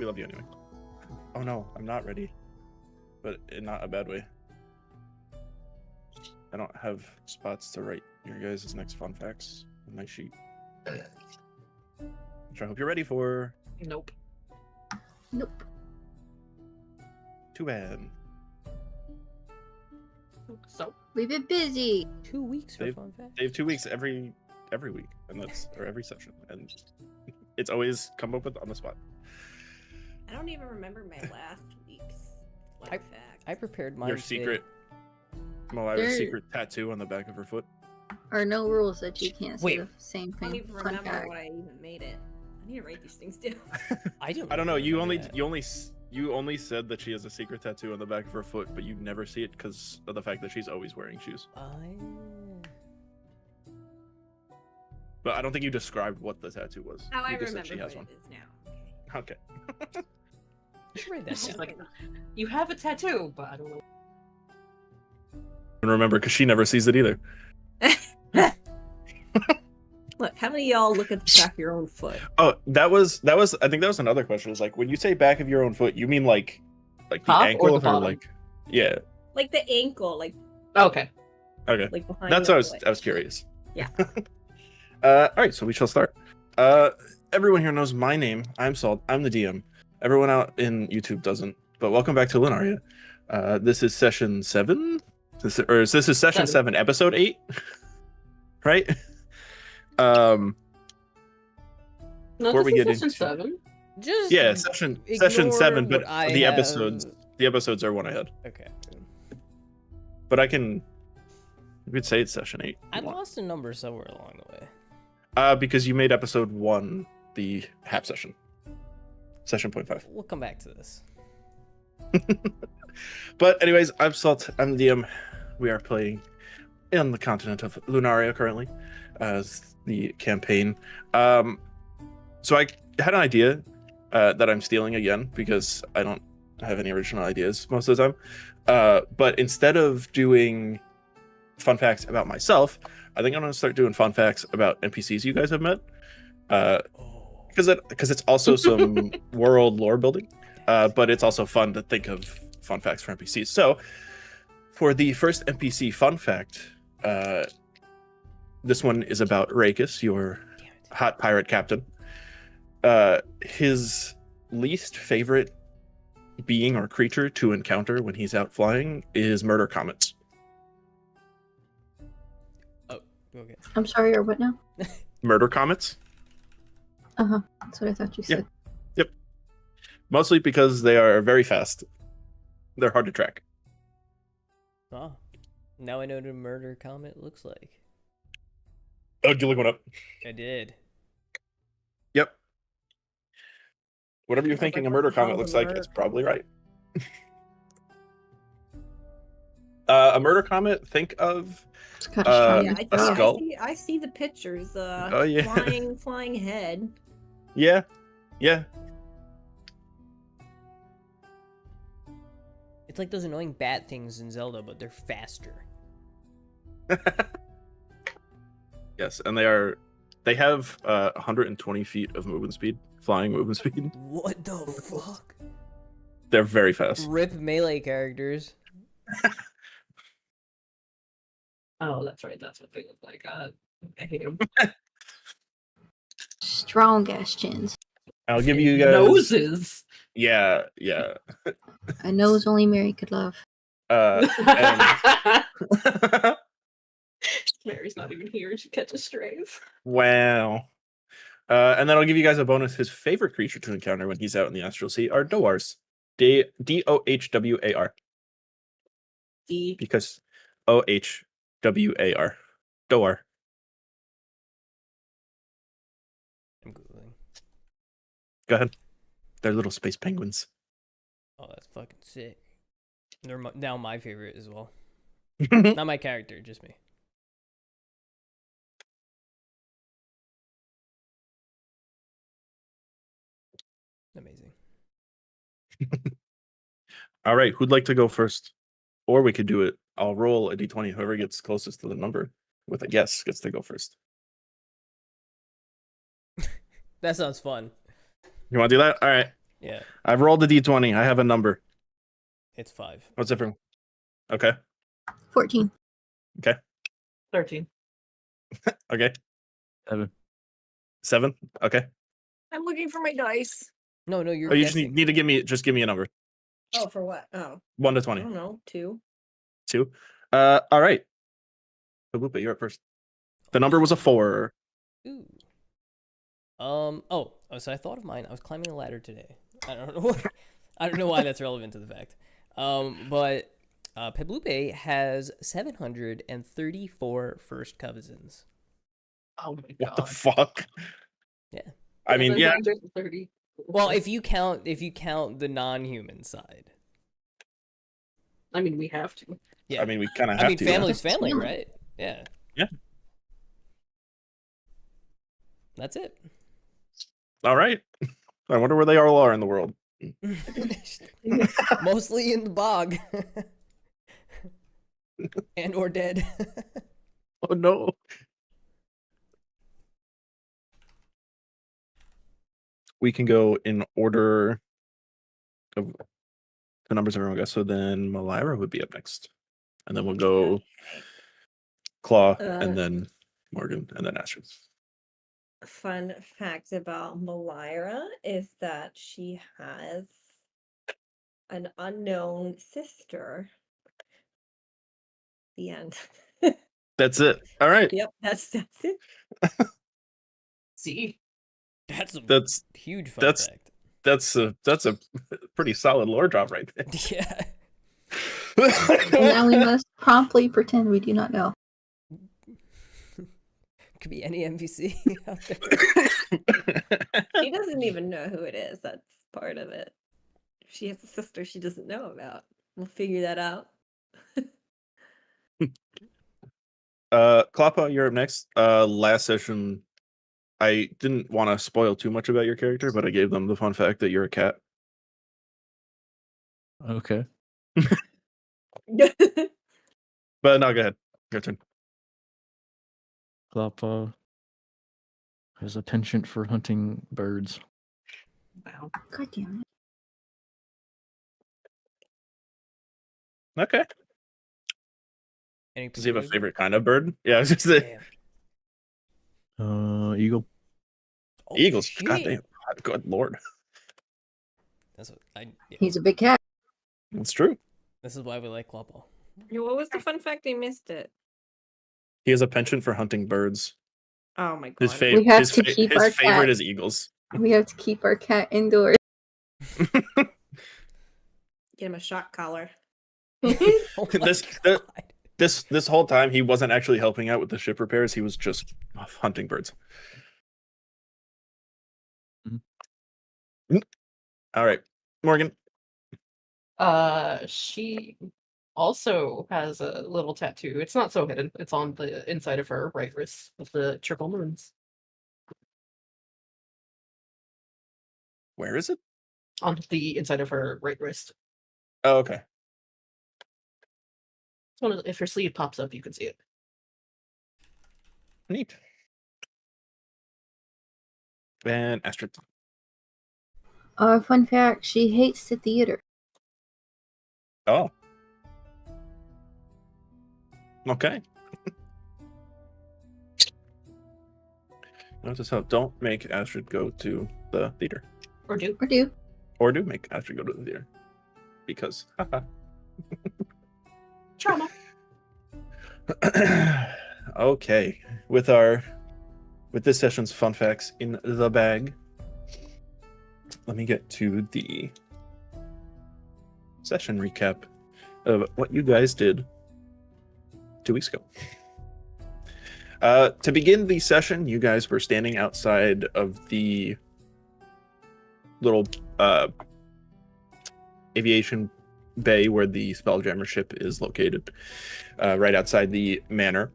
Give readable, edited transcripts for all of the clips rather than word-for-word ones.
We love you anyway. Oh no, I'm not ready. But in not a bad way. I don't have spots to write your guys' next fun facts on my sheet. Which I hope you're ready for. Nope. Nope. Too bad. So We've been busy. 2 weeks for fun fact. They have 2 weeks every week, and that's or every session, and it's always come up with on the spot. I don't even remember my last week's fun fact. I prepared mine. Your today. secret, Moira's secret tattoo on the back of her foot. Are no rules that you can't say Wait. the same I don't thing. even Fun remember fact. what I even made it. I need to write these things down. I don't know. You remember only that. you only said that she has a secret tattoo on the back of her foot, but you never see it because of the fact that she's always wearing shoes. But I don't think you described what the tattoo was. Oh, I You just said remember she what has one. it is now. Okay. You should write that She's down. like, you have a tattoo, but I don't know. And remember, because she never sees it either. Look, how many of y'all look at the back of your own foot? Oh, that was. I think that was another question. Is like when you say back of your own foot, you mean like the Top or ankle the or bottom? like, yeah. Like the ankle, like Okay. Okay. behind. That's the what foot. I was curious. Yeah. All right, so we shall start. Everyone here knows my name. I'm Salt. I'm the DM. Everyone out in YouTube doesn't. But welcome back to Lunaria. This is session 7. This is session 7, episode 8. Right? No, Before this we is get session into 7. Just yeah, session ignore 7, but what I the have. episodes are one ahead. Okay. But I can. You could say it's session 8. I lost a number somewhere along the way. Because you made episode 1 the half session. Session 0.5. We'll come back to this. But anyways, I'm Salt. I'm the DM. We are playing in the continent of Lunaria currently as the campaign. So I had an idea that I'm stealing again because I don't have any original ideas most of the time. But instead of doing fun facts about myself, I think I'm going to start doing fun facts about NPCs you guys have met. Because it's also some world lore building, but it's also fun to think of fun facts for NPCs. So for the first NPC fun fact, this one is about Rakis, your hot pirate captain. His least favorite being or creature to encounter when he's out flying is murder comets. Okay. I'm sorry, or what now? Murder comets? That's what I thought you said. Yep. Mostly because they are very fast. They're hard to track. Oh. Now I know what a murder comet looks like. Oh, did you look one up? I did. Yep. Whatever you're Sounds thinking like a murder what the hell comet is looks a like, murder it's probably comet? right. A murder comet, think of It's got a strong Yeah, a jaw. skull. I see the pictures. Oh, yeah. Flying head. Yeah. It's like those annoying bat things in Zelda, but they're faster. Yes, and they have 120 feet of movement speed, flying movement speed. What the fuck? They're very fast. Rip melee characters. Oh, that's right. That's what they look like. I hate them. Strong ass chins. I'll give you guys Noses. Yeah. A nose only Mary could love. And... Mary's not even here. She catches strays. Wow. And then I'll give you guys a bonus. His favorite creature to encounter when he's out in the astral sea are doars. Dohwar. D. Because OHWAR. Doar. I'm googling. Go ahead. They're little space penguins. Oh, that's fucking sick. They're now my favorite as well. Not my character, just me. Amazing. All right, who'd like to go first? Or we could do it. I'll roll a d20. Whoever gets closest to the number with a guess gets to go first. That sounds fun. You want to do that? All right. Yeah, I've rolled a d20. I have a number. it's 5. What's it from? Okay. 14. 13. Okay. 7. 7. Okay. I'm looking for my dice. No, you're Oh, you just guessing. need to give me a number. Oh, for what? Oh, 1 to I 20. don't know. 2. 2. All right. Lupe, you're up first. The number was a 4. Ooh. So I thought of mine. I was climbing a ladder today. I don't know. I don't know why that's relevant to the fact. But Peblupe has 734 first cousins. Oh my What god. the fuck? Yeah. I mean, yeah. 730. Well, if you count the non-human side. I mean, we have to. Yeah. I mean, we kind of have I mean, to. family's yeah. family, right? Yeah. Yeah. That's it. All right. I wonder where they all are in the world. Mostly in the bog. And or dead. Oh no. We can go in order of the numbers everyone got. So then Malira would be up next. And then we'll go Claw and then Morgan and then Astrid. Fun fact about Malira is that she has an unknown sister. The end. That's it. All right. Yep, that's it. See? That's a That's huge fun that's- fact. that's a pretty solid lore drop right there. Yeah. And now we must promptly pretend we do not know. Could be any NPC out there. She doesn't even know who it is. That's part of it. She has a sister she doesn't know about. We'll figure that out. Klappa, you're up next. Last session, I didn't want to spoil too much about your character, but I gave them the fun fact that you're a cat. Okay. But no, go ahead. Your turn. Klappa has a penchant for hunting birds. Wow. God damn it. Okay. Any Does he have a particular- favorite kind of bird? Yeah, I was just saying. Damn. Eagle. Oh, Eagles. shit. God damn. Good lord. That's what yeah. He's a big cat. That's true. This is why we like Kloppo. What was the fun fact? I missed it. He has a penchant for hunting birds. Oh my god. His, We have his, to keep his our favorite cat. is eagles. We have to keep our cat indoors. Get him a shock collar. Oh my This- God. This whole time he wasn't actually helping out with the ship repairs. He was just hunting birds. All right, Morgan. She also has a little tattoo. It's not so hidden. It's on the inside of her right wrist with the triple moons. Where is it? On the inside of her right wrist. Oh, okay. It's one of if her sleeve pops up, you can see it. Neat. And Astrid. Fun fact, she hates the theater. Oh. Okay. Notice how don't make Astrid go to the theater. Or do. Or do. Or do make Astrid go to the theater. Because haha. Trauma. Okay. With this session's fun facts in the bag. Let me get to the session recap of what you guys did 2 weeks ago. To begin the session, you guys were standing outside of the little aviation bay where the Spelljammer ship is located, right outside the manor.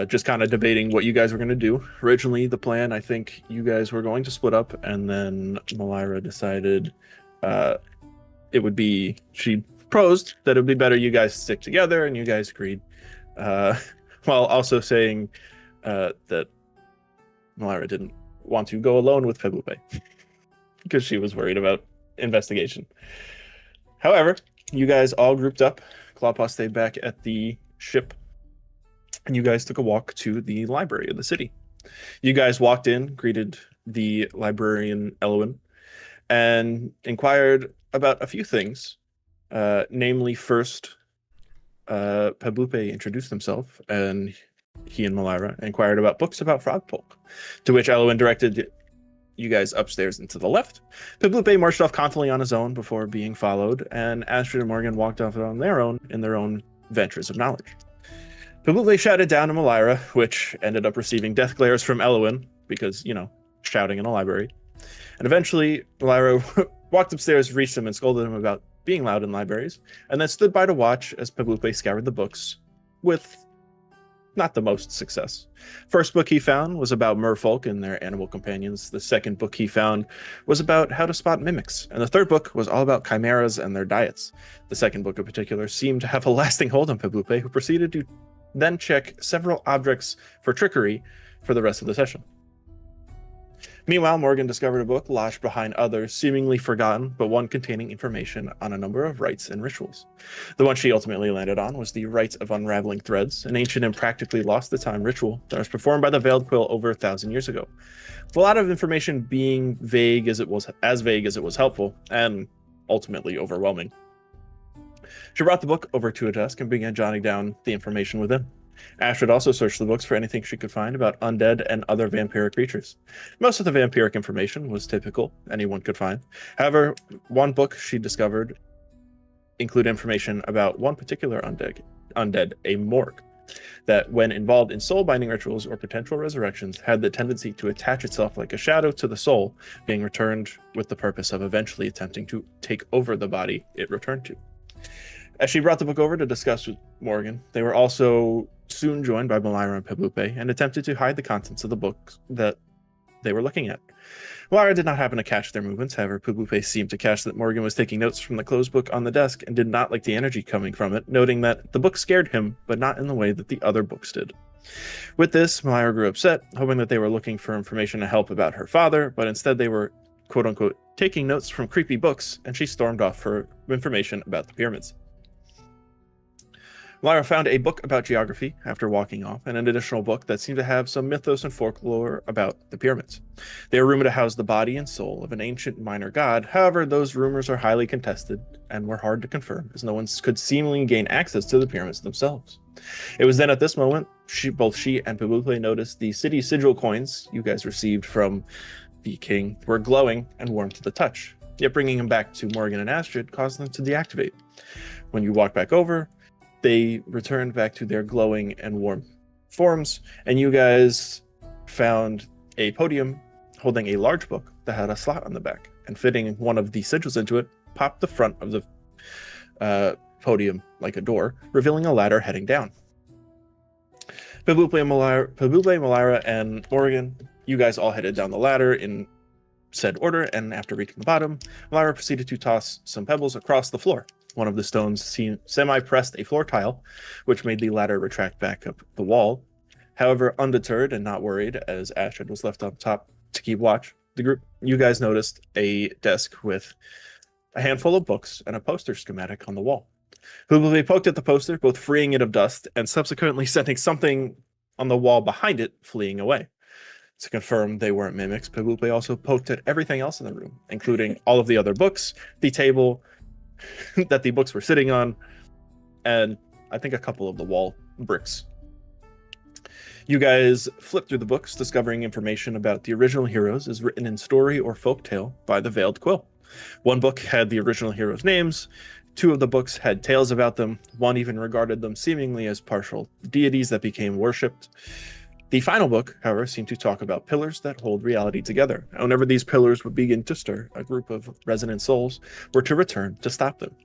Just kind of debating what you guys were going to do. Originally, the plan, I think you guys were going to split up, and then Malira decided she proposed that it would be better you guys stick together, and you guys agreed. While also saying that Malira didn't want to go alone with Pebupe because she was worried about investigation. However, you guys all grouped up. Clawpaw stayed back at the ship, and you guys took a walk to the library of the city. You guys walked in, greeted the librarian Elwyn, and inquired about a few things. Namely, first, Pablupe introduced himself, and he and Malira inquired about books about Frogfolk, to which Elwyn directed you guys upstairs and to the left. Pablupe marched off confidently on his own before being followed, and Astrid and Morgan walked off on their own in their own ventures of knowledge. Pablupe shouted down to Malira, which ended up receiving death glares from Elwyn, because, shouting in a library. And eventually, Malira walked upstairs, reached him, and scolded him about being loud in libraries, and then stood by to watch as Pablupe scoured the books with not the most success. First book he found was about merfolk and their animal companions. The second book he found was about how to spot mimics. And the third book was all about chimeras and their diets. The second book in particular seemed to have a lasting hold on Pablupe, who proceeded to then check several objects for trickery for the rest of the session. Meanwhile, Morgan discovered a book lodged behind others, seemingly forgotten, but one containing information on a number of rites and rituals. The one she ultimately landed on was the Rite of Unraveling Threads, an ancient and practically lost-to-time ritual that was performed by the Veiled Quill over 1,000 years ago. With a lot of information being vague as it was helpful, and ultimately overwhelming. She brought the book over to a desk and began jotting down the information within. Astrid also searched the books for anything she could find about undead and other vampiric creatures. Most of the vampiric information was typical, anyone could find. However, one book she discovered included information about one particular undead, a morgue, that when involved in soul-binding rituals or potential resurrections had the tendency to attach itself like a shadow to the soul, being returned with the purpose of eventually attempting to take over the body it returned to. As she brought the book over to discuss with Morgan, they were also soon joined by Malira and Pablupe and attempted to hide the contents of the books that they were looking at. Malira did not happen to catch their movements. However, Pablupe seemed to catch that Morgan was taking notes from the closed book on the desk and did not like the energy coming from it, noting that the book scared him, but not in the way that the other books did. With this, Malira grew upset, hoping that they were looking for information to help about her father, but instead they were, quote-unquote, taking notes from creepy books, and she stormed off for information about the pyramids. Malira found a book about geography after walking off, and an additional book that seemed to have some mythos and folklore about the pyramids. They were rumored to house the body and soul of an ancient minor god. However, those rumors are highly contested and were hard to confirm, as no one could seemingly gain access to the pyramids themselves. It was then at this moment, both she and Pablupe noticed the city sigil coins you guys received from the king were glowing and warm to the touch, yet bringing them back to Morgan and Astrid caused them to deactivate. When you walk back over, they returned back to their glowing and warm forms, and you guys found a podium holding a large book that had a slot on the back, and fitting one of the sigils into it, popped the front of the podium like a door, revealing a ladder heading down. Pablupe, Malira, and Morgan, you guys all headed down the ladder in said order, and after reaching the bottom, Malira proceeded to toss some pebbles across the floor. One of the stones semi-pressed a floor tile, which made the ladder retract back up the wall. However, undeterred and not worried, as Astrid was left up top to keep watch, you guys noticed a desk with a handful of books and a poster schematic on the wall. Pablupe poked at the poster, both freeing it of dust and subsequently sending something on the wall behind it fleeing away. To confirm they weren't mimics, Pablupe also poked at everything else in the room, including all of the other books, the table that the books were sitting on, and I think a couple of the wall bricks. You guys flipped through the books, discovering information about the original heroes as written in story or folktale by the Veiled Quill. One book had the original heroes' names, two of the books had tales about them, one even regarded them seemingly as partial deities that became worshipped. The final book, however, seemed to talk about pillars that hold reality together. Whenever these pillars would begin to stir, a group of resonant souls were to return to stop them.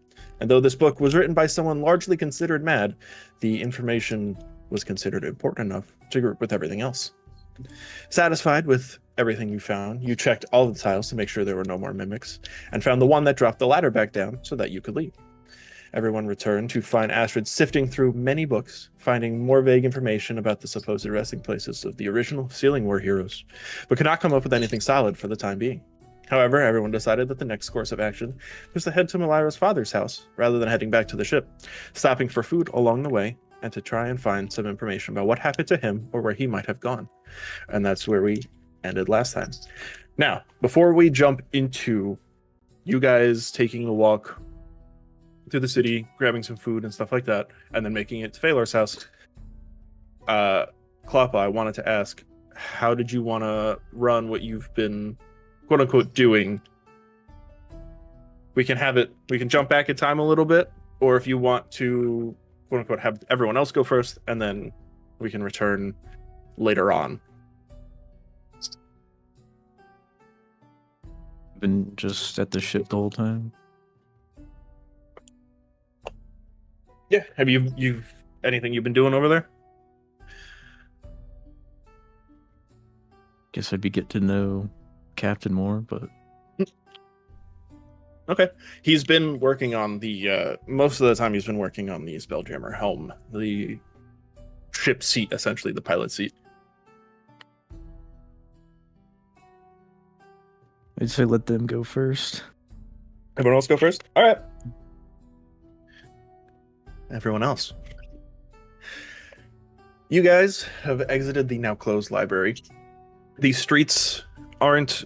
And though this book was written by someone largely considered mad, the information was considered important enough to group with everything else. Satisfied with everything you found, you checked all the tiles to make sure there were no more mimics, and found the one that dropped the ladder back down so that you could leave. Everyone returned to find Astrid sifting through many books, finding more vague information about the supposed resting places of the original Sealing War heroes, but could not come up with anything solid for the time being. However, everyone decided that the next course of action was to head to Malira's father's house rather than heading back to the ship, stopping for food along the way and to try and find some information about what happened to him or where he might have gone. And that's where we ended last time. Now, before we jump into you guys taking a walk through the city, grabbing some food and stuff like that, and then making it to Phalor's house, Kloppa, I wanted to ask, how did you want to run what you've been, quote unquote, doing? We can jump back in time a little bit, or if you want to, quote unquote, have everyone else go first, and then we can return later on. Been just at the ship the whole time. Yeah. Have you've anything you've been doing over there? Guess I'd be get to know Captain more, but Okay. He's been working on the most of the time he's been working on the Spelljammer helm, the ship seat, essentially the pilot seat. I'd say let them go first. Everyone else go first? All right. Everyone else. You guys have exited the now closed library. These streets aren't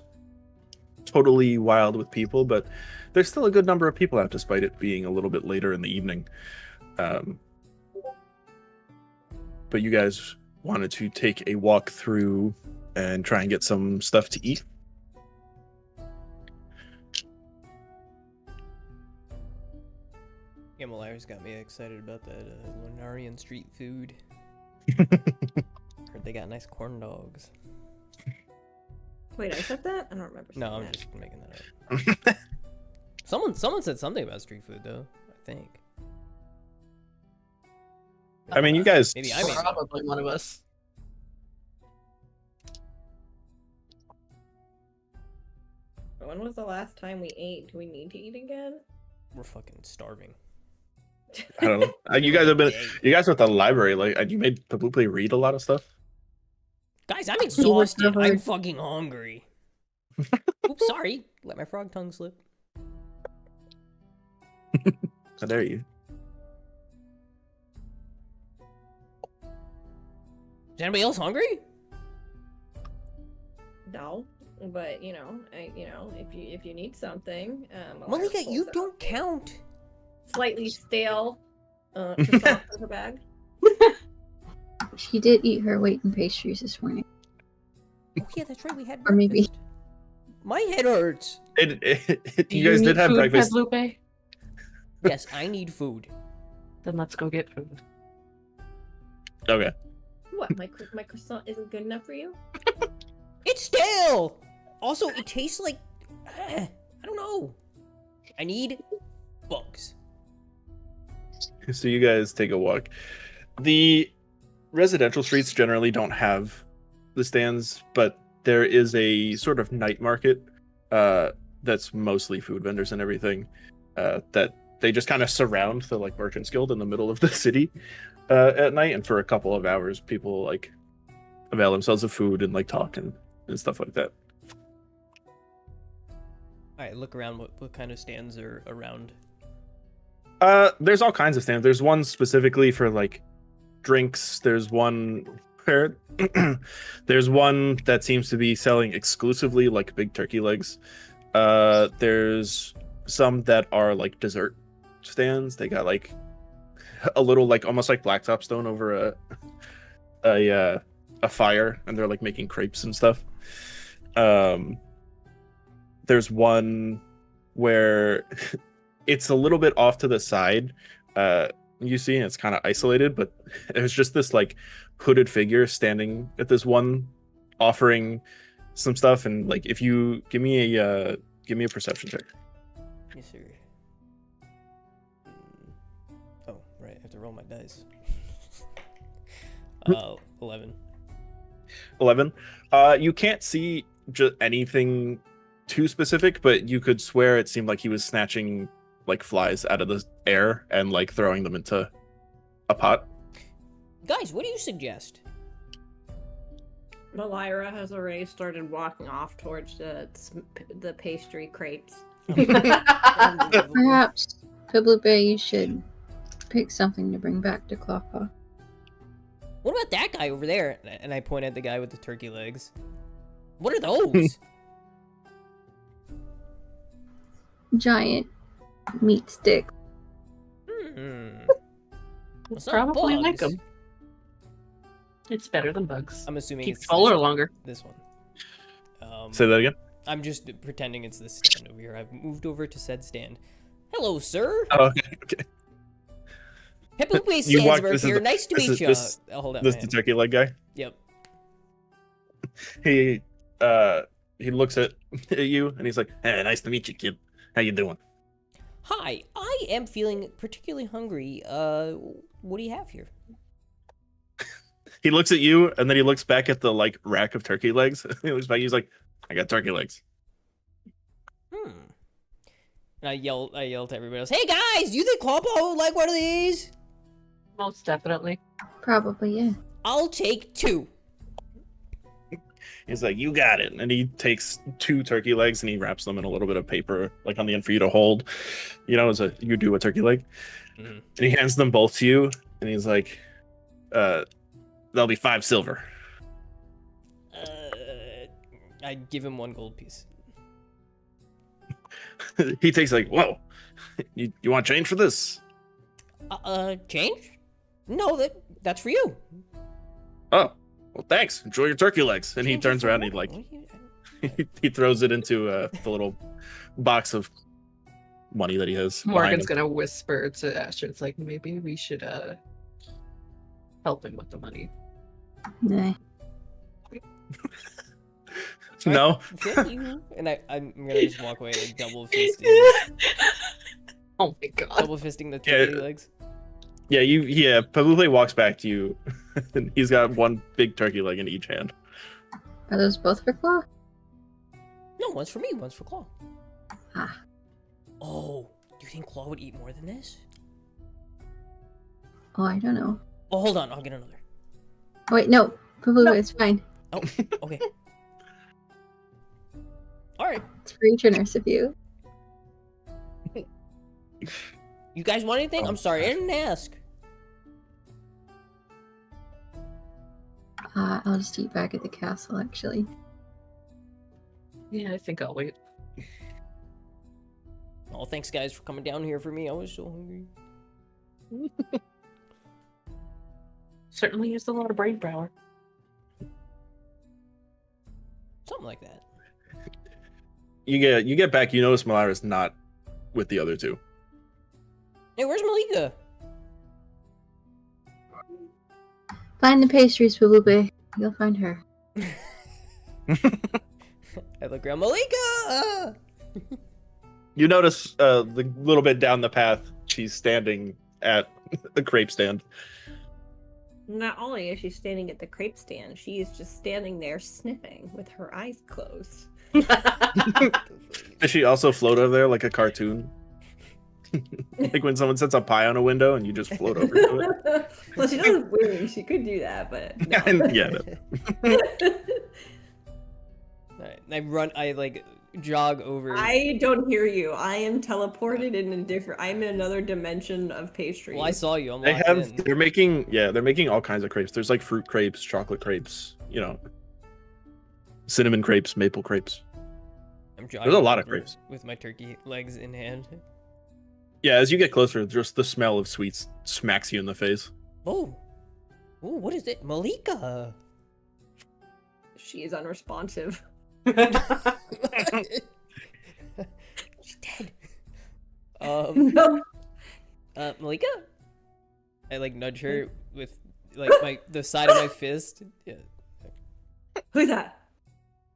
totally wild with people, but there's still a good number of people out despite it being a little bit later in the evening. But you guys wanted to take a walk through and try and get some stuff to eat. Yeah, Malira's got me excited about that Lunarian street food. Heard they got nice corn dogs. Wait, I said that? I don't remember. No, saying I'm that. just making that up. Someone said something about street food though, I think. I mean, you guys. Maybe I made it up. Probably one of us. When was the last time we ate? Do we need to eat again? We're fucking starving. I don't know. You guys are at the library. Like, you made the Blue Play read a lot of stuff. Guys, I'm exhausted. I'm covered. fucking hungry. Oops, sorry. Let my frog tongue slip. How dare you? Is anybody else hungry? No, but if you need something, Malika, you don't count. Slightly stale croissant in her bag. She did eat her weight in pastries this morning. Oh yeah, that's right. We had Or maybe- breakfast. My head hurts. You guys did have breakfast. Lupe? Yes, I need food. Then let's go get food. Okay. What? My croissant isn't good enough for you? It's stale. Also, it tastes like I don't know. I need bugs. So you guys take a walk. The residential streets generally don't have the stands, but there is a sort of night market that's mostly food vendors and everything that they just kind of surround the like Merchants Guild in the middle of the city at night, and for a couple of hours people like avail themselves of food and like talk and stuff like that. Alright, look around. What kind of stands are around? There's all kinds of stands. There's one specifically for like drinks. There's one where there's one that seems to be selling exclusively like big turkey legs. There's some that are like dessert stands. They got like a little like almost like blacktop stone over a fire, and they're like making crepes and stuff. There's one where it's a little bit off to the side. You see, it's kind of isolated, but there's just this like hooded figure standing at this one, offering some stuff. And like, if you give me a perception check. Yes, sir. Oh, right. I have to roll my dice. 11. 11. You can't see just anything too specific, but you could swear it seemed like he was snatching like flies out of the air and like throwing them into a pot. Guys, what do you suggest? Malira has already started walking off towards the pastry crepes. Unbelievable. Perhaps, Piblupe, you should pick something to bring back to Clawpaw. What about that guy over there? And I point at the guy with the turkey legs. What are those? Giant meat stick. It's not Probably like bugs. them. It's better than bugs. I'm assuming Keep it's fuller this, longer. this one. Say that again. I'm just pretending it's this stand over here. I've moved over to said stand. Hello, sir. Oh, okay. Peplupe You walk- Sandsberg this is here. the- Nice to this meet is- you. this- Hold up, This man. the turkey leg guy. Yep. He looks at you and he's like, "Hey, nice to meet you, kid. How you doing?" Hi, I am feeling particularly hungry. What do you have here? He looks at you and then he looks back at the like rack of turkey legs. He looks back. He's like, "I got turkey legs." And I yell to everybody else, "Hey guys, do you think Clawpaw would like one of these?" Most definitely. Probably, yeah. I'll take 2. He's like, "You got it." And he takes 2 turkey legs and he wraps them in a little bit of paper, like on the end for you to hold. You know, as you do a turkey leg. Mhm. And he hands them both to you. And he's like, "That'll be 5 silver." I give him 1 gold piece. He takes like, "Whoa, you want change for this?" Change? No, that's for you. Oh, well, thanks. Enjoy your turkey legs. And he Change turns for around and what? he like What do you- he throws it into the little box of money that he has. behind Morgan's him. gonna whisper to Asher. It's like maybe we should help him with the money. Nah. No. Thank you. And I'm gonna just walk away like double fisting Oh my god. the turkey Yeah. legs. Yeah, Pablo walks back to you and he's got 1 big turkey leg in each hand. Are those both for Claw? No, one's for me, one's for Claw. Ah. Oh, do you think Claw would eat more than this? Oh, I don't know. Oh, hold on, I'll get another. Wait, no. Piblupe, it's fine. Oh, okay. All right, It's very generous of you. you guys want anything? I'm sorry, I didn't ask. I'll just eat back at the castle, actually. Yeah, I think I'll wait. Oh, thanks guys for coming down here for me. I was so hungry. Certainly used a lot of brain power. Something like that. You get back, you notice Malira's not with the other 2. Hey, where's Malika? Find the pastries, Piblupe. You'll find her. I look around, Malika! You notice the little bit down the path, she's standing at the crepe stand. Not only is she standing at the crepe stand, she is just standing there sniffing with her eyes closed. Does she also float over there like a cartoon? Like when someone sets a pie on a window and you just float over to it? Well, she doesn't wing. She could do that, but no. And, yeah. Alright, I like jog over. I don't hear you. I am teleported in a different. I'm in another dimension of pastry. Well, I saw you. I'm They locked have in. they're making all kinds of crepes. There's like fruit crepes, chocolate crepes, you know, cinnamon crepes, maple crepes. I'm There's a lot of over crepes. with my turkey legs in hand. Yeah, as you get closer, just the smell of sweets smacks you in the face. Oh, what is it, Malika? She is unresponsive. She's dead. No. Malika? I like nudge her with like the side of my fist. Yeah. Who's that?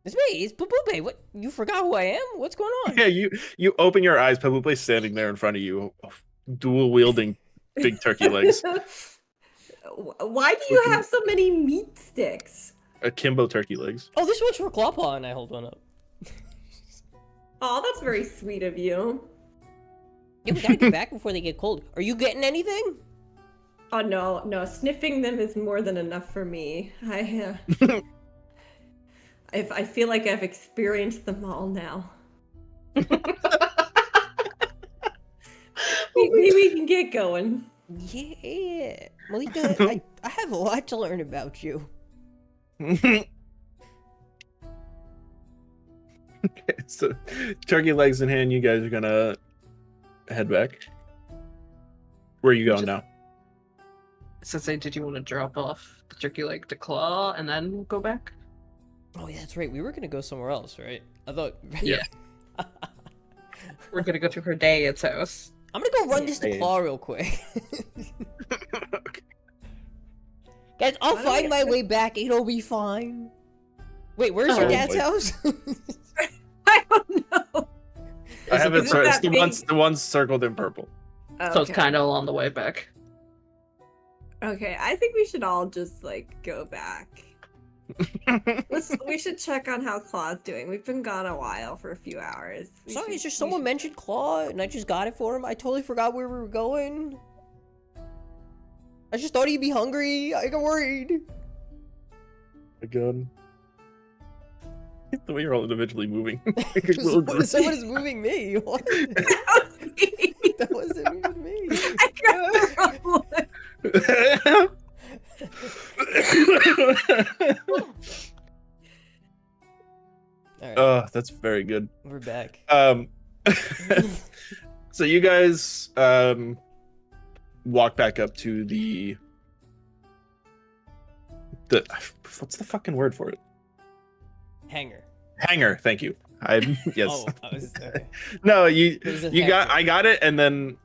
It's me. It's Pupube. What? You forgot who I am? What's going on? Yeah, you open your eyes, Pablo standing there in front of you, dual wielding big turkey legs. Why do you have so many meat sticks? Akimbo turkey legs. Oh, this one's for Clawpaw, and I hold one up. Oh, that's very sweet of you. Yeah, we gotta get back before they get cold. Are you getting anything? Oh no, sniffing them is more than enough for me. I feel like I've experienced them all now. Maybe we can get going. Yeah, Malika, I have a lot to learn about you. Okay, so turkey legs in hand, you guys are gonna head back. Where are you going now? So say, did you want to drop off the turkey leg to Claw and then go back? Oh yeah, that's right. We were gonna go somewhere else, right? I thought. Yeah. We're gonna go to her Daya's house. I'm gonna go run this to Claw real quick. Guys, I'll find my way back. It'll be fine. Wait, where's your dad's house? I don't know. I have it. Isn't that The one's circled in purple. So it's kind of on the way back. Okay, I think we should all just like go back. We should check on how Claw's doing. We've been gone a while for a few hours. Sorry, it's just someone mentioned Claw, and I just got it for him. I totally forgot where we were going. I just thought he'd be hungry. I got worried. Again. The way you're all individually moving. Someone is moving me. What? That wasn't even me. I grabbed the wrong one. Alright, That's very good. we're back. So you guys walk back up to the what's the fucking word for it? Hanger. Hangar. Thank you. Yes. Oh, I was okay. No, It was a I got it, and then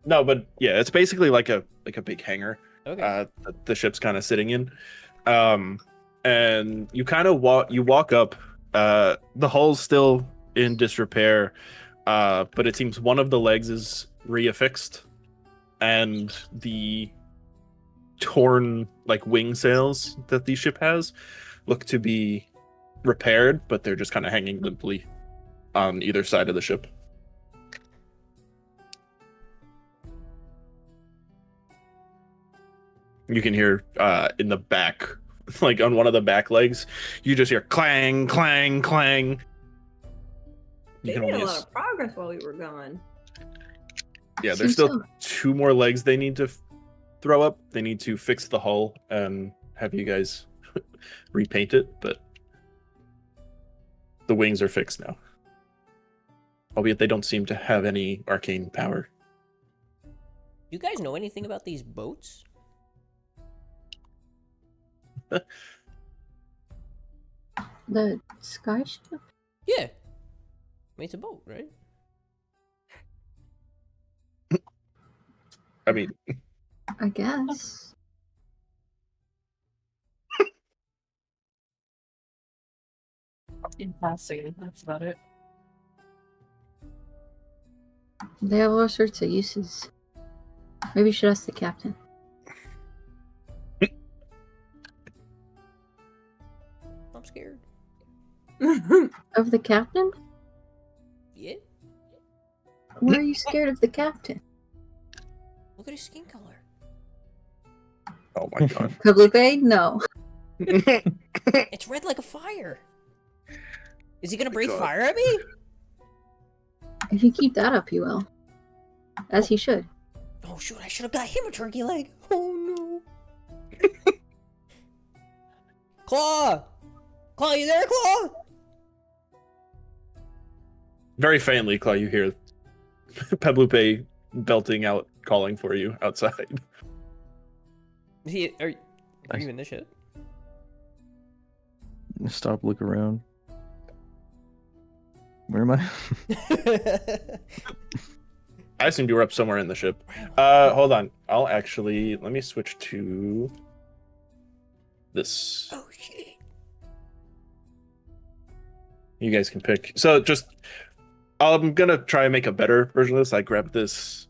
no, but yeah, it's basically like a big hangar. Okay. The ship's kind of sitting in, and you kind of walk up. The hull's still in disrepair, but it seems one of the legs is reaffixed, and the torn like wing sails that the ship has look to be repaired, but they're just kind of hanging limply on either side of the ship. You can hear in the back, like on one of the back legs, you just hear clang, clang, clang. They made a lot of progress while we were gone. Yeah, there's still 2 more legs they need to throw up. They need to fix the hull and have you guys repaint it, but the wings are fixed now. Albeit they don't seem to have any arcane power. You guys know anything about these boats? The sky ship? Yeah. I mean, it's a boat, right? I mean, I guess. In passing, that's about it. They have all sorts of uses. Maybe you should ask the captain. I'm scared. Of the captain? Yeah? Why are you scared of the captain? Look at his skin color. oh my god. Kablupe? No. It's red like a fire. Is he gonna breathe God. fire at me? If you keep that up, you will. As he should. Oh shoot, I should have got him a turkey leg. Oh no. Claw! Claw, you there, Claw? Very faintly, Claw, you hear Pablupe belting out, calling for you outside. Are you in this shit? Stop, look around. Where am I? I assumed you were up somewhere in the ship. Hold on. Let me switch to this. Oh shit. You guys can pick. So I'm gonna try and make a better version of this. I grabbed this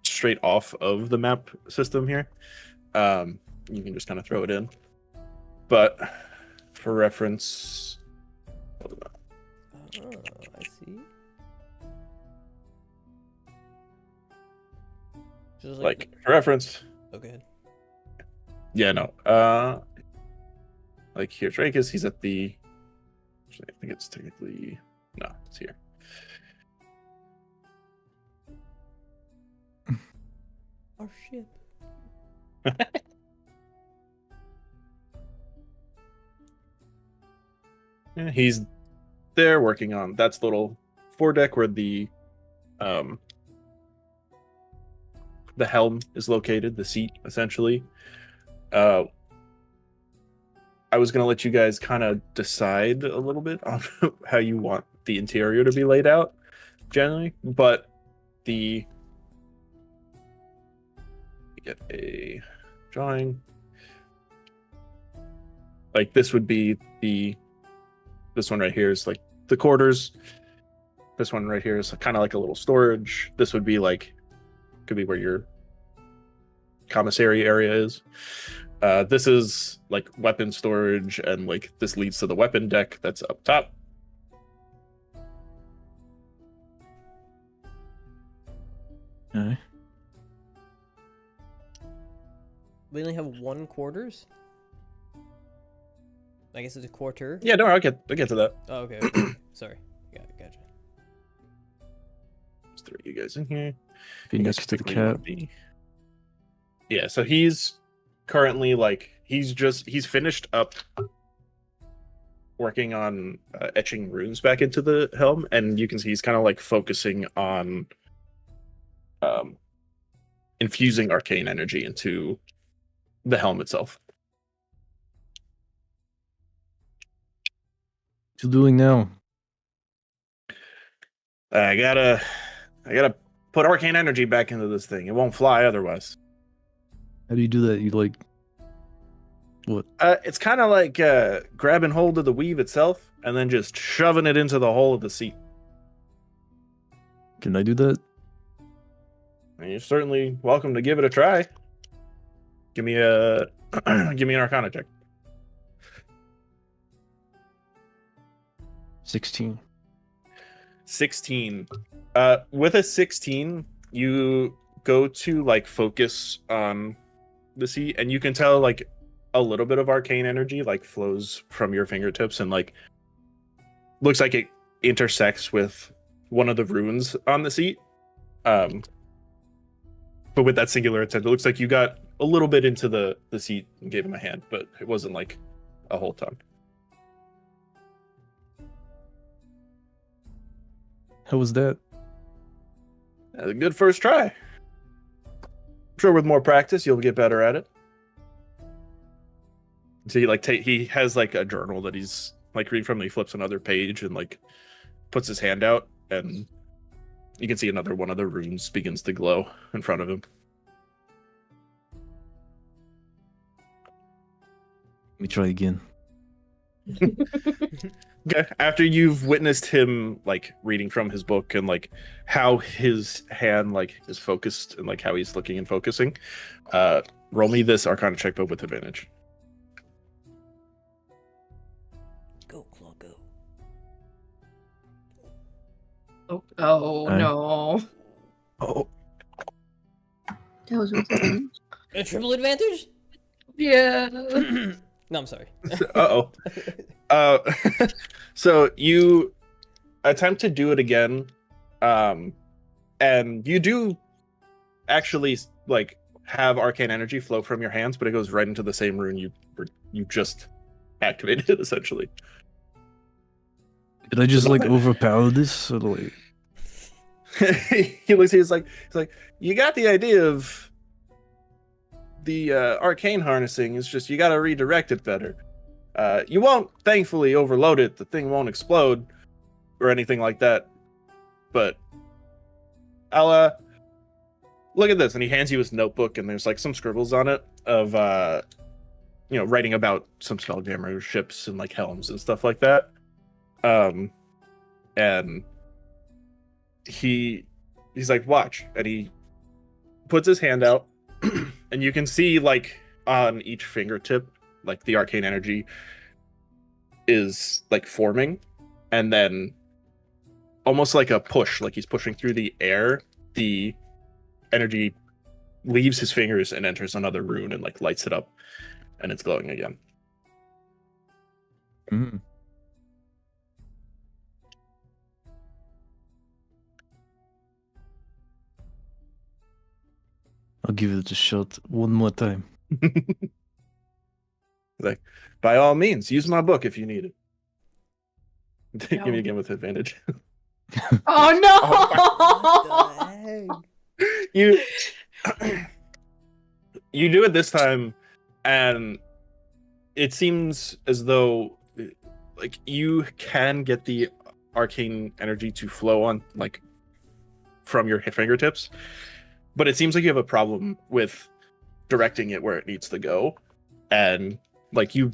straight off of the map system here. You can just kind of throw it in. But for reference, hold on. Oh, I see. Just Like for reference. Oh, go ahead. Yeah, no. Like here's Rakus. He's at the Actually, I think it's technically no, it's here. Our ship. Yeah, he's there working on that's the little foredeck where the helm is located, the seat essentially. I was gonna let you guys kind of decide a little bit on how you want the interior to be laid out, generally, but get a drawing. Like this would be this one right here is like the quarters. This one right here is kind of like a little storage. This would be like could be where your commissary area is. This is like weapon storage, and like this leads to the weapon deck that's up top. Okay. We only have one quarters. I guess it's a quarter. Yeah, no, I'll get to that. Oh, okay. okay. Sorry. Gotcha. Let's throw you guys in here. Be You guys next to the quickly wanna cat. be- Yeah, so he's currently like he's finished up working on etching runes back into the helm, and you can see he's kind of like focusing on infusing arcane energy into the helm itself. What you doing now? I gotta put arcane energy back into this thing. It won't fly otherwise. How do you do that? You like what? It's kind of like grabbing hold of the weave itself and then just shoving it into the hole of the seat. Can I do that? And you're certainly welcome to give it a try. Give me a give me an Arcana check. 16. 16. With a 16, you go to like focus on the seat, and you can tell like a little bit of arcane energy like flows from your fingertips, and like looks like it intersects with one of the runes on the seat. But with that singular intent, it looks like you got a little bit into the seat and gave him a hand, but it wasn't like a whole ton. How was that? A good first try. I'm sure with more practice you'll get better at it. So he has like a journal that he's like reading from. He flips another page and like puts his hand out, and you can see another one of the runes begins to glow in front of him. Let me try again. Okay. After you've witnessed him like reading from his book and like how his hand like is focused and like how he's looking and focusing, roll me this Arcana check, but with advantage. Go, Claw, go. Oh Aye. no. Oh, That was with advantage. A triple advantage? Yeah. No, I'm sorry. Uh-oh. So you attempt to do it again, and you do actually like have arcane energy flow from your hands, but it goes right into the same rune you just activated essentially. did I just like overpower this? Or like, He looks. He's like, you got the idea of the arcane harnessing. It's just you got to redirect it better. You won't, thankfully, overload it. The thing won't explode or anything like that. But I'll look at this, and he hands you his notebook, and there's like some scribbles on it of writing about some spelljammer ships and like helms and stuff like that. And he's like, watch, and he puts his hand out, and you can see like on each fingertip, like the arcane energy is like forming, and then almost like a push, like he's pushing through the air, the energy leaves his fingers and enters another rune and like lights it up, and it's glowing again. mm. give it a shot one more time. Like, by all means, use my book if you need it. Give me No. again with advantage. Oh What the heck? You you do it this time, and it seems as though like you can get the arcane energy to flow on like from your fingertips, but it seems like you have a problem with directing it where it needs to go, and like you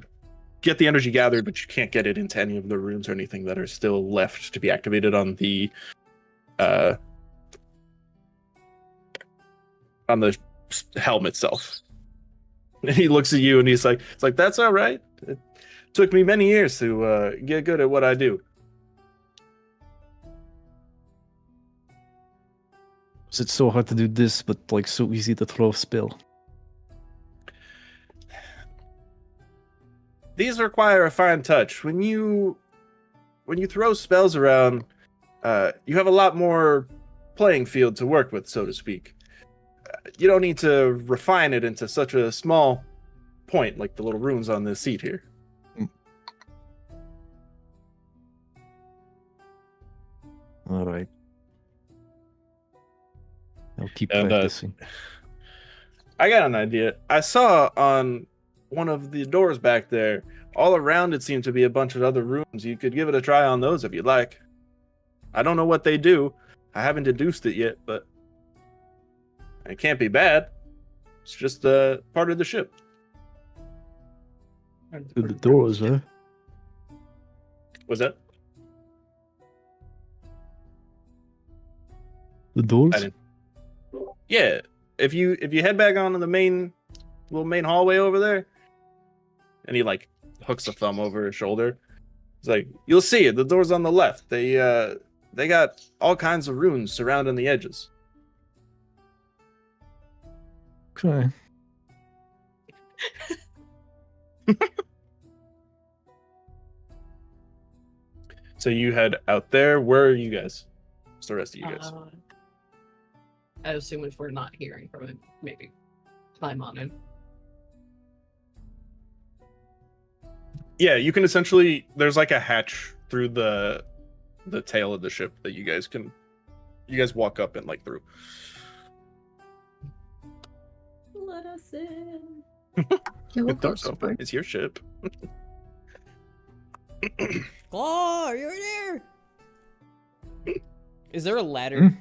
get the energy gathered, but you can't get it into any of the runes or anything that are still left to be activated on the helm itself. And he looks at you and he's like, "It's like that's all right. It took me many years to get good at what I do." Is it so hard to do this, but like so easy to throw a spell? These require a fine touch. When you throw spells around, you have a lot more playing field to work with, so to speak. You don't need to refine it into such a small point like the little runes on this seat here. All right. I'll keep And, practicing. I got an idea. I saw on one of the doors back there, all around it seemed to be a bunch of other rooms. You could give it a try on those if you'd like. I don't know what they do. I haven't deduced it yet, but it can't be bad. It's just part of the ship. To the doors, huh? Was that? The doors? I didn't. Yeah. If you head back onto the main hallway over there, and he like hooks a thumb over his shoulder, it's like you'll see it. The door's on the left. They got all kinds of runes surrounding the edges. Okay. So you head out there. Where are you guys? What's the rest of you guys? I assume if we're not hearing from him, maybe climb on him. Yeah, you can essentially. There's like a hatch through the tail of the ship that you guys walk up and like through. Let us in. Yeah, we'll The go door's open. support. It's your ship. Claw, you're there. Is there a ladder?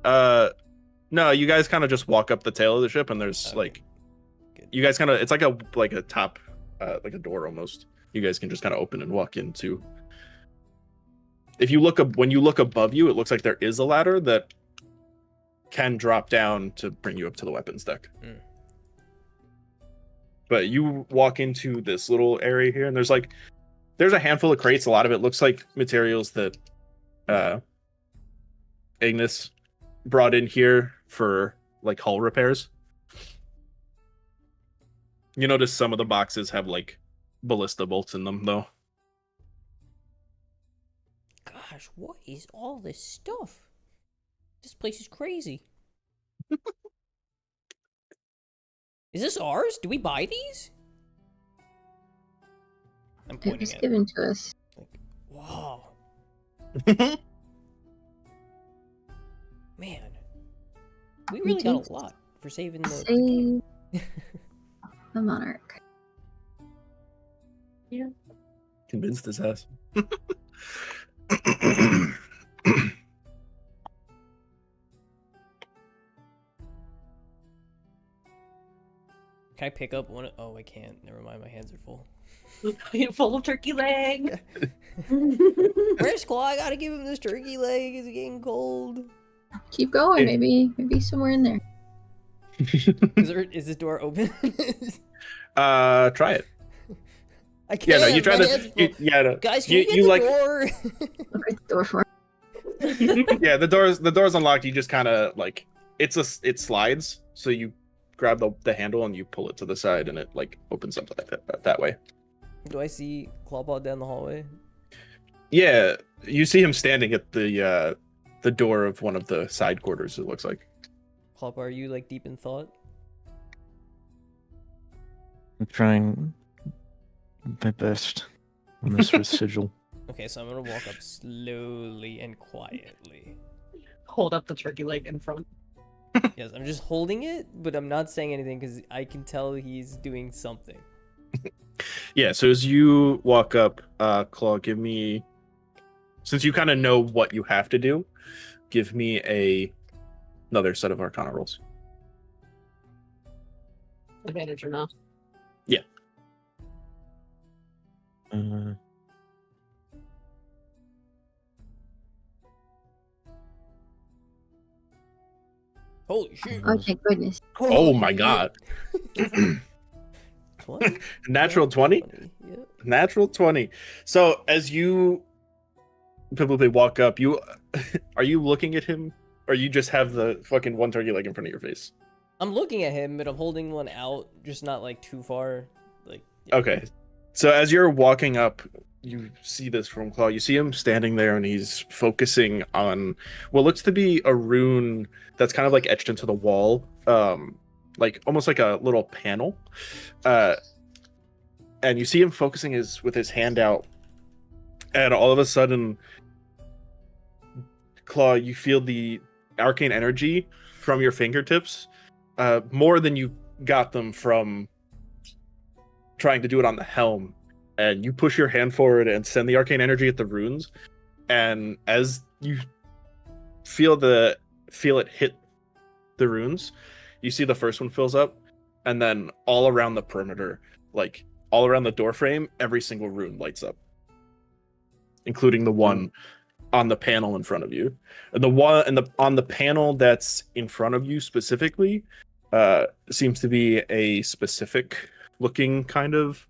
No, you guys kind of just walk up the tail of the ship, and there's Okay. like, Good. you guys kind of, it's like a top, like a door almost. You guys can just kind of open and walk into. If you look up, when you look above you, it looks like there is a ladder that can drop down to bring you up to the weapons deck. Mm. But you walk into this little area here, and there's a handful of crates. A lot of it looks like materials that Ignis brought in here for like hull repairs. You notice some of the boxes have like ballista bolts in them, though. Gosh, what is all this stuff? This place is crazy. Is this ours? Do we buy these? I'm It pointing was at it. given to us. Like, wow. Man. We really got did a lot for saving the... Save the monarch. Convinced his ass. Can I pick up one? Oh, I can't. Never mind. My hands are full. Full of turkey leg. Where's Claw? I gotta give him this turkey leg. It's getting cold. Keep going. Hey. Maybe somewhere in there. Is this door open? Try it. I can't. Yeah, no, you try my hands are to. full. Yeah, no. Guys, can you- you get you the like- door? Look at the door for it. Yeah, the door's unlocked. You just kind of like it slides, so you grab the handle and you pull it to the side, and it like opens up like that way. Do I see Clawpaw down the hallway? Yeah, you see him standing at the door of one of the side quarters. It looks like. Klop, are you like deep in thought? I'm trying my best on this with sigil. Okay, so I'm gonna walk up slowly and quietly. Hold up the turkey leg in front. Yes, I'm just holding it, but I'm not saying anything because I can tell he's doing something. Yeah, so as you walk up, Claw, give me, since you kind of know what you have to do, give me another set of Arcana rolls. Advantage or not? Yeah. Holy shit! Oh, thank goodness. Oh my god. 20? Natural 20? Yep. Natural 20. So as you probably walk up, are you looking at him, or you just have the fucking one turkey leg in front of your face? I'm looking at him, but I'm holding one out, just not like too far. Like. Yeah. Okay. So as you're walking up, you see this from Claw. You see him standing there, and he's focusing on what looks to be a rune that's kind of like etched into the wall, like almost like a little panel. And you see him focusing with his hand out, and all of a sudden, Claw, you feel the arcane energy from your fingertips, more than you got them from trying to do it on the helm. And you push your hand forward and send the arcane energy at the runes, and as you feel it hit the runes, you see the first one fills up, and then all around the perimeter, like all around the door frame, every single rune lights up, including the one on the panel in front of you. And the one on the panel that's in front of you specifically seems to be a specific looking kind of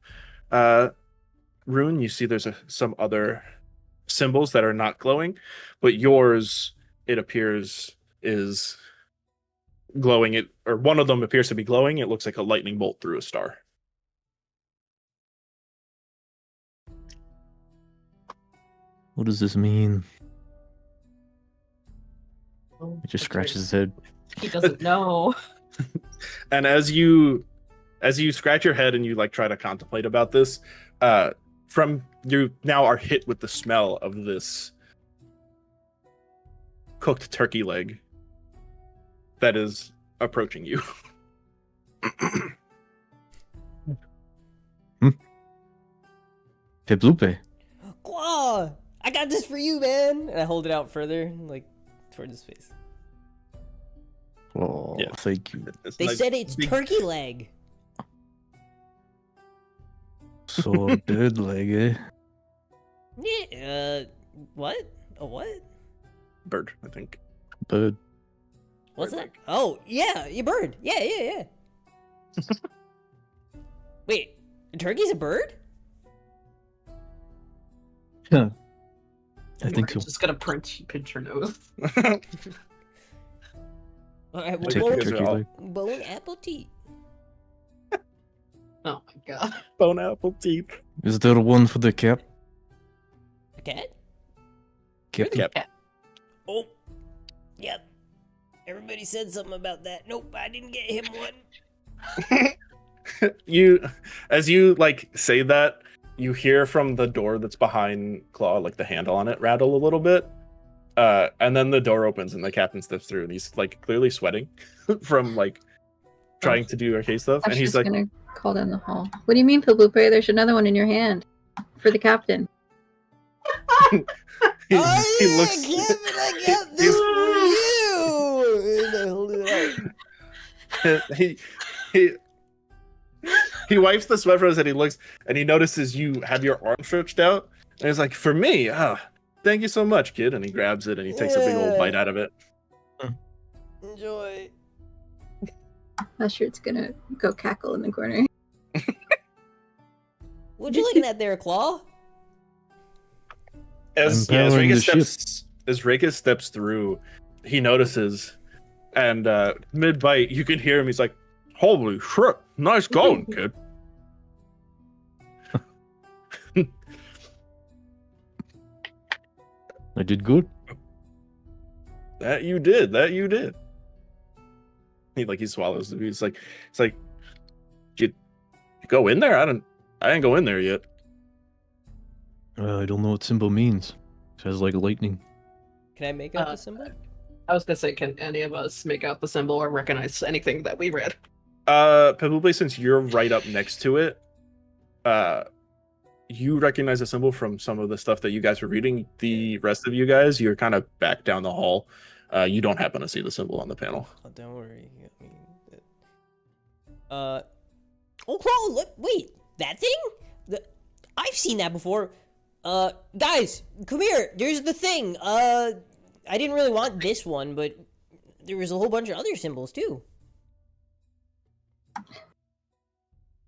rune. You see there's some other symbols that are not glowing, but yours, it appears, is glowing. Or one of them appears to be glowing. It looks like a lightning bolt through a star. What does this mean? Oh, He just that's scratches right. his head. He doesn't know. And as you scratch your head and you like try to contemplate about this, from you now are hit with the smell of this cooked turkey leg that is approaching you. Peblupe. Claw! I got this for you, man! And I hold it out further, like, towards his face. Oh, Yeah. thank you. It's They nice said it's big turkey leg! So dead leg, eh? Yeah, what? A what? bird, I think. Bird. What's Bird that? leg. Oh, yeah, a bird. Yeah. Wait, a turkey's a bird? Yeah. I think so. Just gonna pinch your nose. Alright, well, Take Bone- your turkey all- leg. bone apple teeth. Oh my god. Bone apple teeth. Is there one for the cap? A cat? Captain? Cap. Oh, yep. Everybody said something about that. Nope, I didn't get him one. As you like say that, you hear from the door that's behind Claw, like the handle on it, rattle a little bit. And then the door opens and the captain steps through, and he's like clearly sweating from like trying to do arcade stuff. I'm And he's just like, gonna call down the hall. What do you mean, Pablupe? There's another one in your hand for the captain. he looks. I got this for you! And I hold it out. he wipes the sweat from his head. He looks and he notices you have your arm stretched out, and he's like, "For me, thank you so much, kid." And he grabs it and he takes a big old Yeah. bite out of it. Enjoy. Mustard's gonna go cackle in the corner. What you looking at there, Claw? As Empowering Rakus the steps through, he notices, and mid bite, you can hear him. He's like, "Holy shit, nice going, kid." I did good. That you did. He swallows. It's like, you go in there? I didn't go in there yet. I don't know what symbol means. It has like lightning. Can I make out the symbol? I was gonna say, can any of us make out the symbol or recognize anything that we read? Probably since you're right up next to it, you recognize the symbol from some of the stuff that you guys were reading. The rest of you guys, you're kind of back down the hall. You don't happen to see the symbol on the panel. Oh, don't worry. Oh, Claw, look, wait, that thing? I've seen that before. Guys, come here. There's the thing. I didn't really want this one, but there was a whole bunch of other symbols too.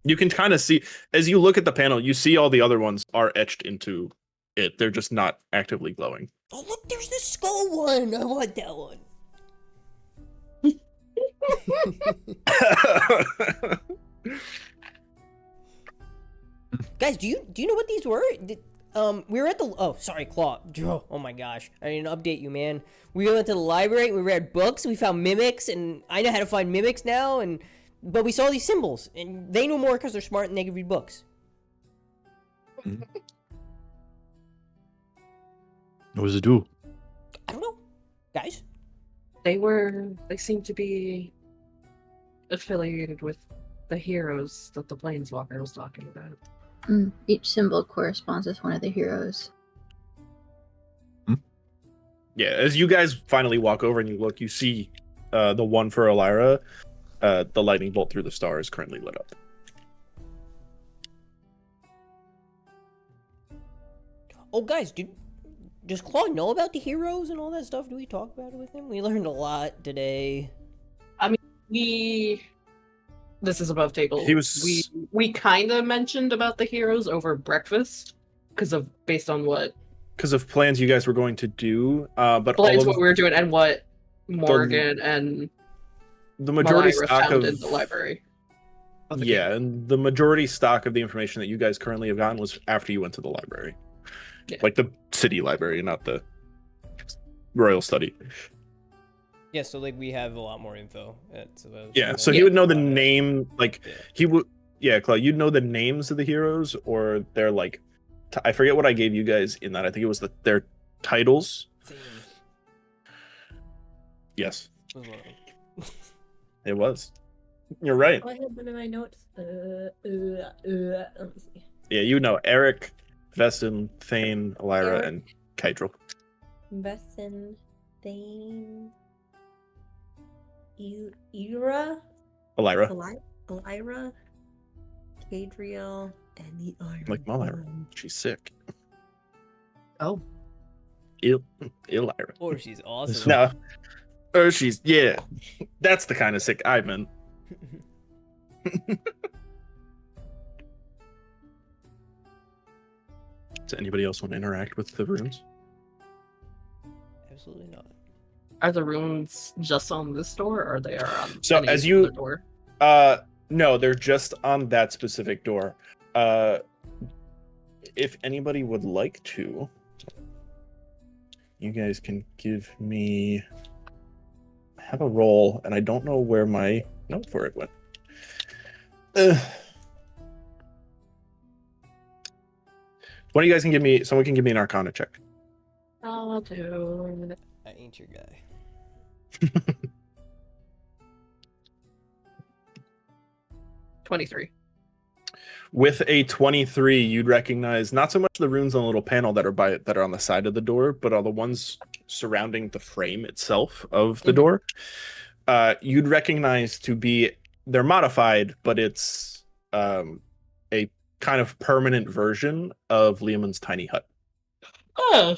You can kind of see, as you look at the panel, you see all the other ones are etched into it. They're just not actively glowing. Oh, look, there's the skull one. I want that one. Guys, do you know what these were? We were at the sorry, Claw. Oh my gosh, I need to update you, man. We went to the library. We read books. We found mimics, and I know how to find mimics now. But we saw these symbols, and they know more because they're smart and they can read books. What does it do? I don't know, guys. They seem to be affiliated with the heroes that the Planeswalker was talking about. Each symbol corresponds with one of the heroes. Yeah, as you guys finally walk over and you look, you see the one for Elira. The lightning bolt through the star is currently lit up. Oh, guys, does Claw know about the heroes and all that stuff? Do we talk about it with him? We learned a lot today. This is above table. We kind of mentioned about the heroes over breakfast based on what plans you guys were going to do. But plans what we were doing and what Morgan and the majority Malira stock found of in the library. And the majority stock of the information that you guys currently have gotten was after you went to the library, like the city library, not the royal study. Yeah, so like we have a lot more info. So he would know the name, he would. Yeah, Claude, you'd know the names of the heroes, or their like. I forget what I gave you guys in that. I think it was their titles. Yes. It was. You're right. I have one of my notes. Let me see. Yeah, you know Eric, Vestin, Thane, Elira, Eric. and Kydril. Vestin, Thane, Elira, Cadriel, and the Iron. Like Malira. She's sick. Oh. Elira. Or she's awesome. No. Or she's, yeah. That's the kind of sick I meant. Does anybody else want to interact with the runes? Absolutely not. Are the runes just on this door, or they are on So any as you- other door? No, they're just on that specific door. If anybody would like to, you guys can give me. I have a roll, and I don't know where my note for it went. One of you guys can give me. Someone can give me an Arcana check. I'll do. I ain't your guy. 23. With a 23, you'd recognize not so much the runes on the little panel that are on the side of the door, but all the ones surrounding the frame itself of the door. You'd recognize to be they're modified, but it's a kind of permanent version of Leomund's tiny hut. Oh.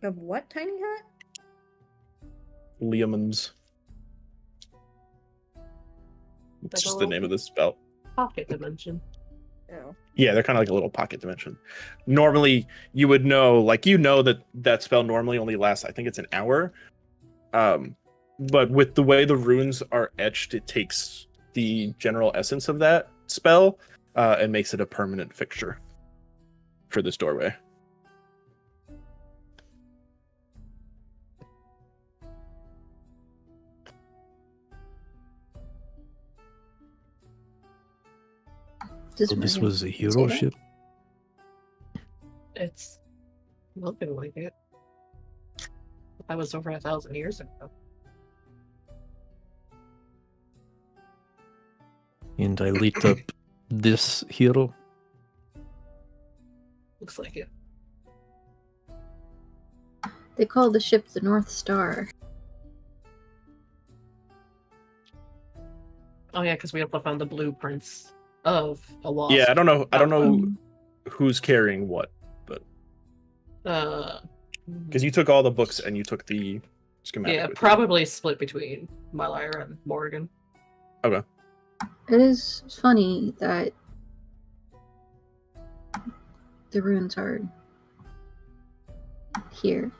Of what tiny hut? Leomund's. It's just the name of the spell. Pocket dimension. Oh. Yeah, they're kind of like a little pocket dimension. Normally, you would know, that spell normally only lasts, I think it's an hour. But with the way the runes are etched, it takes the general essence of that spell and makes it a permanent fixture for this doorway. Does So this Morgan was a say hero that? ship? It's looking like it. That was over 1,000 years ago. And I lit up this hero. Looks like it. They call the ship the North Star. Oh yeah, because we also found the blueprints of a lost. Yeah, I don't know. I don't know Um, who's carrying what, because you took all the books and you took the schematic. yeah, with you. probably split between Mylyra and Morgan. It is funny that the runes are here.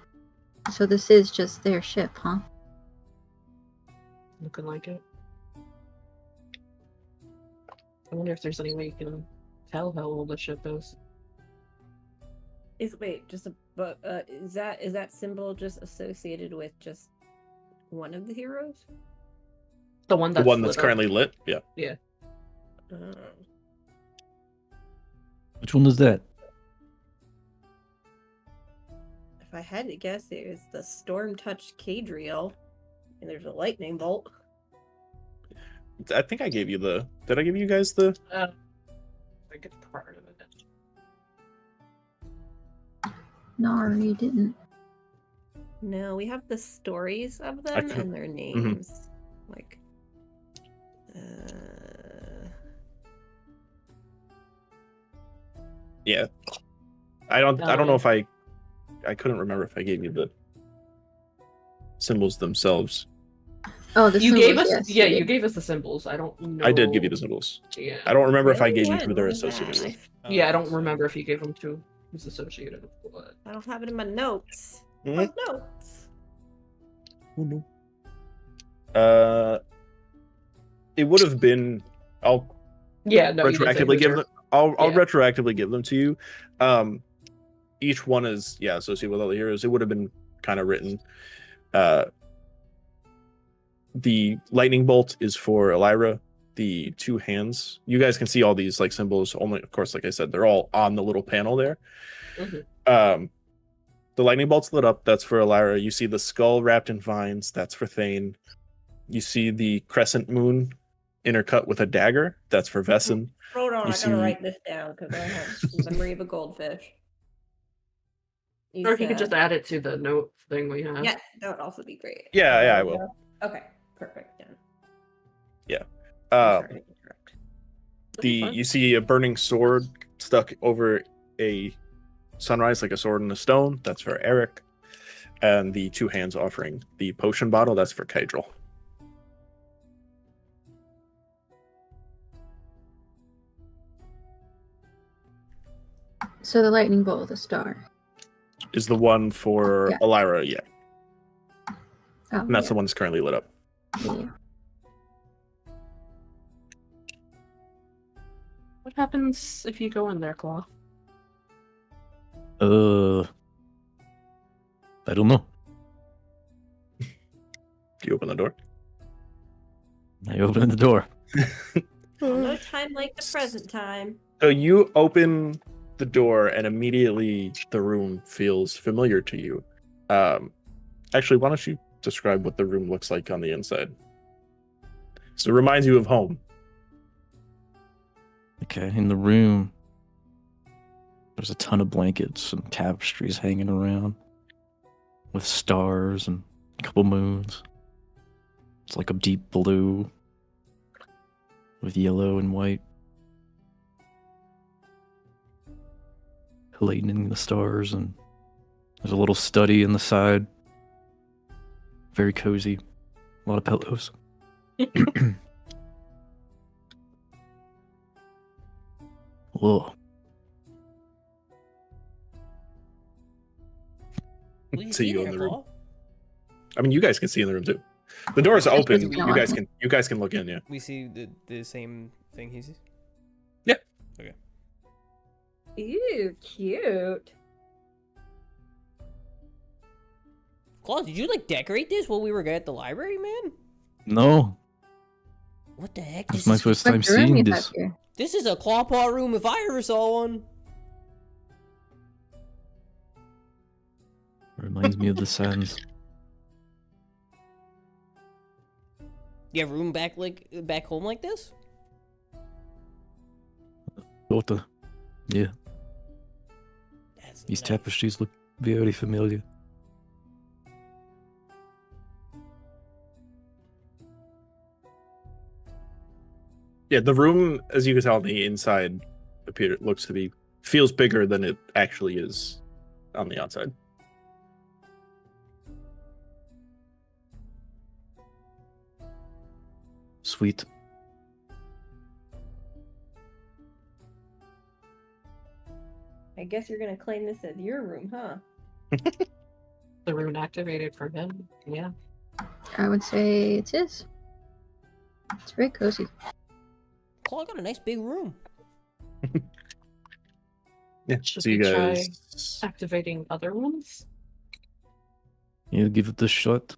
So this is just their ship, huh? Looking like it. I wonder if there's any way you can tell how old the ship is. Is that symbol just associated with just one of the heroes? The one The that's one that's lit up. currently lit. Yeah. Oh. Which one is that? If I had to guess, there's the Storm Touch Cadriel, and there's a lightning bolt. I think I gave you the. Did I give you guys the? I think it's part of it. No, you didn't. No, we have the stories of I them could- and their names. Like, Yeah. I don't know if I couldn't remember if I gave you the symbols themselves. Oh, the You symbols, gave us, yes, yeah, you you did. gave us the symbols. I don't know. I did give you the symbols. Yeah, I don't remember if I really? gave you When? who they're When was associated that? with. yeah. I Oh, don't sorry. remember if you gave them to who's associated with what. I don't have it in my notes. Mhm. My notes. It would have been. I'll Yeah, no, you did say retroactively give Wizard. them. I'll Yeah. retroactively give them to you. Each one is associated with all the heroes. It would have been kind of written. The lightning bolt is for Elira. The two hands. You guys can see all these like symbols. Only, of course, like I said, they're all on the little panel there. Mhm. The lightning bolt's lit up. That's for Elira. You see the skull wrapped in vines. That's for Thane. You see the crescent moon intercut with a dagger. That's for Vesson. Hold on, You I see- gotta write this down because I have the memory of a goldfish. Or if you could just add it to the note thing we have. Yeah, that would also be great. Yeah, I will. Okay, perfect. Done. Yeah. I'm sorry to interrupt. You see a burning sword stuck over a sunrise like a sword in a stone. That's for Eric. And the two hands offering the potion bottle. That's for Kaidril. So the lightning bolt, the star. Is the one for Yeah. Elira, yeah. Oh, And that's yeah. the one that's currently lit up. Yeah. What happens if you go in there, Claw? I don't know. Do you open the door? I opened the door. No time like the present time. So you open the door and immediately the room feels familiar to you. Actually, why don't you describe what the room looks like on the inside? So it reminds you of home. Okay, in the room, there's a ton of blankets and tapestries hanging around with stars and a couple moons. It's like a deep blue with yellow and white. Lightning the stars, and there's a little study in the side. Very cozy. A lot of pillows. Whoa. Will you See see you it in in the room. Claw? I mean, you guys can see in the room too. The door is open. just You not guys like can look in. Yeah. We see the same thing he sees. Ew, cute. Claw, did you like decorate this while we were at the library, man? No. What the heck? This This is my is first time What room you seeing have this. here? This is a claw pot room if I ever saw one. Reminds me of the sands. You have room back home like this? Daughter. Yeah, That's these nice. tapestries look very familiar. Yeah, the room, as you can tell on the inside, feels bigger than it actually is on the outside. Sweet. I guess you're gonna claim this as your room, huh? The rune activated for him. Yeah. I would say it's his. It's very cozy. Claw got a nice big room. Yeah, Should so you we try guys. activating other ones? You give it a shot.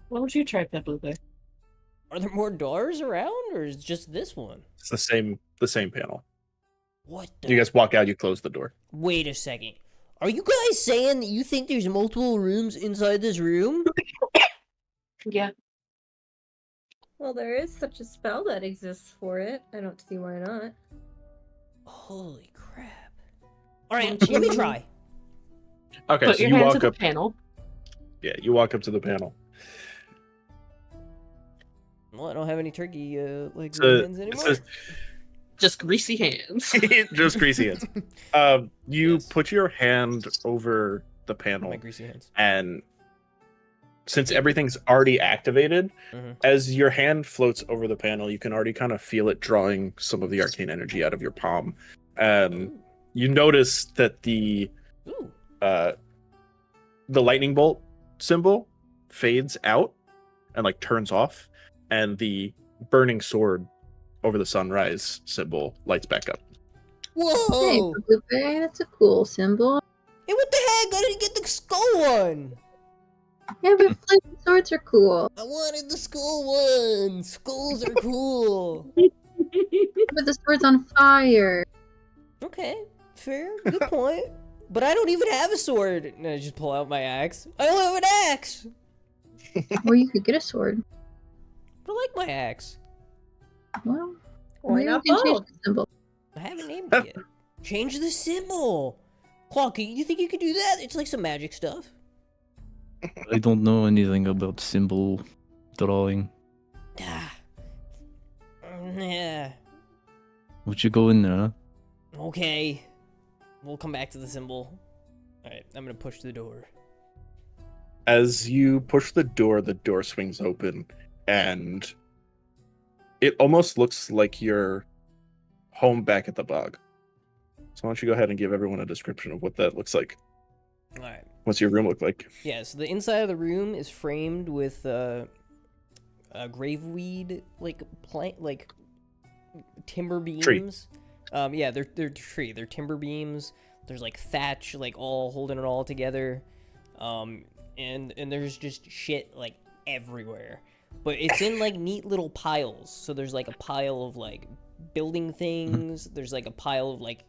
Why don't you try Pebble? Are there more doors around, or is it just this one? It's the same panel. What the? You guys walk out, you close the door. Wait a second. Are you guys saying that you think there's multiple rooms inside this room? Yeah. Well, there is such a spell that exists for it. I don't see why not. Holy crap. Alright, Don't let me you- try. Okay, Put so your you hand to walk the up. panel. Yeah, you walk up to the panel. Well, I don't have any turkey legs So, or hands it anymore. says- Just greasy hands. just greasy hands. You Yes. put your hand over the panel, My greasy hands. and since everything's already activated, Mhm. as your hand floats over the panel, you can already kind of feel it drawing some of the arcane energy out of your palm. You notice that the Ooh. lightning bolt symbol fades out and like turns off, and the burning sword over the sunrise symbol lights back up. Hey, Whoa! Blue that's a cool symbol. Hey, what the heck? I didn't get the skull one! Yeah, but flaming swords are cool. I wanted the skull one! Skulls are cool! But the sword's on fire. Okay, fair. Good point. But I don't even have a sword. And I just pull out my axe. I don't have an axe! Or you could get a sword. But I like my axe. Well, Why maybe not we can change both? the symbol. I haven't named it yet. Change the symbol! Claw, you think you could do that? It's like some magic stuff. I don't know anything about symbol drawing. Ah. Yeah. Would you go in there? Huh? Okay. We'll come back to the symbol. Alright, I'm gonna push the door. As you push the door swings open, and it almost looks like you're home back at the bog. So why don't you go ahead and give everyone a description of what that looks like? Alright. What's your room look like? Yeah, so the inside of the room is framed with graveweed like timber beams. Tree. Yeah, they're tree. They're timber beams. There's like thatch, like all holding it all together. And there's just shit like everywhere. But it's in like neat little piles. So there's like a pile of like building things. There's like a pile of like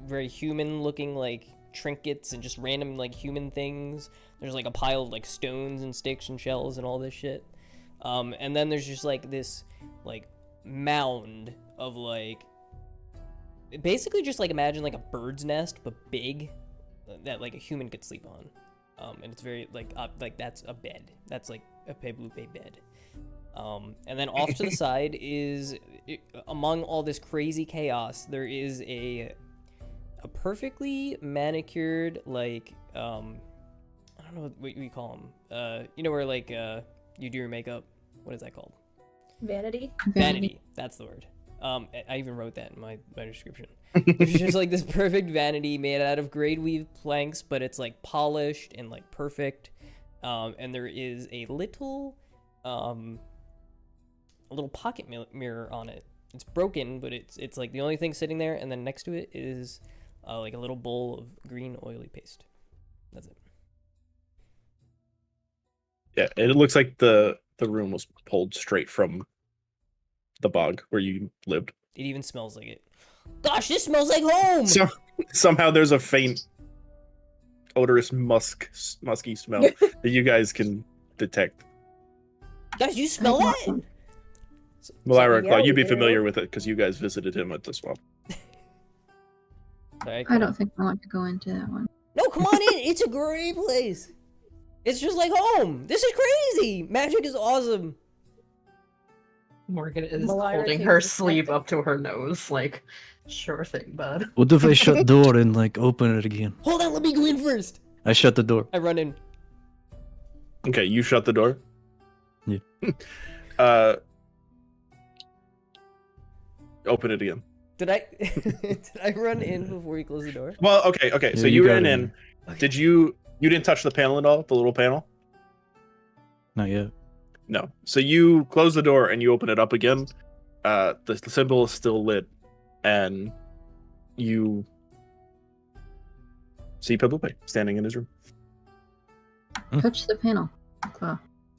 very human looking like trinkets and just random like human things. There's like a pile of like stones and sticks and shells and all this shit. And then there's just like this like mound of like basically just like imagine like a bird's nest but big that like a human could sleep on. And it's very like that's a bed. That's like a Peblupe bed. And then off to the side is among all this crazy chaos, there is a perfectly manicured like I don't know what you call them. You know where like you do your makeup. What is that called? Vanity? Vanity. That's the word. I even wrote that in my description. There's just like this perfect vanity made out of grade weave planks, but it's like polished and like perfect. And there is a little pocket mirror on it. It's broken, but it's like the only thing sitting there. And then next to it is like a little bowl of green oily paste. That's it. Yeah, it looks like the room was pulled straight from the bog where you lived. It even smells like it. Gosh, this smells like home. So somehow there's a faint, odorous musky smell that you guys can detect. Guys, you smell that? Well, I Yeah, recall you'd be we familiar do. with it because you guys visited him at the swamp. Alright, I don't think I want to go into that one. No, come on in. It's a great place. It's just like home. This is crazy. Magic is awesome. Morgan is Moira holding takes her a sleeve step up to her nose, like, sure thing, bud. What if I shut the door and like open it again? Hold on, let me go in first. I shut the door. I run in. Okay, you shut the door. Yeah. Open it again. Did I did I run in before you closed the door? Well, okay. Yeah, So you you got ran it in. Okay. Did you didn't touch the panel at all? The little panel? Not yet. No. So you close the door and you open it up again. The symbol is still lit, and you see Pebupe standing in his room. Touch the panel. Claw.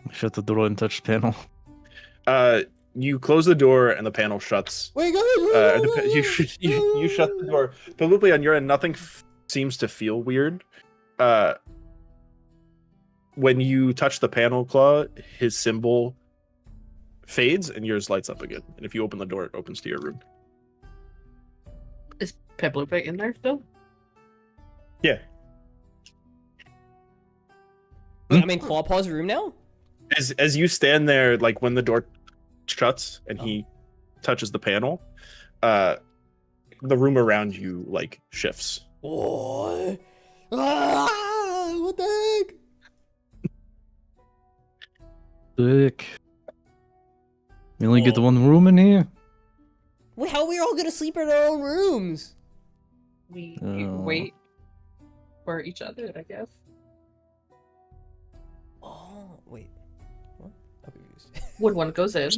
I shut the door and touch the panel. You close the door and the panel shuts. Wait, guys. You shut the door. Pebupe, on your end, nothing seems to feel weird. When you touch the panel, Claw, his symbol fades and yours lights up again. And if you open the door, it opens to your room. Is Peblupe in there still? Yeah. Wait, I'm in Clawpaw's room now? As you stand there, like when the door shuts and he touches the panel, the room around you like shifts. What? Ah, what the heck? Sick. We only get the one room in here. Wait, how are we all gonna sleep in our own rooms? We Oh. wait for each other, I guess. Oh, wait. What? I'm confused. When one goes in,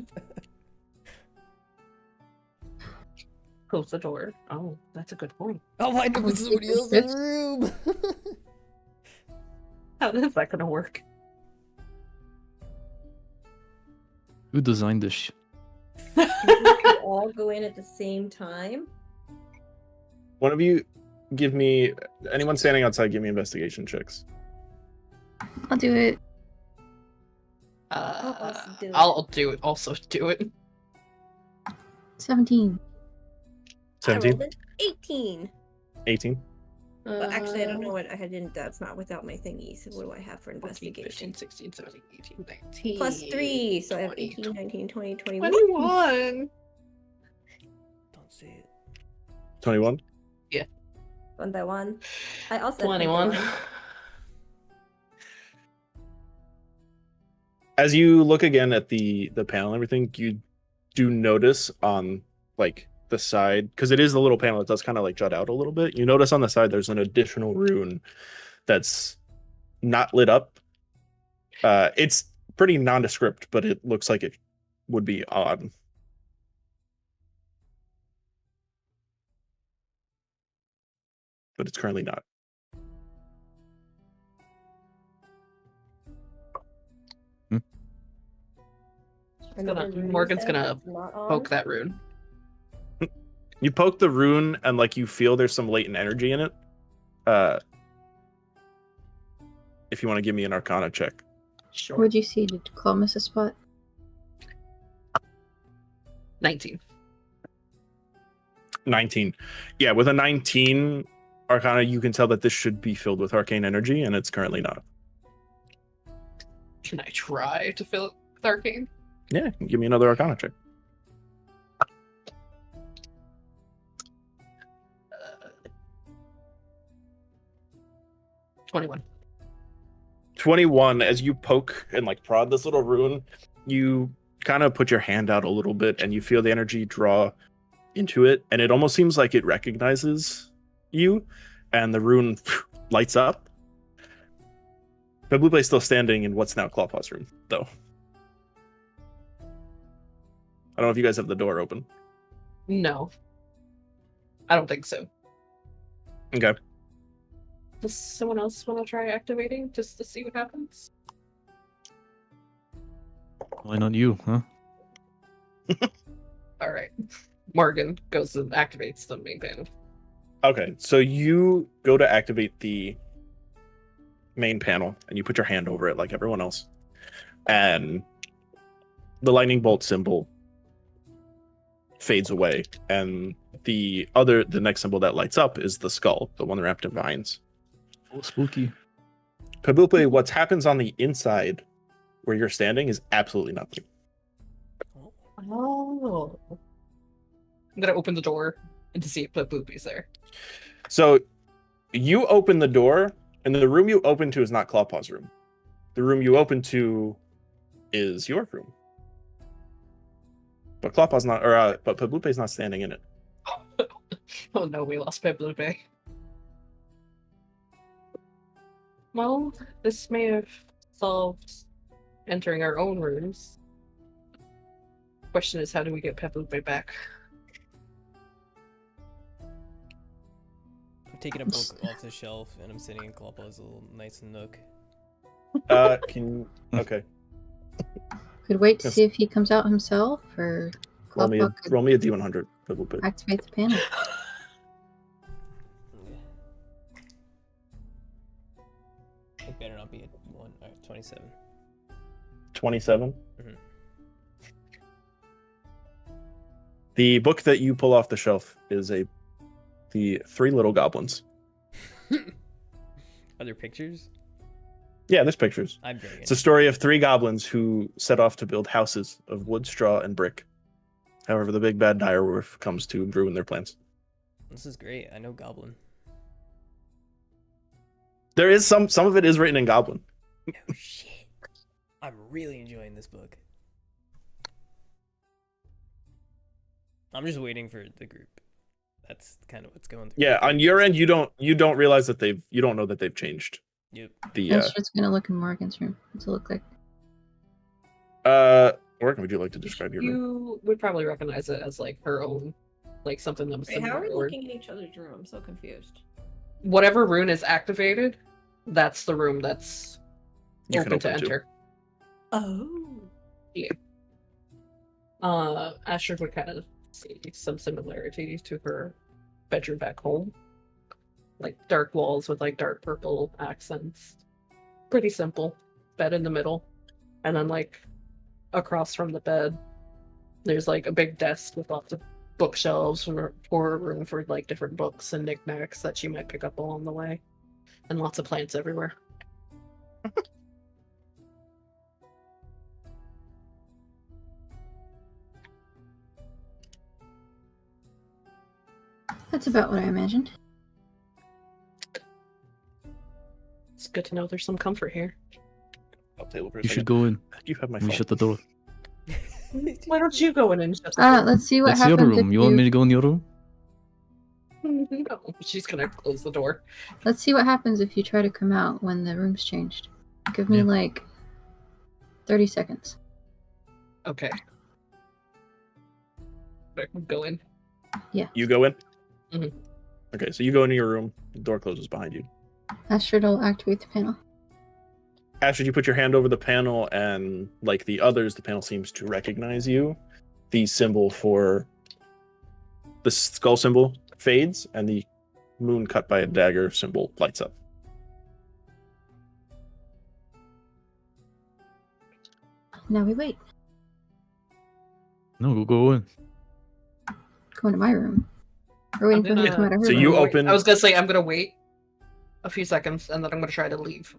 close the door. Oh, that's a good point. I'll wind up with somebody else's room. How is that gonna work? Who designed this shit? We could all go in at the same time. One of you give me, anyone standing outside, give me investigation checks. I'll do it. also do it. I'll do it. Also do it. 17. I 17, rolled an 18. 18. Well, actually, I don't know what I didn't. That's not without my thingy. So what do I have for 14, investigation? 15, 16, 17, 18, 19. Plus 3, so I have 20, 18, 19, 20, 21. 21. Don't say it. 21. One by one. I also had 21. 21. As you look again at the panel and everything, you do notice on like the side, because it is the little panel, it does kind of like jut out a little bit. You notice on the side there's an additional rune that's not lit up. It's pretty nondescript, but it looks like it would be on. But it's currently not. Another rune Morgan's set gonna that's not on. Poke that rune. You poke the rune and like you feel there's some latent energy in it. If you want to give me an Arcana check. Sure. Where'd you see? Did Claw miss a spot? 19. 19. Yeah, with a 19 Arcana, you can tell that this should be filled with arcane energy, and it's currently not. Can I try to fill it with arcane? Yeah, give me another Arcana check. 21. 21, as you poke and like prod this little rune, you kind of put your hand out a little bit and you feel the energy draw into it, and it almost seems like it recognizes you, and the rune lights up. But Blue Play's still standing in what's now Clawpaw's room, though. I don't know if you guys have the door open. No. I don't think so. Okay. Does someone else want to try activating just to see what happens? Why not you, huh? All right. Morgan goes and activates the main panel. Okay, so you go to activate the main panel, and you put your hand over it like everyone else, and the lightning bolt symbol fades away, and the next symbol that lights up is the skull, the one wrapped in vines. Oh, spooky. Pabupe, what happens on the inside where you're standing is absolutely nothing. Oh. I'm gonna open the door and to see if Pabupe's there. So you open the door, and the room you open to is not Clawpaw's room. The room you open to is your room. But Clawpaw's not, but Pabupe's not standing in it. Oh no, we lost Pabupe. Well, this may have solved entering our own rooms. Question is, how do we get Pabupe back? I'm taking a book off the shelf and I'm sitting in Clawpaw's little nice nook. Okay. Could wait to Yes. see if he comes out himself, or Roll me a Clawpaw could D100, Pabupe. activate the panel. It better not be a 1. Alright, 27. 27. Mhm. The book that you pull off the shelf is the Three Little Goblins. Are there pictures? Yeah, there's pictures. I'm very It's a story of 3 goblins who set off to build houses of wood, straw, and brick. However, the big bad direwolf comes to ruin their plans. This is great. I know Goblin. There is some of it is written in Goblin. Oh shit. I'm really enjoying this book. I'm just waiting for the group. That's kind of what's going through. Yeah, on your end, you don't realize that you don't know that they've changed. Yep. The That's what's gonna look in Morgan's room. What's it look like? Morgan, would you like to describe your room? You would probably recognize it as like her own, like something that was Wait, how similar. are we Or looking at each other's room? I'm so confused. whatever rune is activated, that's the room that's You can open to open to. enter. Oh. Astrid would kind of see some similarities to her bedroom back home. Like dark walls with like dark purple accents. Pretty simple. Bed in the middle. And then like across from the bed, there's like a big desk with lots of bookshelves or room for like different books and knickknacks that she might pick up along the way. And lots of plants everywhere. That's about what I imagined. It's good to know there's some comfort here. I'll table for a You second. should go in. You have my Let me phone. shut the door. Why don't you go in and shut the door? Let's see what That's your happens. room. You want me to go in your room? No, she's gonna close the door. Let's see what happens if you try to come out when the room's changed. Give me Yeah. like 30 seconds. Okay. Go in. You go in? Mhm. Okay, so you go into your room. The door closes behind you. Astrid will activate the panel. Astrid, you put your hand over the panel, and like the others, the panel seems to recognize you. The symbol for the skull symbol fades, and the moon cut by a dagger symbol lights up. Now we wait. No, go in. Go into my room. We're waiting for I'm him to come gonna- out of her So room. you Wait, open- I was gonna say I'm gonna wait a few seconds and then I'm gonna try to leave.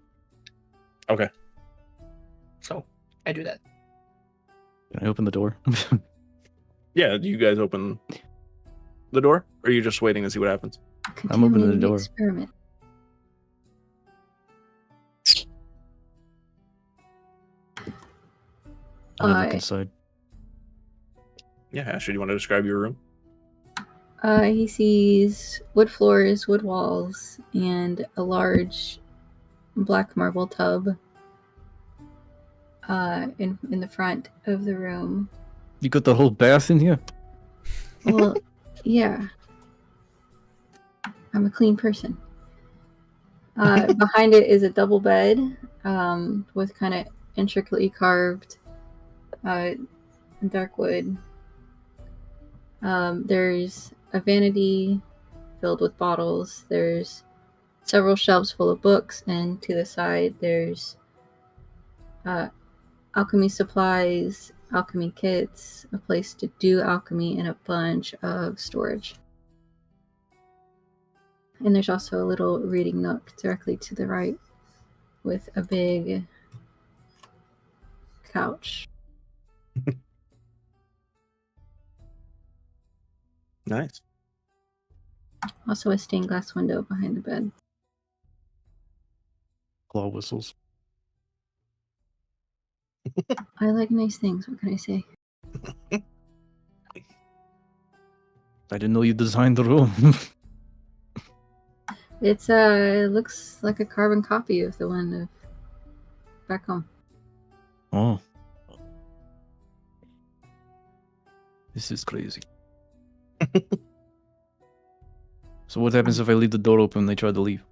Okay. So I do that. Can I open the door? Yeah, do you guys open the door, or are you just waiting to see what happens? I'm opening the Contaminating door. Experiment. And I look Uh, inside. Yeah, Astrid, you want to describe your room? He sees wood floors, wood walls, and a large black marble tub in the front of the room. You got the whole bath in here? Well, yeah. I'm a clean person. Behind it is a double bed with kind of intricately carved dark wood There's a vanity filled with bottles. There's several shelves full of books, and to the side there's alchemy supplies, alchemy kits, a place to do alchemy, and a bunch of storage. And there's also a little reading nook directly to the right with a big couch. Nice. Also a stained glass window behind the bed. Claw whistles. I like nice things, what can I say? I didn't know you designed the room. It's it looks like a carbon copy of the one of back home. Oh. This is crazy. So what happens if I leave the door open and they try to leave?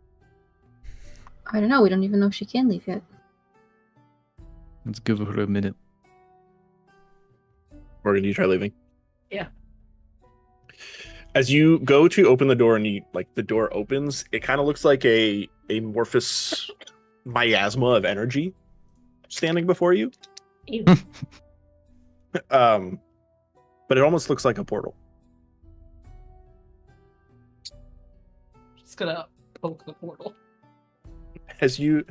I don't know, we don't even know if she can leave yet. Let's give her a minute. Morgan, do you try leaving? Yeah. As you go to open the door and the door opens, it kind of looks like a amorphous miasma of energy standing before you. Ew. But it almost looks like a portal. Just gonna poke the portal. As you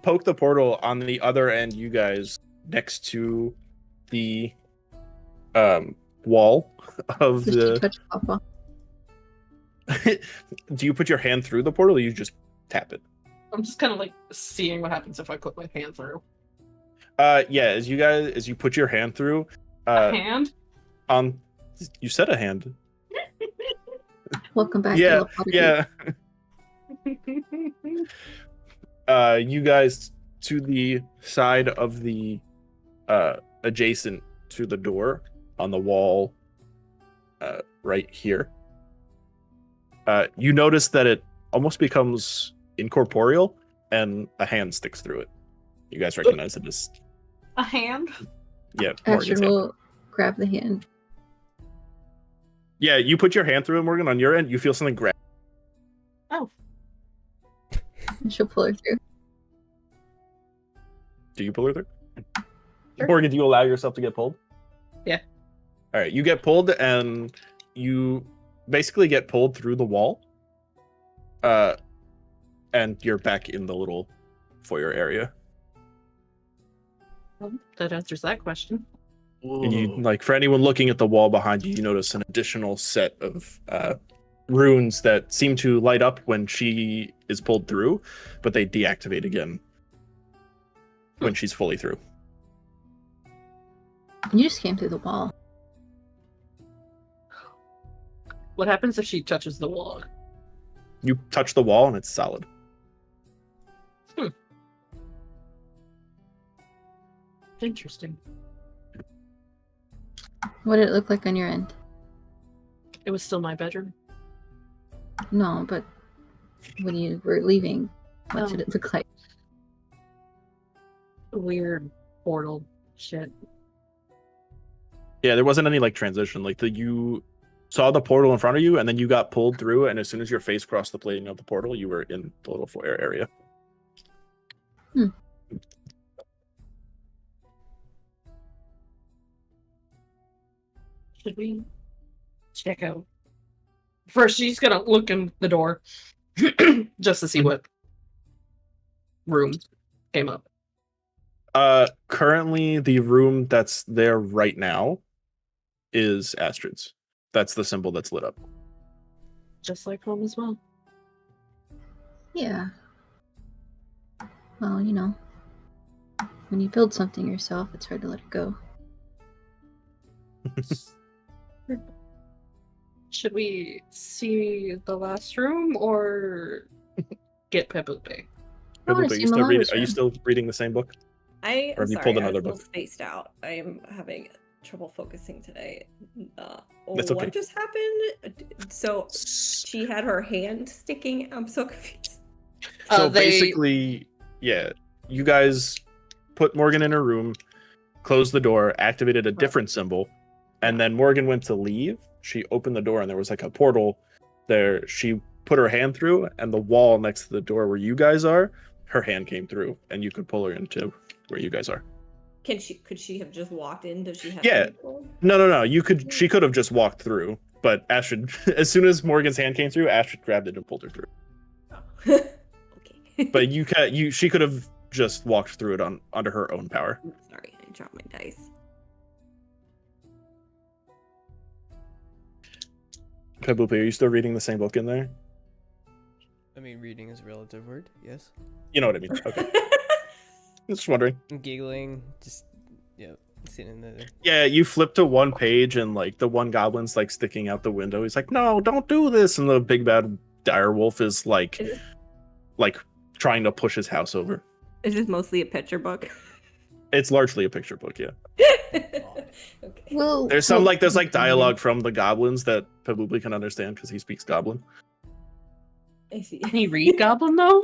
poke the portal, on the other end, you guys next to the wall of Just to the. touch Papa. Do you put your hand through the portal, or you just tap it? I'm just kind of like seeing what happens if I put my hand through. Yeah. As you put your hand through, Hand? you said a hand. Welcome back. Yeah, to Potter yeah. You guys to the side of the adjacent to the door on the wall, right here. You notice that it almost becomes incorporeal, and a hand sticks through it. You guys recognize it as A hand? yeah. Astrid Morgan's hand. will grab the hand. Yeah, you put your hand through it, Morgan. On your end, you feel something grab. Oh. And she'll pull her through. Do you pull her through? Sure. Morgan, do you allow yourself to get pulled? Yeah. All right, you get pulled, and you basically get pulled through the wall. And you're back in the little foyer area. Well, that answers that question. And you, like, for anyone looking at the wall behind you, you notice an additional set of runes that seem to light up when she is pulled through, but they deactivate again when she's fully through. You just came through the wall. What happens if she touches the wall? You touch the wall and it's solid. Interesting. What did it look like on your end? It was still my bedroom. No, but when you were leaving, what Oh. did it look like? Weird portal shit. Yeah, there wasn't any like transition. Like you saw the portal in front of you, and then you got pulled through, and as soon as your face crossed the plating of the portal, you were in the little foyer area. Should we check out? First, she's gonna look in the door just to see what room came up. Currently the room that's there right now is Astrid's. That's the symbol that's lit up. Just like home as well. Yeah. Well, you know, when you build something yourself, it's hard to let it go. Should we see the last room or get Pepe? I wanna Are see you still Milana's are you room. still reading the same book? Or Or have you sorry, pulled I was another a little book? spaced out. I am having trouble focusing today. That's okay. What just happened? So she had her hand sticking. I'm so confused. So basically, yeah, you guys put Morgan in her room, closed the door, activated a different symbol, and then Morgan went to leave. she opened the door and there was like a portal there. She put her hand through, and the wall next to the door where you guys are, her hand came through, and you could pull her into where you guys are. Could she have just walked in? Does she have Yeah. control? No. She could have just walked through, but Astrid, as soon as Morgan's hand came through, Astrid grabbed it and pulled her through. Oh. Okay. But she could have just walked through it under her own power. Sorry, I dropped my dice. Kabupi, are you still reading the same book in there? I mean, reading is a relative word. Yes. You know what I mean. Okay. Just wondering. I'm giggling. Just sitting in the. Yeah, you flip to one page and like the one goblin's like sticking out the window. He's like, "No, don't do this!" And the big bad dire wolf is like trying to push his house over. Is this mostly a picture book? It's largely a picture book, yeah. Okay. Well, There's like dialogue from the goblins that Pabubli can understand because he speaks goblin. I see. Can you read Goblin though?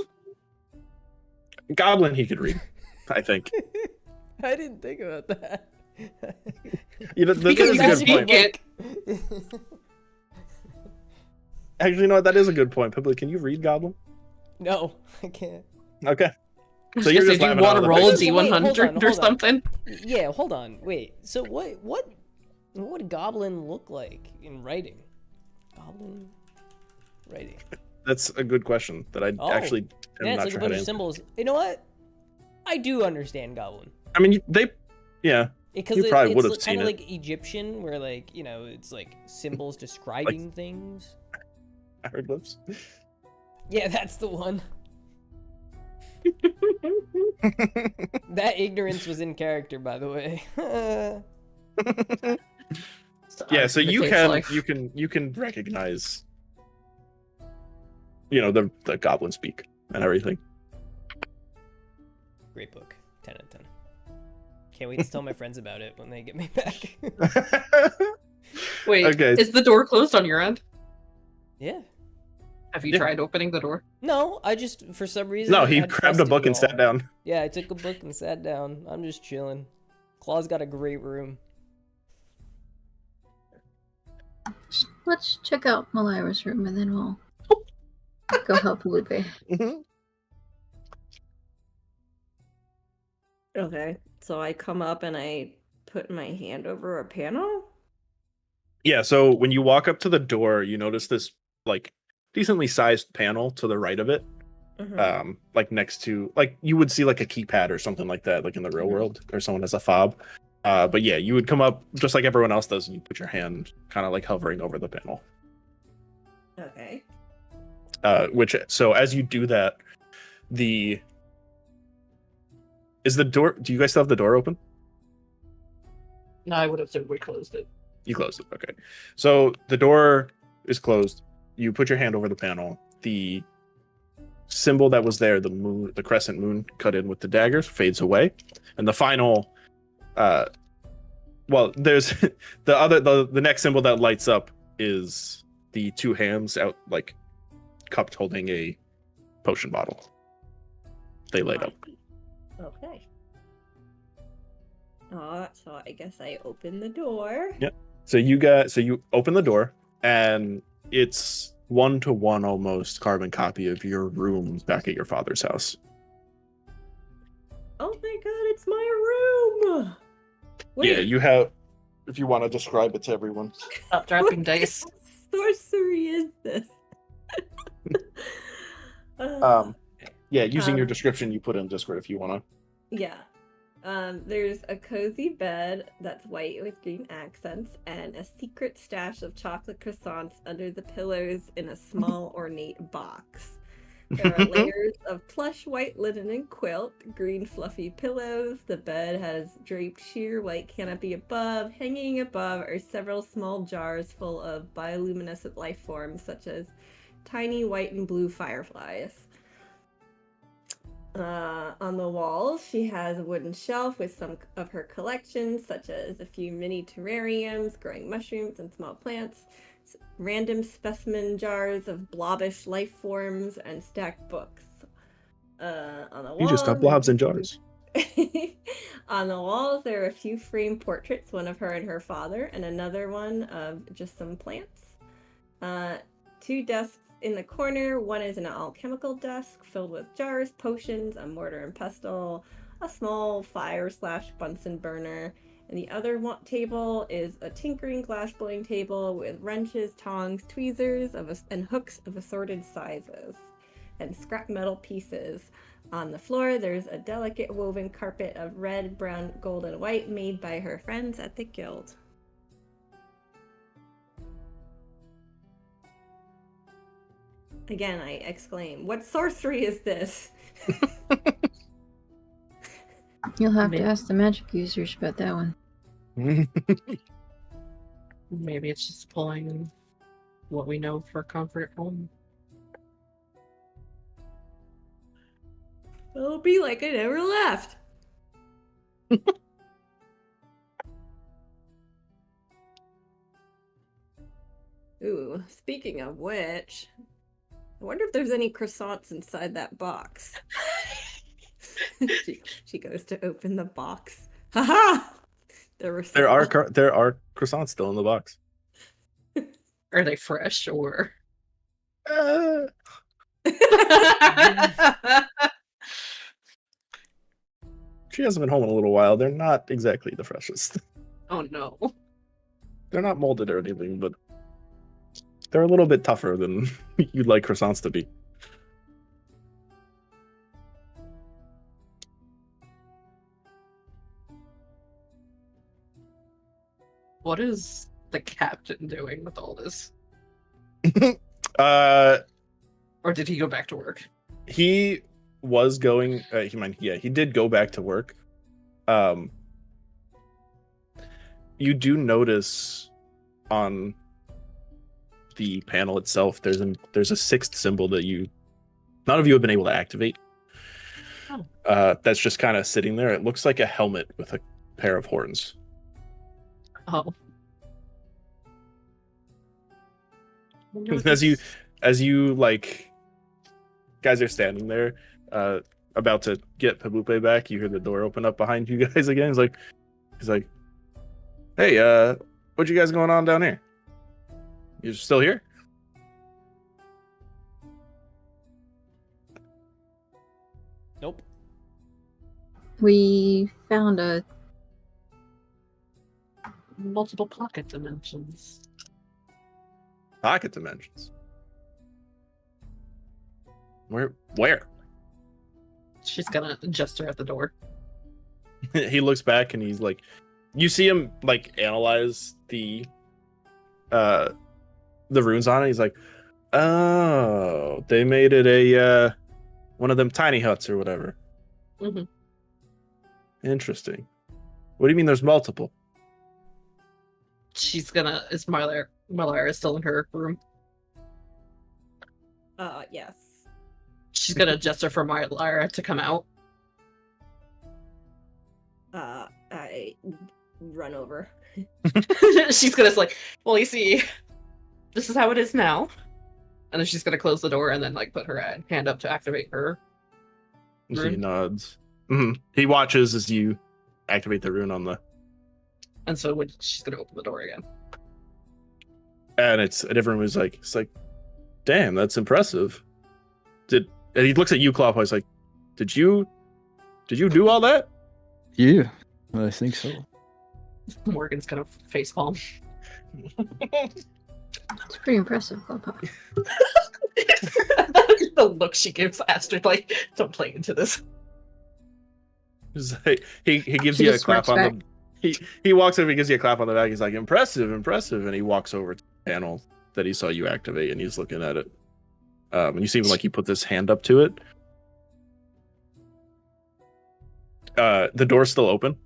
Goblin he could read, I think. I didn't think about that. You know, that Because is you a good speak point. it. Actually, you know what? That is a good point. Pabubli, can you read goblin? No, I can't. Okay. So So you're just do you laughing want out to of the roll a picture. D100 Hold or on. something? Yeah, hold on. Wait. So what would goblin look like in writing? Goblin writing. That's a good question that I actually am Yeah, it's not like sure a how bunch to of answer. symbols. You know what? I do understand goblin. I mean, yeah. Because You probably would have it's seen kind of it. like Egyptian, where like it's like symbols describing things. Hieroglyphs. Yeah, that's the one. That ignorance was in character, by the way. Yeah, so you Imitates life. can recognize, the goblin speak and everything. Great book. 10 out of 10. Can't wait to tell my friends about it when they get me back. Wait, Okay. is the door closed on your end? Yeah. Have you Yeah. tried opening the door? No, I just for some reason. No, he had grabbed a trusted book and y'all. sat down. Yeah, I took a book and sat down. I'm just chilling. Claw's got a great room. let's check out Malira's room and then we'll go help Lupe. Okay, so I come up and I put my hand over a panel. Yeah, so when you walk up to the door, you notice this like decently sized panel to the right of it. Mhm. Like next to like you would see like a keypad or something like that, like in the real world, or someone has a fob. But yeah, you would come up just like everyone else does, and you put your hand kind of like hovering over the panel. Okay. So as you do that, is the door? Do you guys still have the door open? No, I would have said we closed it. You closed it. Okay. So the door is closed. You put your hand over the panel. The symbol that was there, the moon, the crescent moon cut in with the daggers, fades away, and the final. Well, there's the next symbol that lights up is the two hands out, like cupped, holding a potion bottle. They light up. Okay. So I guess I open the door. Yep. So you open the door, and it's 1-to-1 almost carbon copy of your room back at your father's house. Oh my god, it's my room! Yeah, you have. If you want to describe it to everyone. Stop dropping dice. What sorcery is this? Yeah, using your Um, description you put in Discord if you want to. Yeah. There's a cozy bed that's white with green accents and a secret stash of chocolate croissants under the pillows in a small ornate box. There are layers of plush white linen and quilt, green fluffy pillows. The bed has draped sheer white canopy above. Hanging above are several small jars full of bioluminescent life forms such as tiny white and blue fireflies. On the walls, she has a wooden shelf with some of her collections, such as a few mini terrariums, growing mushrooms and small plants, random specimen jars of blobbish life forms, and stacked books. On the wall, You just got blobs in jars. On the walls, there are a few framed portraits, one of her and her father, and another one of just some plants. 2 desks in the corner. One is an alchemical desk filled with jars, potions, a mortar and pestle, a small fire/Bunsen burner. And the other table is a tinkering glass-blowing table with wrenches, tongs, tweezers, and hooks of assorted sizes, and scrap metal pieces. On the floor, there's a delicate woven carpet of red, brown, gold, and white made by her friends at the guild. Again, I exclaim, "What sorcery is this?" You'll have to ask the magic users about that one. Maybe it's just pulling what we know for comfort home. It'll be like I never left. Ooh, speaking of which, I wonder if there's any croissants inside that box. she goes to open the box. Haha! There are croissants still in the box. Are they fresh or? She hasn't been home in a little while. They're not exactly the freshest. Oh no. They're not molded or anything, but they're a little bit tougher than you'd like croissants to be. What is the captain doing with all this? Or did he go back to work? He was going. He did go back to work. You do notice on the panel itself, there's a 6th symbol that none of you have been able to activate. Oh. That's just kind of sitting there. It looks like a helmet with a pair of horns. Oh. As you like, guys are standing there, about to get Pabupe back. You hear the door open up behind you guys again. He's like, "Hey, what you guys going on down here? You still here?" Nope. We found a multiple pocket dimensions. Pocket dimensions. Where? She's gonna gesture at the door. He looks back and he's like, you see him like analyze the runes on it. He's like, "Oh, they made it a one of them tiny huts or whatever." Mm-hmm. Interesting. What do you mean there's multiple? She's gonna. Is Marlara still in her room? Yes. She's gonna gesture for Marlara to come out. I run over. She's gonna like, well, you see, this is how it is now. And then she's gonna close the door and then like put her hand up to activate her. He nods. Mm-hmm. He watches as you activate the rune on the. And so when she's gonna open the door again. And it's a different room. It's like, damn, that's impressive. And he looks at you, Clop. He's like, did you do all that? Yeah, I think so. Morgan's gonna facepalm. It's pretty impressive, Clopop. The look she gives Astrid, like, don't play into this. He's like, he gives She you a just clap smirks on the. He walks over, he gives you a clap on the back. He's like, impressive, and he walks over to the panel that he saw you activate, and he's looking at it. And you see him like he put his hand up to it. The door's still open.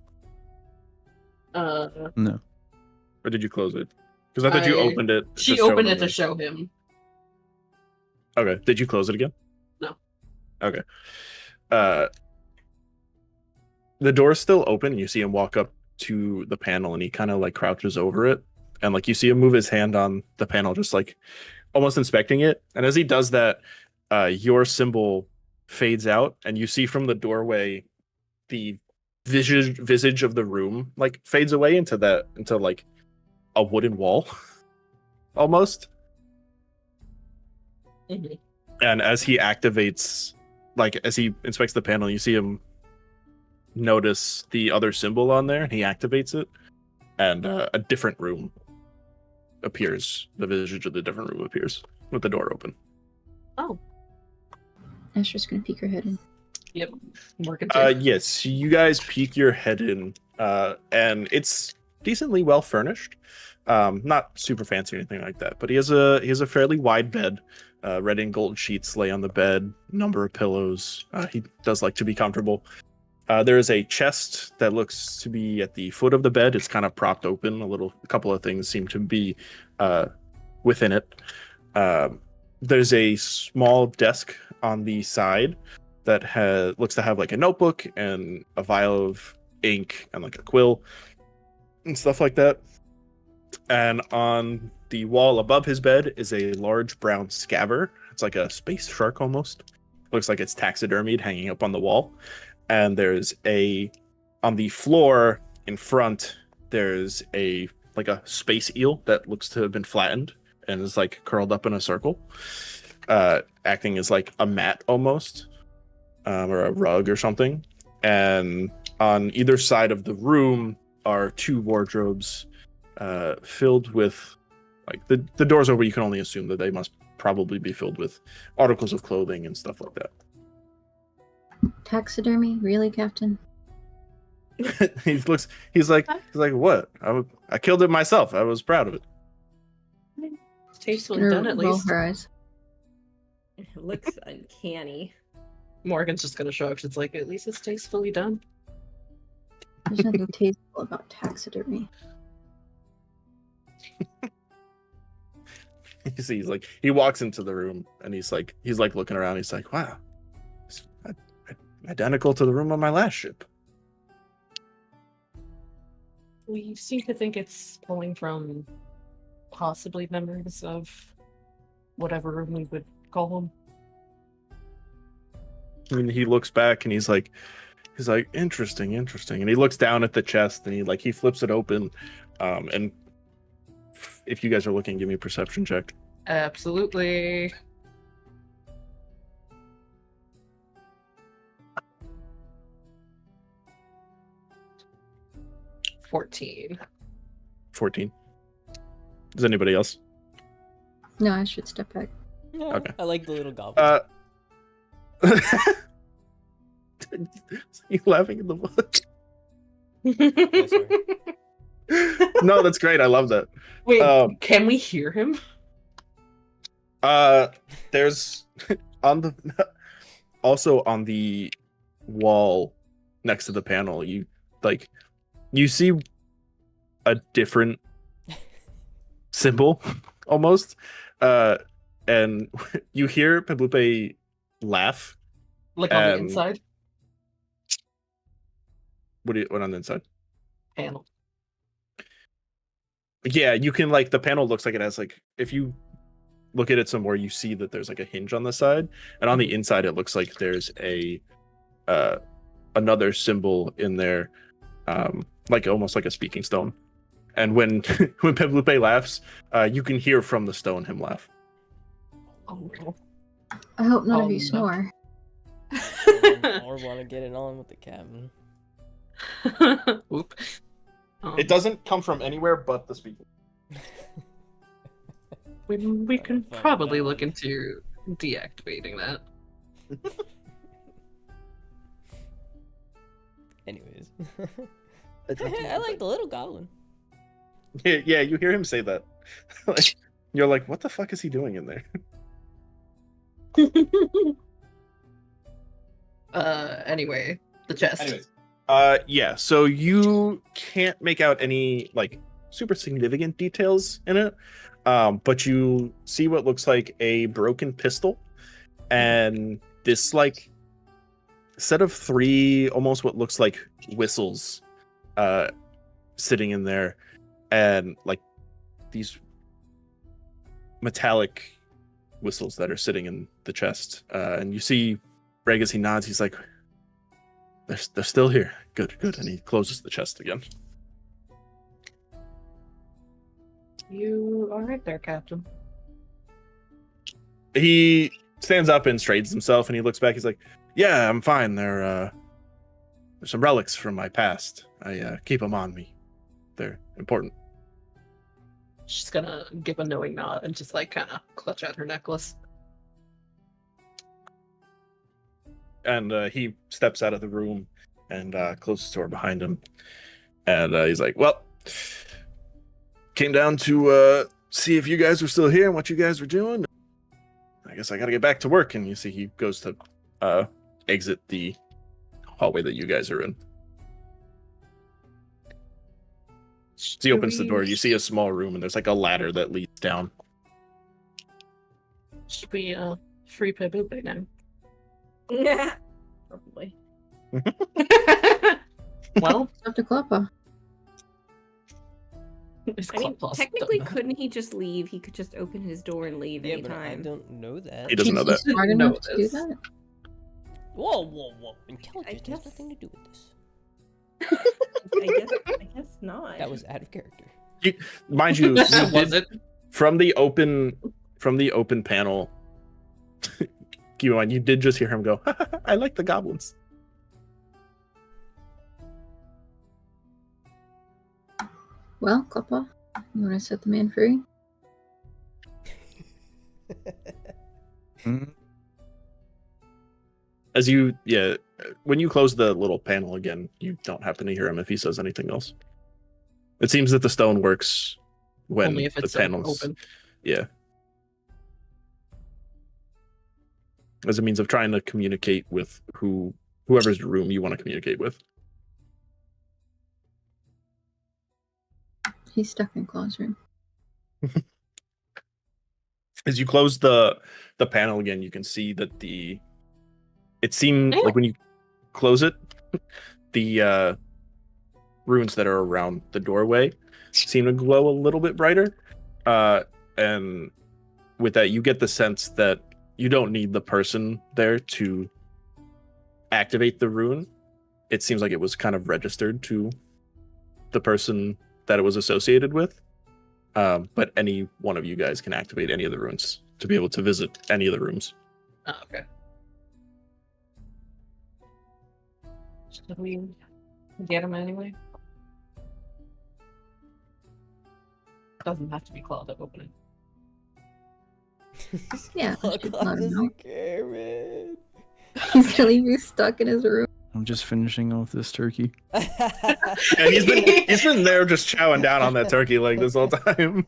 No. Or did you close it? Because I thought you opened it. She opened it to show him. Okay. Did you close it again? No. Okay. The door's still open, and you see him walk up to the panel, and he kind of like crouches over it, and like you see him move his hand on the panel, just like almost inspecting it. And as he does that, your symbol fades out, and you see from the doorway the visage of the room like fades away into like a wooden wall almost. Mhm. And as he activates, like as he inspects the panel, you see him notice the other symbol on there, and he activates it, and a different room appears. The visage of the different room appears with the door open. Oh, Astra's gonna peek her head in. yep. Morgan too. Yes, you guys peek your head in, and it's decently well furnished. Not super fancy or anything like that, but he has a fairly wide bed. Red and gold sheets lay on the bed, number of pillows. He does like to be comfortable. There is a chest that looks to be at the foot of the bed. It's kind of propped open. A couple of things seem to be within it. There's a small desk on the side that looks to have like a notebook and a vial of ink and like a quill and stuff like that. And on the wall above his bed is a large brown scaver. It's like a space shark almost. Looks like it's taxidermied hanging up on the wall. And on the floor in front, there's a space eel that looks to have been flattened and is like curled up in a circle, acting as like a mat almost, or a rug or something. And on either side of the room are two wardrobes filled with, like, the doors are where you can only assume that they must probably be filled with articles of clothing and stuff like that. Taxidermy? Really, Captain? He's like, what? I killed it myself. I was proud of it. Tastefully Gonna done, at roll least. her eyes. It looks uncanny. Morgan's just gonna shrug. She's like, at least it's tastefully done. There's nothing tasteful about taxidermy. You see, he walks into the room and he's looking around. He's like, wow, it's identical to the room on my last ship. We seem to think it's pulling from possibly memories of whatever room we would call them. I mean, he looks back and he's like, interesting. And he looks down at the chest and he flips it open. And if you guys are looking, give me a perception check. Absolutely. $14. 14. Is anybody else? No, I should step back. No, Okay. I like the little goblin. You laughing in the book? Oh, sorry. No, that's great. I love that. Wait, can we hear him? There's also on the wall next to the panel, you see a different symbol almost, and you hear Peblupe laugh. Like on the inside What on the inside? panel. Yeah, you can the panel looks like it has if you look at it some more, you see that there's a hinge on the side, and on the inside it looks like there's a another symbol in there, almost like a speaking stone. And when Peblupe laughs, you can hear from the stone him laugh. Oh no. I hope none of you no. snore. Or want to get it on with the cabin. Oop. It doesn't come from anywhere but the speaking. We can probably look into deactivating that. Anyways. I like the little goblin. Yeah, you hear him say that. You're like, what the fuck is he doing in there? Anyway, the chest. Anyways, yeah. So you can't make out any super significant details in it, but you see what looks like a broken pistol, and this set of 3 almost what looks like whistles, sitting in there, and these metallic whistles that are sitting in the chest. And you see Reg as he nods. He's like, They're still here. Good, good. And he closes the chest again. You all right there, Captain? He stands up and straightens himself, and he looks back. He's like, "Yeah, I'm fine. There's some relics from my past. I keep them on me. They're important." She's gonna give a knowing nod and just like kind of clutch at her necklace. And he steps out of the room and closes the door behind him. And he's like, "Well, came down to see if you guys were still here and what you guys were doing. I guess I gotta get back to work." And you see he goes to exit the hallway that you guys are in. So he opens the door. You see a small room, and there's like a ladder that leads down. Should we free Pebupe now? Yeah, probably. Well, Up to Kloppa. it's I mean, Kloppa's technically, done. couldn't he just leave? He could just open his door and leave Yeah, but I anytime. don't know that. He doesn't know that. He's smart Know enough to do this. that. Whoa. Intelligence guess- has nothing to do with this. I guess not. That was out of character. Mind you, Was you did, it? from the open panel. Keep in mind, you did just hear him go, "I like the goblins." Well, Kloppa, you want to set the man free? As you, when you close the little panel again, you don't happen to hear him if he says anything else. It seems that the stone works when Only if the it's panels, open. yeah, as a means of trying to communicate with whoever's room you want to communicate with. He's stuck in Claw's room. As you close the panel again, you can see that it seemed Yeah. like when you close it, the runes that are around the doorway seem to glow a little bit brighter. And with that, you get the sense that you don't need the person there to activate the rune. It seems like it was kind of registered to the person that it was associated with. But any one of you guys can activate any of the runes to be able to visit any of the rooms. Oh, okay. Should we get him anyway? Doesn't have to be Claw to open it. Yeah, Oh, we should Claude let him know. doesn't care, man. He's gonna leave you stuck in his room. I'm just finishing off this turkey. And he's been there just chowing down on that turkey like this whole time.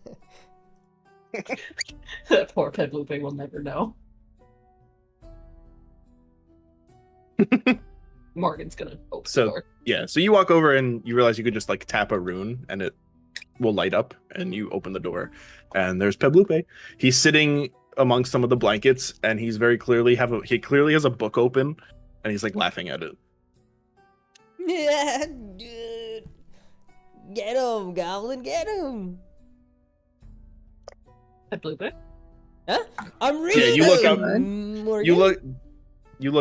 That poor Pedlupe will never know. Morgan's gonna open So- the door. Yeah, so you walk over and you realize you could just like tap a rune and it will light up, and you open the door and there's Pedlupe. He's sitting amongst some of the blankets and he's very clearly he clearly has a book open and he's like laughing at it. Yeah, dude. Get him, Goblin, get him. Pedlupe? I'm reading. Yeah, you look up- Morgan. You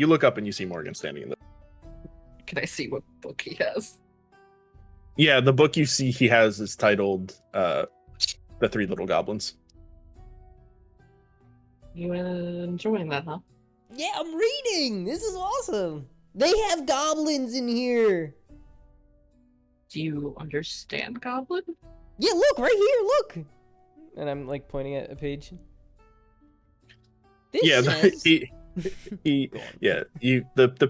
look up and you see Morgan standing in the Can I see what book he has? Yeah, the book you see he has is titled The Three Little Goblins. You enjoying that, huh? Yeah, I'm reading. This is awesome. They have goblins in here. Do you understand Goblin? Yeah, look right here. Look. And I'm like pointing at a page. This Yeah, says... the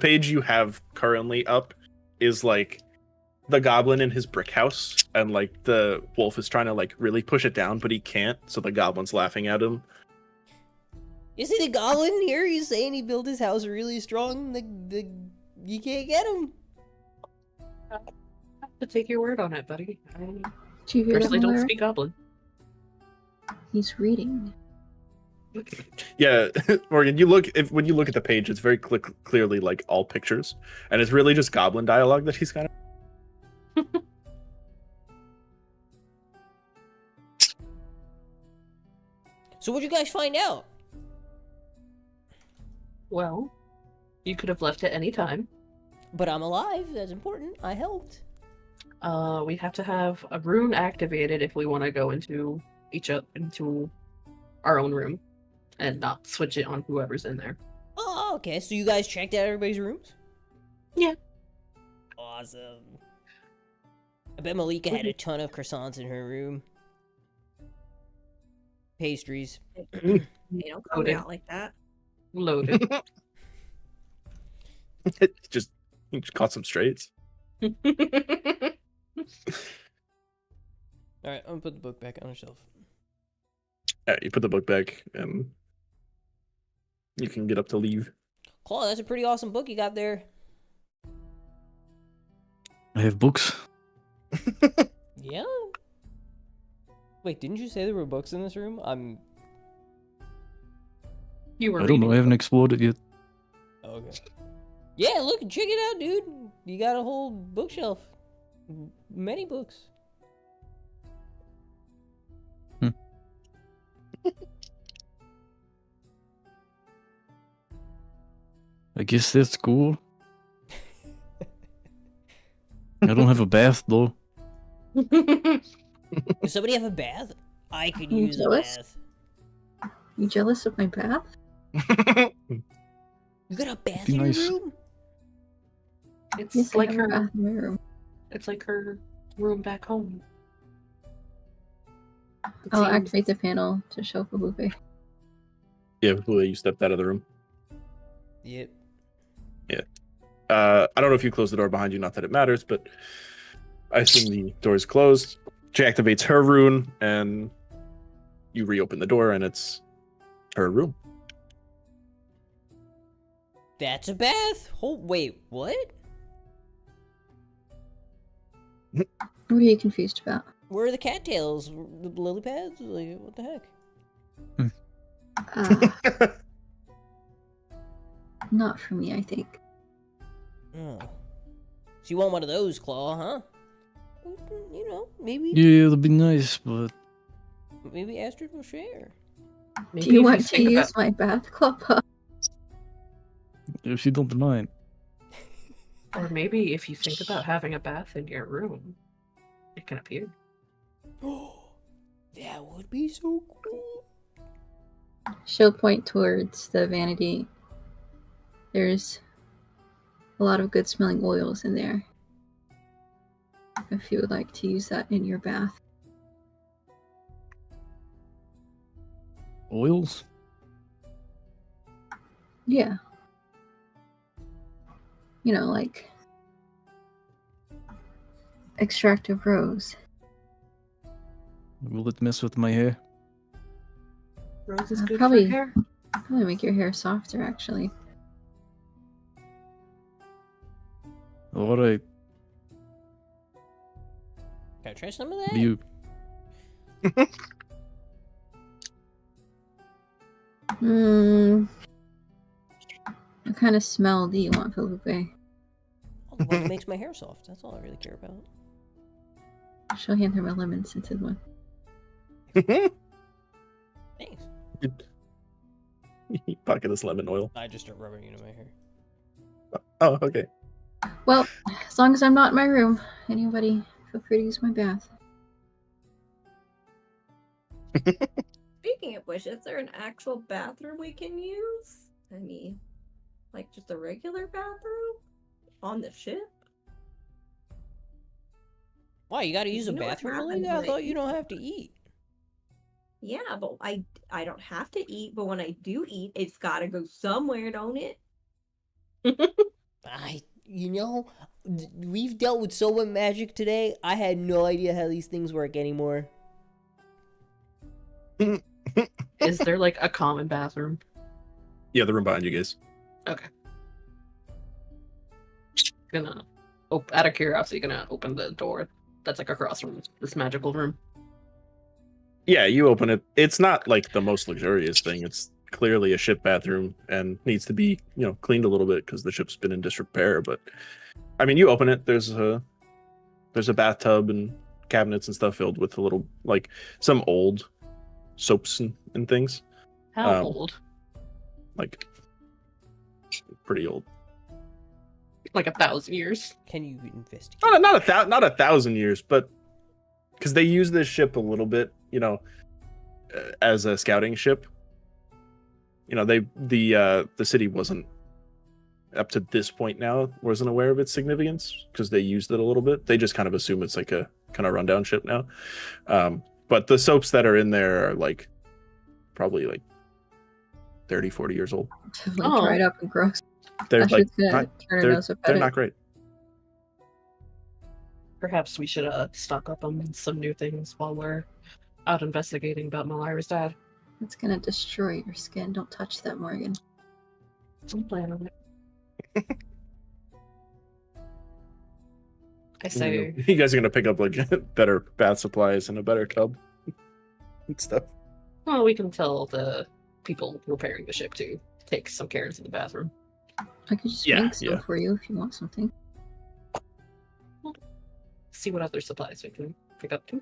page you have currently up is like the goblin in his brick house, and like the wolf is trying to like really push it down, but he can't, so the goblin's laughing at him. You see the goblin here? He's saying he built his house really strong. You can't get him. I have to take your word on it, buddy. I Do you hear that, personally don't Malera? speak Goblin. He's reading. Yeah, Morgan, when you look at the page, it's very clearly like all pictures, and it's really just goblin dialogue that he's kind of. So what'd you guys find out? Well, you could have left at any time. But I'm alive. That's important. I helped. We have to have a rune activated if we want to go into into our own room and not switch it on whoever's in there. Oh, okay. So you guys checked out everybody's rooms? Yeah. Awesome. I bet Malika had a ton of croissants in her room. Pastries. You don't call me Loaded. out like that. Loaded. just caught some straights. All right, I'm gonna put the book back on the shelf. Yeah, you put the book back and you can get up to leave. Claw, that's a pretty awesome book you got there. I have books. Yeah. Wait, didn't you say there were books in this room? You were I don't know. I reading. haven't explored it yet. Oh, okay. Yeah, look, check it out, dude. You got a whole bookshelf. Many books. I guess that's cool. I don't have a bath though. Does somebody have a bath? I could You use a jealous? bath. You jealous of my bath? You got a bath Be in nice. your room? It's Yes, I like have a her. bath in my room. It's like her room back home. It I'll seems- activate the panel to show Felipe. Yeah, Hula, you stepped out of the room. Yep. I don't know if you closed the door behind you, not that it matters, but I assume the door is closed. She activates her rune, and you reopen the door, and it's her room. That's a bath? Oh, wait, what? What are you confused about? Where are the cattails? The lily pads? Like, what the heck? Not for me, I think. Oh. So you want one of those, Claw, huh? You know, maybe Yeah, it'll be nice, but maybe Astrid will share. Maybe Do you if want to think use about- my bath club? if you don't mind. Or maybe if you think about having a bath in your room, it can appear. That would be so cool. She'll point towards the vanity. There's a lot of good smelling oils in there. If you would like to use that in your bath. Oils? Yeah. You know, like extractive rose. Will it mess with my hair? Rose is Uh, good probably- for hair. Probably make your hair softer, actually. Alright, Can I try some of that? you. What kind of smell do you want, Felipe? Oh, the one that makes my hair soft. That's all I really care about. She'll hand her a lemon scented one. Thanks. Pocket this lemon oil. I just start rubbing it into my hair. Oh, okay. Well, as long as I'm not in my room, anybody feel free to use my bath. Speaking of which, is there an actual bathroom we can use? I mean, like just a regular bathroom on the ship? Why, you gotta use a You know what bathroom, happens Melinda? I when I thought you eat? don't have to eat. Yeah, but I don't have to eat, but when I do eat, it's gotta go somewhere, don't it? We've dealt with so much magic today. I had no idea how these things work anymore. Is there like a common bathroom? Yeah, the room behind you guys. Okay. Out of curiosity, gonna open the door that's like across from this magical room. Yeah, you open it. It's not like the most luxurious thing. It's clearly a ship bathroom and needs to be, cleaned a little bit because the ship's been in disrepair. But I mean, you open it. There's a bathtub and cabinets and stuff filled with a little like some old soaps and things. How Um, old? Like pretty old. Like 1,000 years. Can you investigate? Not 1,000 years, but because they use this ship a little bit, as a scouting ship. The city wasn't up to this point now wasn't aware of its significance because they used it a little bit. They just kind of assume it's like a kind of rundown ship now. But the soaps that are in there are like probably like 30, 40 years old. Like dried up and gross. They're like They're not great. Perhaps we should stock up on some new things while we're out investigating about Malira's dad. It's gonna destroy your skin. Don't touch that, Morgan. I'm planning on it. I say, You guys are gonna pick up like better bath supplies and a better tub and stuff. well, we can tell the people repairing the ship to take some care into the bathroom. I could just Yeah, make some yeah. for you if you want something. See what other supplies we can pick up too.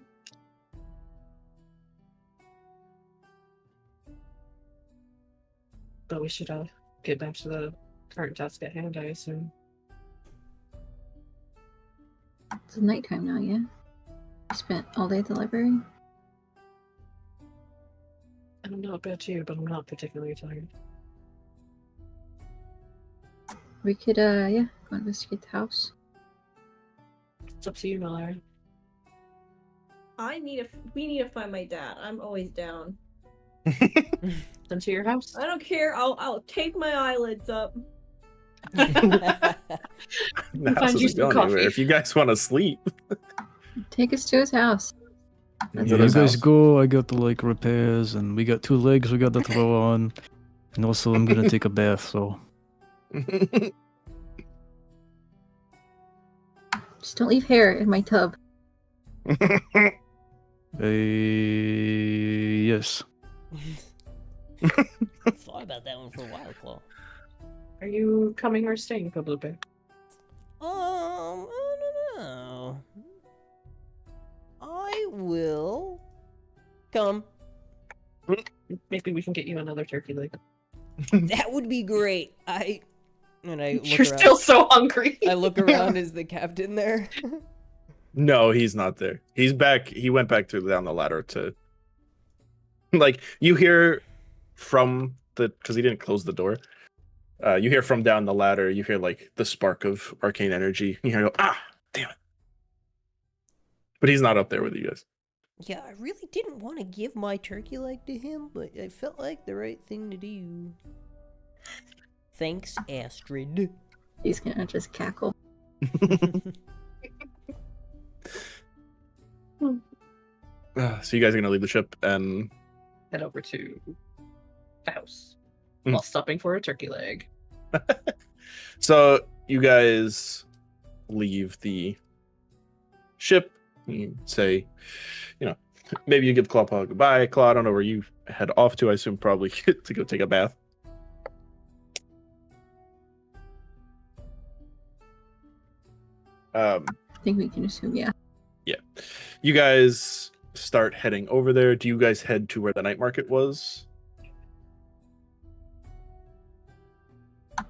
But we should get back to the current task at hand, I assume. It's nighttime now, yeah? You spent all day at the library? I don't know about you, but I'm not particularly tired. We could, yeah, go investigate the house. It's up to you, Mallory. We need to find my dad. I'm always down. Into your house. I don't care. I'll take my eyelids up. The house find you isn't some going coffee. anywhere. If you guys want to sleep, Take us to his house. into Yeah, you this guys house. go. I got the like repairs, and we got 2 legs we got to throw on, and also I'm gonna take a bath. So Just don't leave hair in my tub. yes. Thought about that one for a while, Claw. Are you coming or staying, Pablupe? I don't know. I will come. Maybe we can get you another turkey leg. That would be great. I look You're around. still so hungry. I look around. Is the captain there? No, he's not there. He's back. He went back down the ladder to. Like you hear from because he didn't close the door. You hear from down the ladder. You hear like the spark of arcane energy. You hear go, damn it! But he's not up there with you guys. Yeah, I really didn't want to give my turkey leg to him, but I felt like the right thing to do. Thanks, Astrid. He's gonna just cackle. So you guys are gonna leave the ship and Head over to the house Hmm. while stopping for a turkey leg. so you guys leave the ship. You say, maybe you give Claw a goodbye. Claw, I don't know where you head off to. I assume probably to go take a bath. I think we can assume, yeah. You guys start heading over there. Do you guys head to where the night market was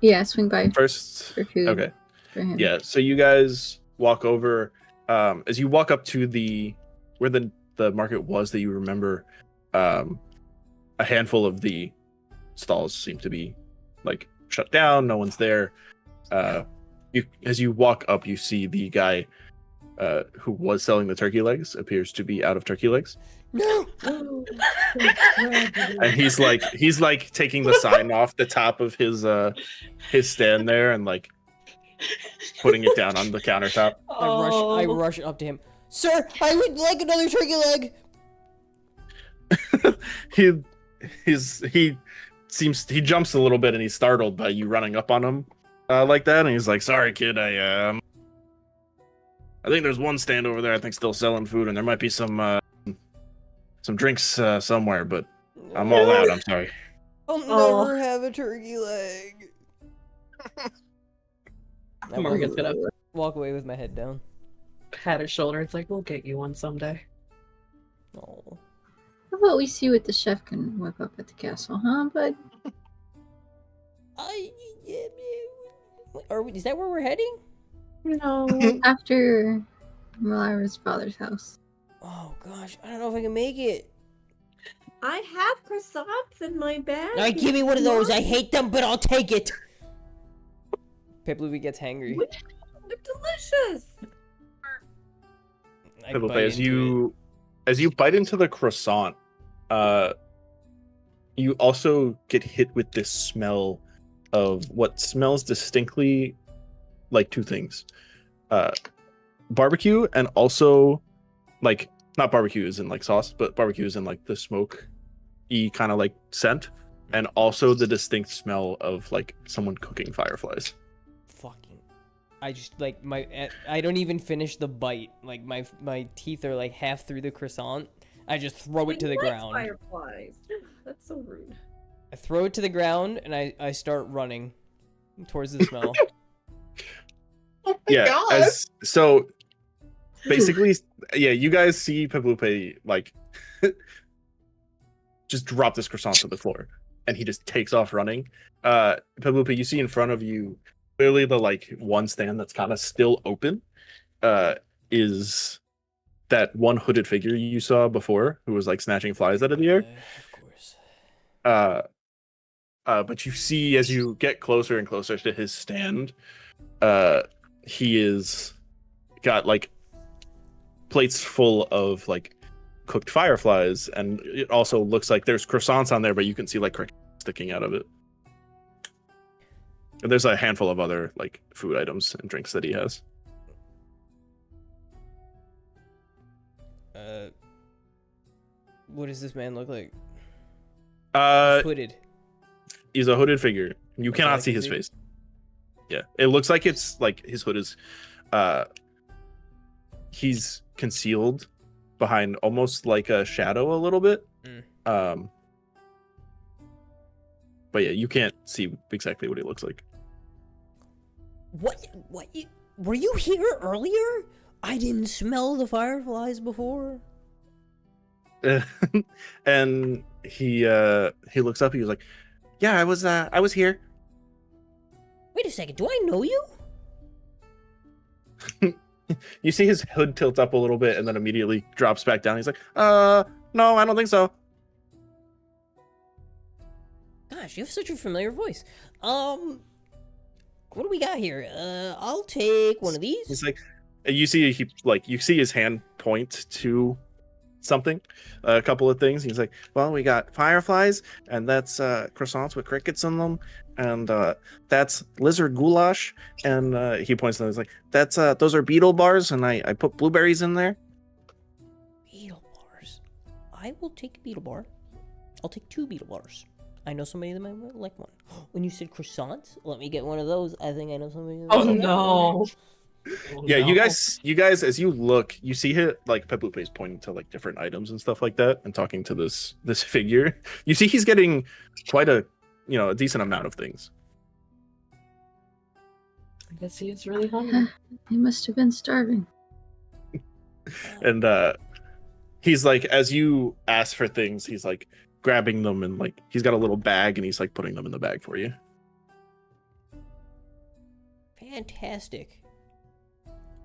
Yeah, swing by first? for food. Okay. For him. Yeah, so you guys walk over. As you walk up to where the market was that you remember, a handful of the stalls seem to be like shut down. No one's there. As you walk up, you see the guy who was selling the turkey legs appears to be out of turkey legs, No! and he's like taking the sign off the top of his stand there and like putting it down on the countertop. I rush up to him. Sir, I would like another turkey leg. He jumps a little bit and he's startled by you running up on him like that, and he's like, "Sorry, kid, I think there's one stand over there I think still selling food, and there might be some drinks somewhere, but I'm all out. I'm sorry." I'll Oh. never have a turkey leg. I Morgan's gonna walk away with my head down. pat his shoulder. It's like, we'll get you one someday. Oh. How about we see what the chef can whip up at the castle, huh, bud? Is that where we're heading? No. After Malira's father's house. Oh gosh, I don't know if I can make it. I have croissants in my bag. All right, give me one of those. I hate them, but I'll take it. Piplupi gets hangry. They're delicious. I Pebblepe, bite into as you bite into the croissant, you also get hit with this smell of what smells distinctly like two things: barbecue, and also like not barbecue is in like sauce, but barbecue is in like the smoke-y kind of like scent, and also the distinct smell of like someone cooking fireflies. Fucking. I just like I don't even finish the bite. Like my teeth are like half through the croissant. I just throw it to the Like ground. Fireflies. That's so rude. I throw it to the ground and I start running towards the smell. Yeah. So basically, yeah, you guys see Pablupe like just drop this croissant to the floor, and he just takes off running. Pablupe, you see in front of you clearly the like one stand that's kind of still open is that one hooded figure you saw before who was like snatching flies out of the air. Of course. But you see as you get closer and closer to his stand, he is got like plates full of like cooked fireflies, and it also looks like there's croissants on there, but you can see like crickets sticking out of it. And there's a handful of other like food items and drinks that he has. What does this man look like? He's Hooded. He's a hooded figure. You That's all I cannot can see his see? face. Yeah, it looks like it's like his hood is he's concealed behind almost like a shadow a little bit. But yeah, you can't see exactly what he looks like. What? Were you here earlier? I didn't smell the fireflies before. And he looks up. He was like, "Yeah, I was here." Wait a second. Do I know you? You see his hood tilt up a little bit and then immediately drops back down. He's like, no, I don't think so." Gosh, you have such a familiar voice. What do we got here? I'll take one of these. He's like, you see you see his hand point to something, a couple of things. He's like, "Well, we got fireflies, and that's croissants with crickets in them, and that's lizard goulash." And he points to them. He's like, "That's those are beetle bars, and I put blueberries in there." Beetle bars. I will take a beetle bar. I'll take 2 beetle bars. I know somebody that might like one. When you said croissants, let me get one of those. I think I know somebody. That Oh might like no. one. Oh, Yeah, no. you guys, as you look, you see him like Peplupe is pointing to like different items and stuff like that, and talking to this figure. You see he's getting quite a a decent amount of things. I guess he is really hungry. He must have been starving. And he's like, as you ask for things, he's like grabbing them, and like he's got a little bag, and he's like putting them in the bag for you. Fantastic.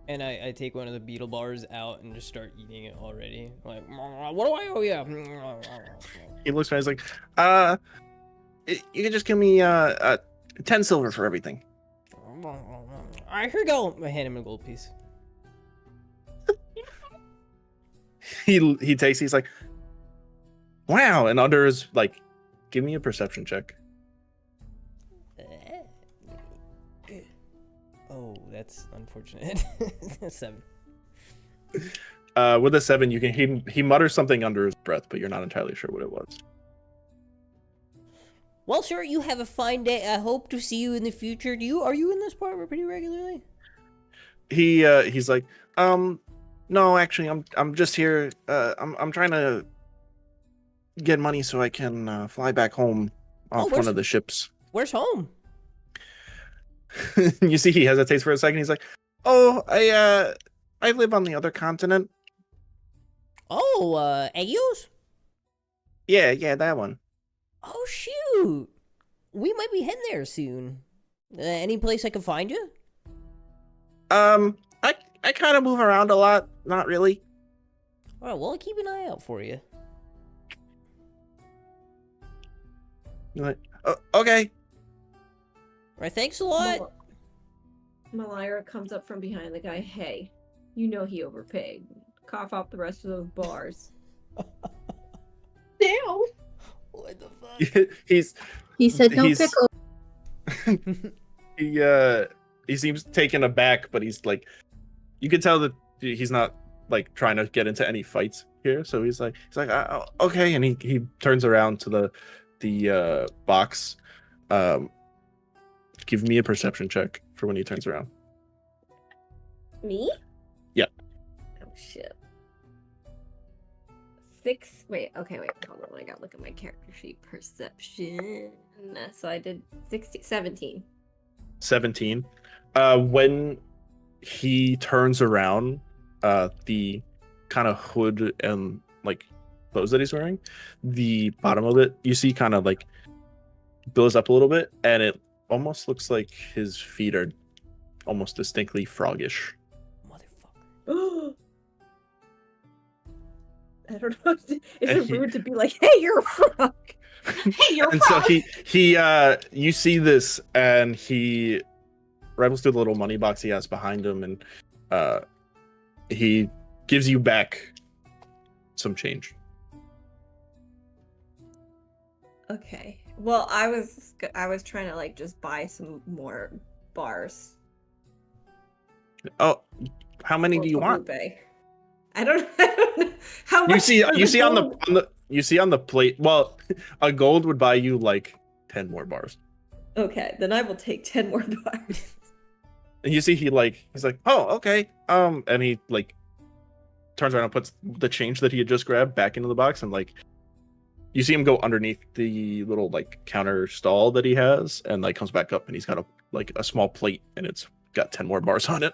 And I take one of the beetle bars out and just start eating it already. Like, what do I owe you? He looks around, he's like, you can just give me 10 silver for everything. Alright, here you go. I hand him a gold piece. He takes, he's like, "Wow," and under his like, "Give me a perception check." Oh, that's unfortunate. 7. With a 7, you can he mutters something under his breath, but you're not entirely sure what it was. Well, sir, you have a fine day. I hope to see you in the future. Are you in this part pretty regularly? He's like, "No, actually, I'm just here. I'm trying to get money so I can fly back home off one of the ships." Where's home? You see, he hesitates for a second. He's like, "Oh, I live on the other continent." Oh, Agios? Yeah, that one. Oh, shoot. We might be heading there soon. Any place I can find you? I kind of move around a lot. Not really. All right, well, I'll keep an eye out for you. Like, okay. All right, thanks a lot. Malira comes up from behind the guy. Hey, you know he overpaid. Cough out the rest of those bars. Damn. What the fuck? He said no he's- pickle. He seems taken aback, but he's like, you can tell that he's not like trying to get into any fights here. So he's like okay, and he turns around to the box. Give me a perception check for when he turns around. Me? Yeah. Oh shit. 6. Wait. Okay. Wait. Hold on. I gotta look at my character sheet. Perception. So I did 17. 17. When he turns around, the kind of hood and like clothes that he's wearing, the bottom of it, you see kind of like billows up a little bit, and it almost looks like his feet are almost distinctly froggish. Motherfucker. I don't know. Is And it he- rude to be like, "Hey, you're a frog"? Hey, you're And so he you see this, and he rifles through the little money box he has behind him, and he gives you back some change. Okay. Well, I was trying to like just buy some more bars. Oh, how many for do you want? Palupe. I don't know how much. You see on gold? the plate. Well, a gold would buy you like 10 more bars. Okay, then I will take 10 more bars. And you see he's like, oh, okay. And he like turns around and puts the change that he had just grabbed back into the box, and like you see him go underneath the little like counter stall that he has, and like comes back up, and he's got a small plate, and it's got 10 more bars on it.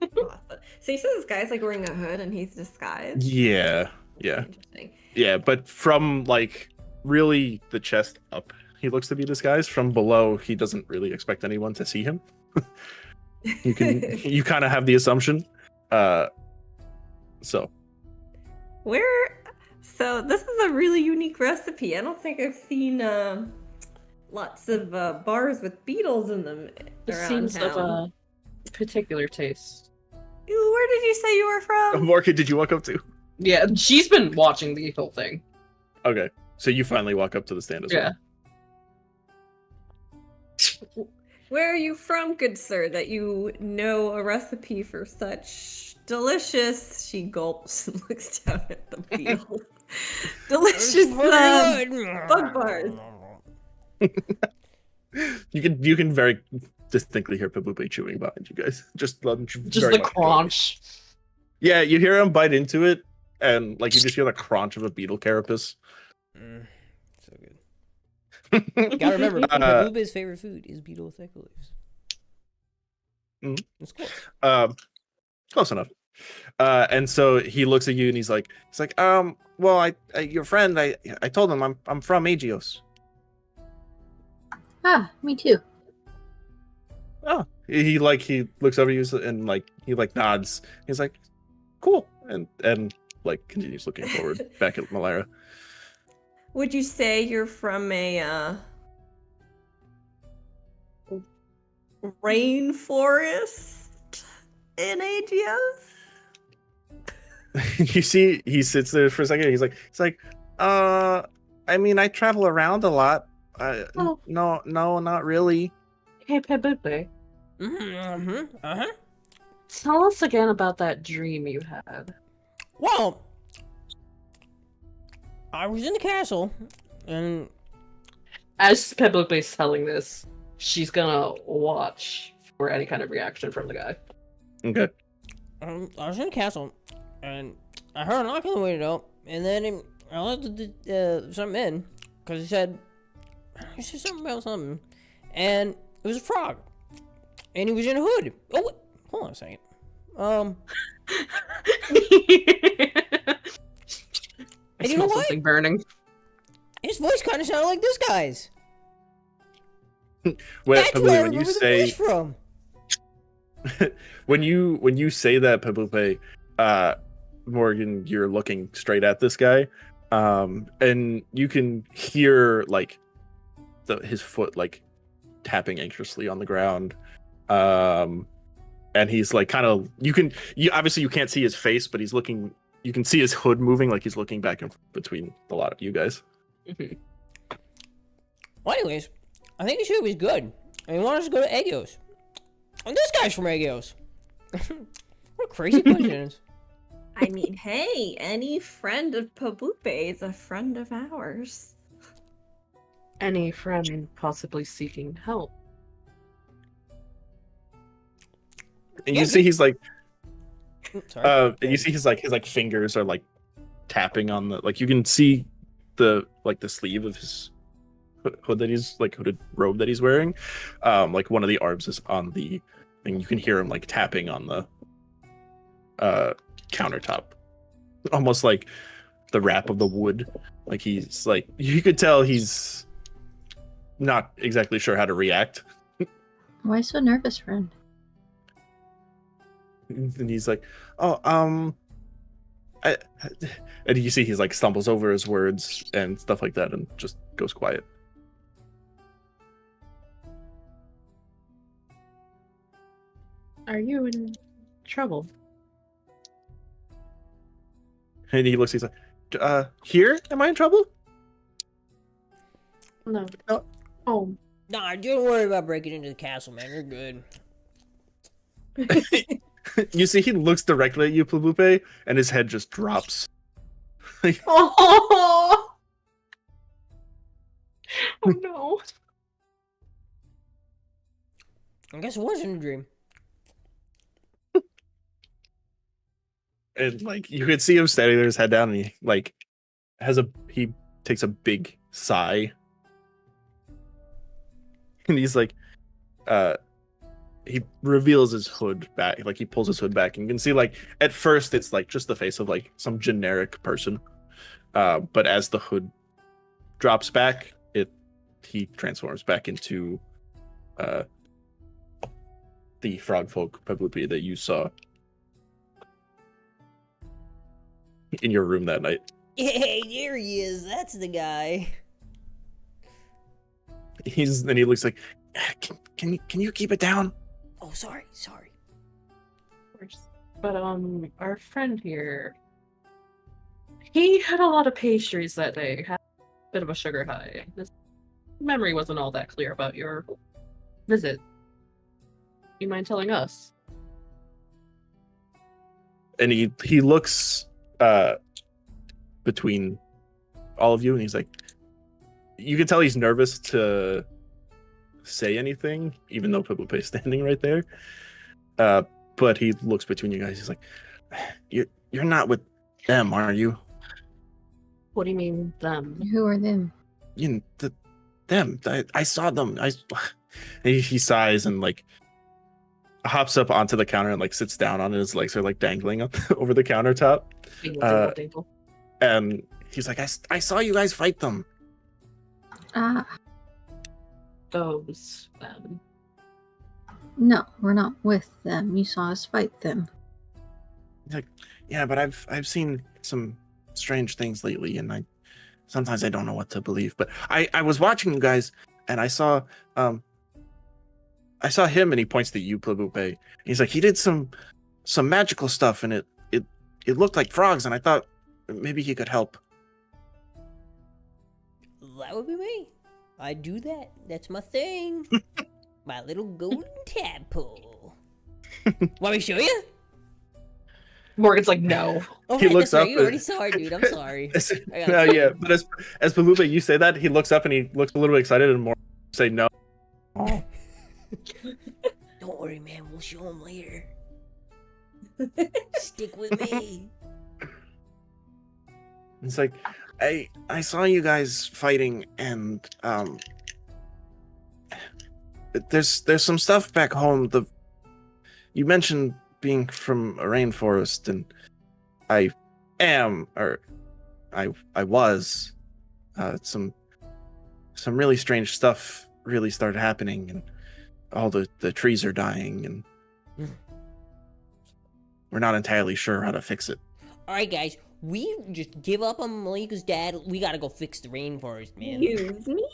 Awesome. So you said this guy's like wearing a hood and he's disguised? Yeah. Interesting. Yeah, but from like really the chest up, he looks to be disguised. From below, he doesn't really expect anyone to see him. You kind of have the assumption. So this is a really unique recipe. I don't think I've seen lots of bars with beetles in them It around seems town. of a particular taste. Where did you say you were from? Morgan, did you walk up to? Yeah, she's been watching the whole thing. Okay, so you finally walk up to the stand as Yeah. well. Where are you from, good sir, that you know a recipe for such delicious... She gulps and looks down at the beetle. Delicious bug bars. You can very distinctly hear Pabupe chewing behind you guys. Just Just very the much. crunch. Yeah, you hear him bite into it, and like you just hear the crunch of a beetle carapace. So good. Gotta remember, Palube's favorite food is beetle thickle leaves. Mhm. It's cool. Close enough. And so he looks at you and he's like, well, I your friend, I told him I'm from Agios. Ah, me too. Oh, he looks over you and like he like nods. He's like, cool, and like continues looking forward back at Malira. Would you say you're from a rainforest in Agios? You see, he sits there for a second. He's like, I mean, I travel around a lot. Oh. No, not really. Hey, Pabupe, tell us again about that dream you had. Well, I was in the castle, and As Pabupe's telling this, she's gonna watch for any kind of reaction from the guy. Okay. I was in the castle, and I heard a knock on the window, and then I let something in, because he said something about something, and it was a frog, and he was in a hood. Oh, wait, hold on a second. And you know what? Something burning. His voice kind of sounded like this guy's. That's Pablupe, where I when you remember the say voice from. when you say that, Pablupe, Morgan, you're looking straight at this guy, and you can hear like his foot like tapping anxiously on the ground, and he's like kind of you obviously you can't see his face, but he's looking. You can see his hood moving, like he's looking back and between a lot of you guys. Well, anyways, I think the show was good. And he wanted us to go to Egos. And this guy's from Egos. What a crazy coincidence. I mean, hey, any friend of Pablupe is a friend of ours. Any friend possibly seeking help? And Yeah, you see he's like, Sorry. and you see his fingers are like tapping on the like you can see the sleeve of his hood that he's like hooded robe that he's wearing, like one of the arms is on the thing. You can hear him like tapping on the countertop, almost like the wrap of the wood. Like he's like you could tell he's not exactly sure how to react. Why so nervous, friend? And he's like, oh, and you see he's like stumbles over his words and stuff like that and just goes quiet. Are you in trouble? And he looks, he's like, here? Am I in trouble? No. No. Oh. Nah, don't worry about breaking into the castle, man. You're good. You see he looks directly at you, Pablupe, and his head just drops. Oh. Oh no. I guess it wasn't a dream. And like you could see him standing there, his head down, and he like he takes a big sigh. And he's like, he reveals his hood back, like he pulls his hood back, and you can see like at first it's like just the face of like some generic person, but as the hood drops back, he transforms back into the frog folk Pablupe that you saw in your room that night. Hey, there he is. That's the guy. He looks like, can you keep it down? Oh, sorry. Of course. But our friend here, he had a lot of pastries that day. Had a bit of a sugar high. His memory wasn't all that clear about your visit. You mind telling us? And he looks between all of you, and he's like, you can tell he's nervous to say anything, even though Pablupe is standing right there. But he looks between you guys. He's like, you're not with them, are you? What do you mean, them? Who are them? You know, them. I saw them. He sighs and like hops up onto the counter and like sits down on it. His legs are like dangling over the countertop. And he's like, I saw you guys fight them. Those them. No, we're not with them. You saw us fight them. He's like, yeah, but I've seen some strange things lately, and sometimes I don't know what to believe. But I was watching you guys, and I saw him, and he points to you, Pablupe. He's like, he did some magical stuff, and it looked like frogs, and I thought maybe he could help. That would be me. I do that. That's my thing. My little golden tadpole. Want me to show you? Morgan's like, no. Oh, He right, looks that's right. up You already saw it, dude. I'm sorry. Yeah, but as Pablupe, you say that, he looks up and he looks a little bit excited, and more say no. Oh. Don't worry, man. We'll show him later. Stick with me. It's like, I saw you guys fighting, and there's some stuff back home. You mentioned being from a rainforest, and I was some really strange stuff really started happening, and all the trees are dying, and we're not entirely sure how to fix it. All right, guys, we just give up on Malika's dad. We gotta go fix the rainforest, man. Use me?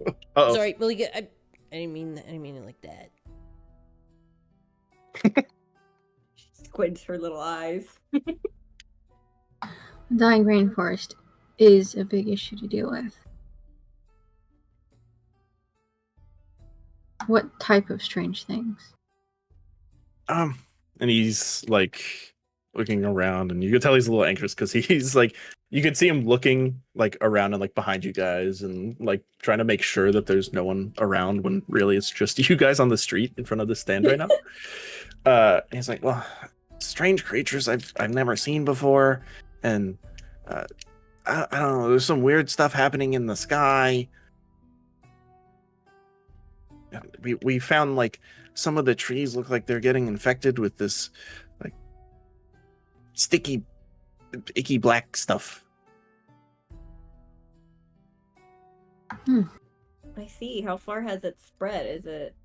Uh-oh. Sorry, Malika. I didn't mean it like that. She squints her little eyes. Dying rainforest is a big issue to deal with. What type of strange things? And he's like looking around, and you can tell he's a little anxious because he's like, you can see him looking like around and like behind you guys, and like trying to make sure that there's no one around when really it's just you guys on the street in front of the stand right now. And he's like, well, strange creatures I've never seen before, and I don't know, there's some weird stuff happening in the sky. We found like some of the trees look like they're getting infected with this like sticky, icky black stuff. I see. How far has it spread? Is it?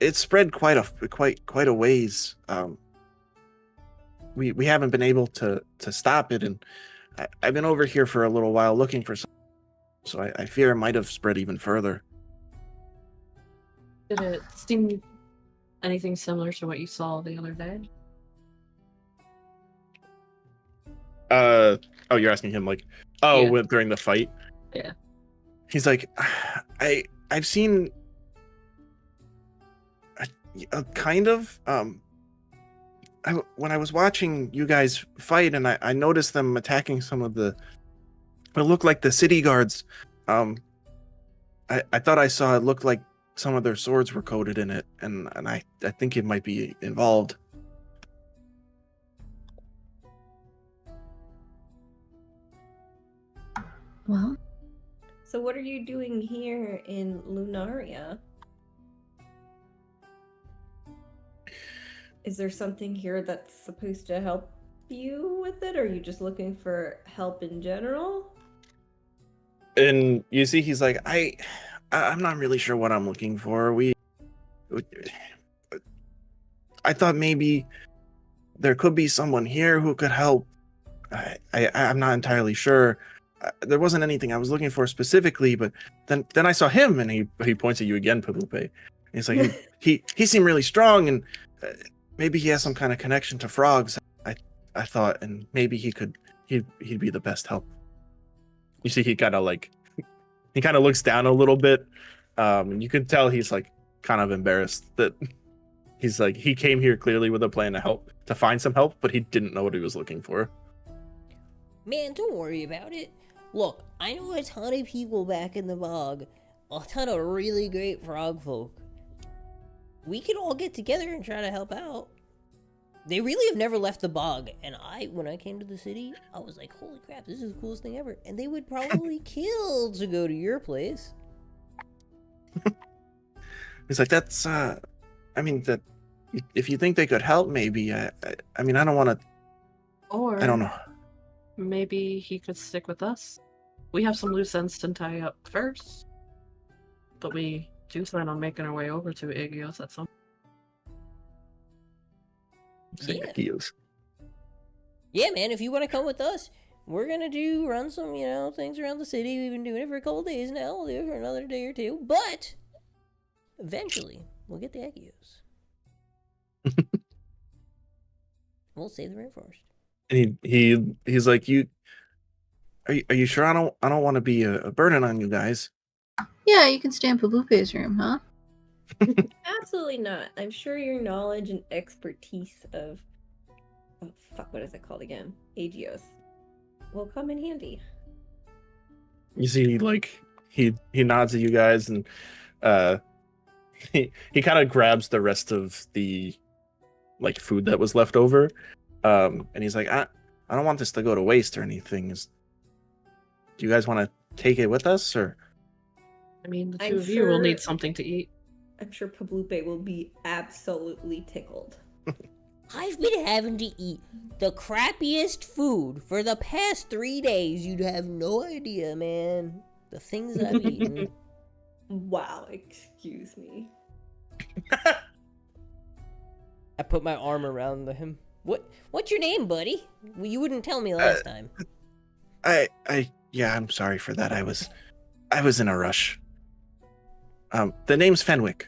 It's spread quite a ways. We haven't been able to stop it, and I've been over here for a little while looking for some. So I fear it might have spread even further. Did it seem anything similar to what you saw the other day? Oh, you're asking him like, oh, Yeah. during the fight? Yeah. He's like, I've seen a kind of when I was watching you guys fight, and I noticed them attacking some of the what looked like the city guards. I thought I saw it looked like some of their swords were coated in it, and I think it might be involved. Well, So what are you doing here in Lunaria? Is there something here that's supposed to help you with it, or are you just looking for help in general? And you see, he's like, I'm not really sure what I'm looking for. I thought maybe there could be someone here who could help. I'm not entirely sure. There wasn't anything I was looking for specifically, but then I saw him, and he points at you again, Palupe. He's like, he seemed really strong, and maybe he has some kind of connection to frogs. I thought, and maybe he'd be the best help. You see, he kind of looks down a little bit, and you can tell he's like kind of embarrassed that he's like, he came here clearly with a plan to find some help, but he didn't know what he was looking for. Man, don't worry about it. Look, I know a ton of people back in the bog. A ton of really great frog folk. We could all get together and try to help out. They really have never left the bog, and when I came to the city, I was like, holy crap, this is the coolest thing ever. And they would probably kill to go to your place. He's like, that's, I mean, that if you think they could help, maybe, I mean, I don't want to, Or I don't know. maybe he could stick with us. We have some loose ends to tie up first, but we do plan on making our way over to Aegios at some. Yeah. Heels. Yeah, man, if you want to come with us, we're going to run some, things around the city. We've been doing it for a couple days now. We'll do it for another day or two. But eventually, we'll get the Aegios. We'll save the rainforest. And he's like, are you sure I don't want to be a burden on you guys? yeah, you can stay in Palupe's room, huh? Absolutely not. I'm sure your knowledge and expertise of what is it called again? Aegios will come in handy. You see, like he nods at you guys, and he kind of grabs the rest of the like food that was left over, and he's like, I don't want this to go to waste or anything. Do you guys want to take it with us, or? I mean, the I'm two of you will sure- need something to eat. I'm sure Pablupe will be absolutely tickled. I've been having to eat the crappiest food for the past 3 days. You'd have no idea, man. The things I've eaten. Wow, excuse me. I put my arm around him. What's your name, buddy? Well, you wouldn't tell me last time. Yeah, I'm sorry for that. I was in a rush. The name's Fenwick.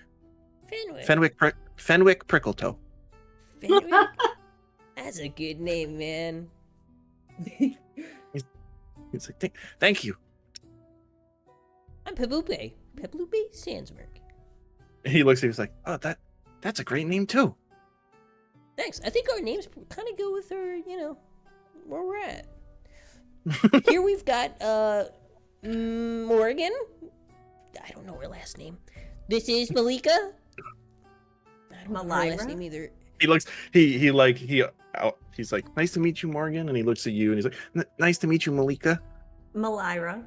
Fenwick. Fenwick Prickletoe. Fenwick? That's a good name, man. He's like, thank you. I'm Peblupe. Peblupe Sandsmark. He looks at you, he's like, oh, that's a great name too. Thanks. I think our names kind of go with our, where we're at. Here we've got Morgan. I don't know her last name. This is Malika. I don't know her last name either. He looks. He's like, nice to meet you, Morgan. And he looks at you and he's like, nice to meet you, Malika. Malira.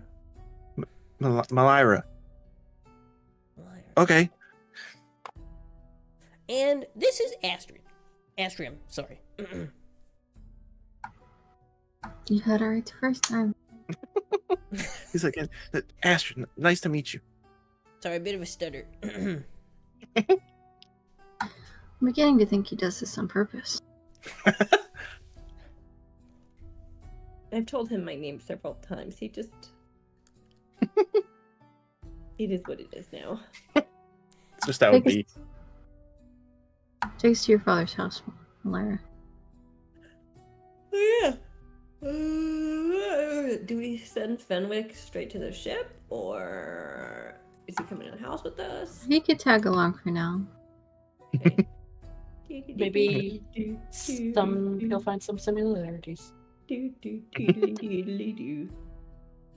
Malira. Okay. And this is Astrid. Astrium, sorry. You had it right the first time. He's like, Astrid, nice to meet you. Sorry, a bit of a stutter. I'm beginning to think he does this on purpose. I've told him my name several times. He just... It is what it is now. It's just how it be. Take us to your father's house, Lyra. Oh, yeah. Do we send Fenwick straight to the ship, or is he coming in the house with us? He could tag along for now. Okay. Maybe he'll find some similarities. So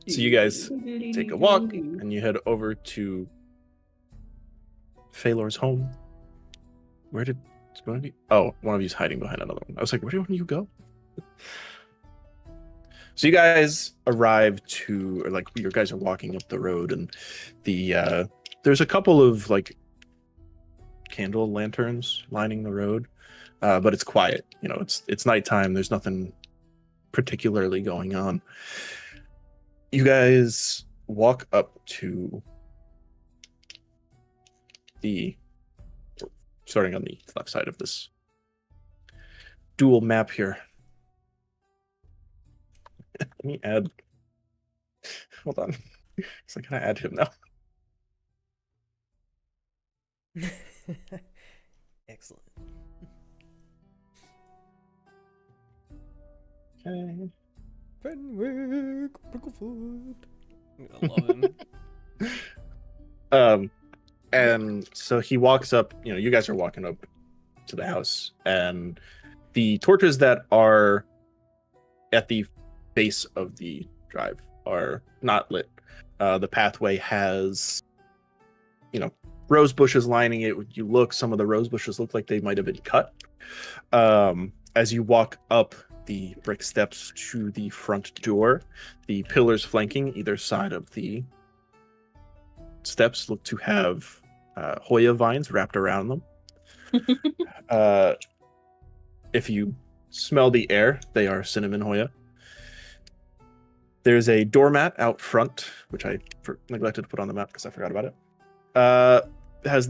you guys take a walk and you head over to Phalor's home. Where did one of you? Oh, one of you's hiding behind another one. I was like, where do you go? So you guys arrive to, or like, you guys are walking up the road, and there's a couple of like candle lanterns lining the road, but it's quiet. It's nighttime. There's nothing particularly going on. You guys walk up to starting on the left side of this dual map here. Let me add. Hold on. So I gotta add him now. Excellent. Okay. Fenwick Pricklefoot. I love him. And so he walks up. You guys are walking up to the house, and the torches that are at the base of the drive are not lit. The pathway has, rose bushes lining it. When you look, some of the rose bushes look like they might have been cut. As you walk up the brick steps to the front door, the pillars flanking either side of the steps look to have Hoya vines wrapped around them. If you smell the air, they are cinnamon Hoya. There's a doormat out front, which I neglected to put on the map because I forgot about it. Has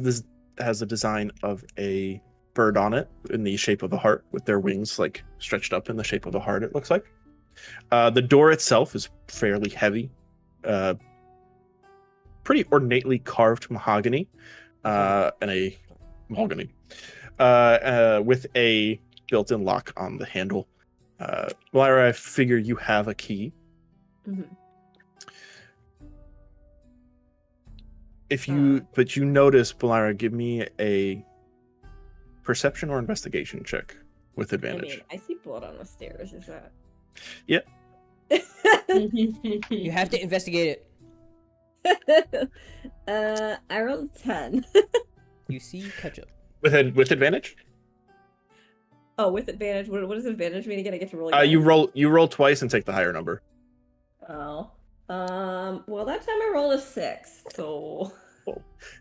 a design of a bird on it in the shape of a heart, with their wings like stretched up in the shape of a heart, it looks like. The door itself is fairly heavy, pretty ornately carved mahogany, with a built-in lock on the handle. Lyra, I figure you have a key. Mm-hmm. But you notice, Lyra, give me a perception or investigation check with advantage. I see blood on the stairs. Is that? Yeah. You have to investigate it. I rolled 10. You see ketchup. With advantage? Oh, with advantage. What does advantage mean again? I get to roll again? You roll twice and take the higher number. Oh. Well, that time I rolled a 6, so...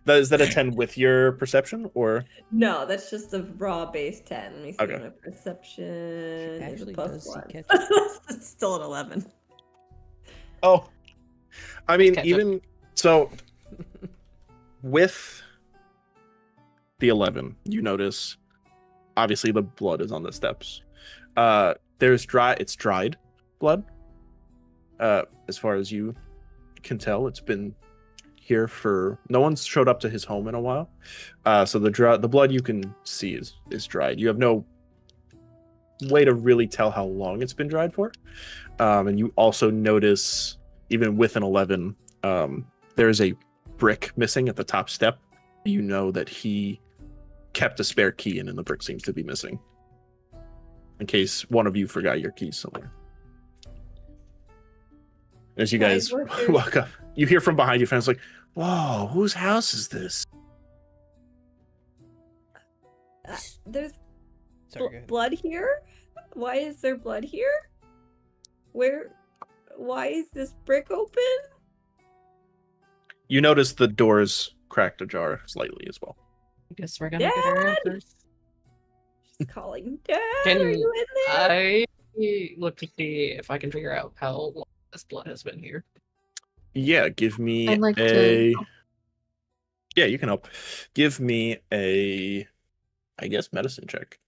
Is that a 10 with your perception or? No, that's just a raw base 10. Let me see. Okay. My perception is a actually plus does see 1. catch It's still an 11. Oh, I mean, Catch up. even so, with the 11, you notice obviously the blood is on the steps. It's dried blood. As far as you can tell, it's been here for no one's showed up to his home in a while. So the blood you can see is dried. You have no way to really tell how long it's been dried for. And you also notice, even with an 11, there's a brick missing at the top step. You know that he kept a spare key in, and the brick seems to be missing. In case one of you forgot your keys somewhere. As you guys walk up, you hear from behind you, friends like, "Whoa, whose house is this?" There's Sorry, go ahead. blood here? Why is there blood here? Why is this brick open? You notice the doors cracked ajar slightly as well. I guess we're gonna get our Dad! answers. She's calling, Dad, Can are you in there? I look to see if I can figure out how long this blood has been here. Yeah, give me I'd like a. to- Yeah, you can help. Give me a, I guess, medicine check.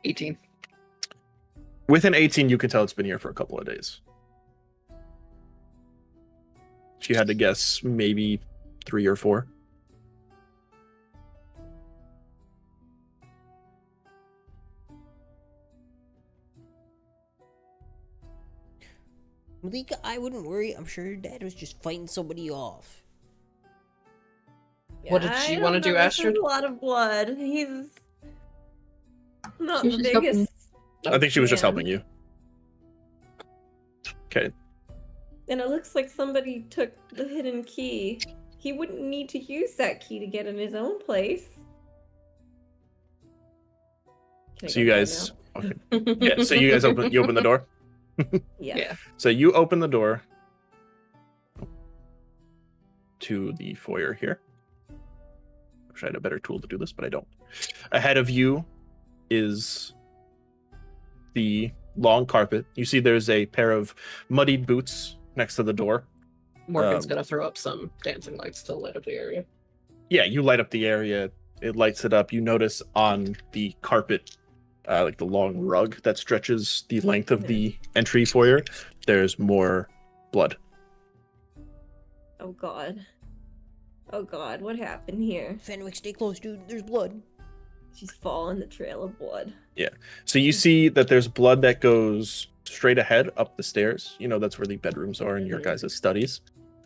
18. With an 18, you can tell it's been here for a couple of days. If you had to guess, maybe 3 or 4. Malika, I wouldn't worry. I'm sure your dad was just fighting somebody off. What did she wanna do, Astrid? There's a lot of blood. He's not She was the just helping. biggest. I think she was just man. helping you. Okay. And it looks like somebody took the hidden key. He wouldn't need to use that key to get in his own place. Can I So you go now? guys. Okay. Yeah. So you guys open the door. Yeah. Yeah. So you open the door to the foyer here. Wish I had a better tool to do this, but I don't. Ahead of you is the long carpet. You see there's a pair of muddied boots next to the door. Morgan's Um, gonna throw up some dancing lights to light up the area. Yeah, you light up the area. It lights it up. You notice on the carpet, like the long rug that stretches the length of the entry foyer, there's more blood. Oh god. Oh god, what happened here? Fenwick, stay close, dude. There's blood. She's following the trail of blood. So you see that there's blood that goes straight ahead up the stairs. You know, that's where the bedrooms are in your guys' studies.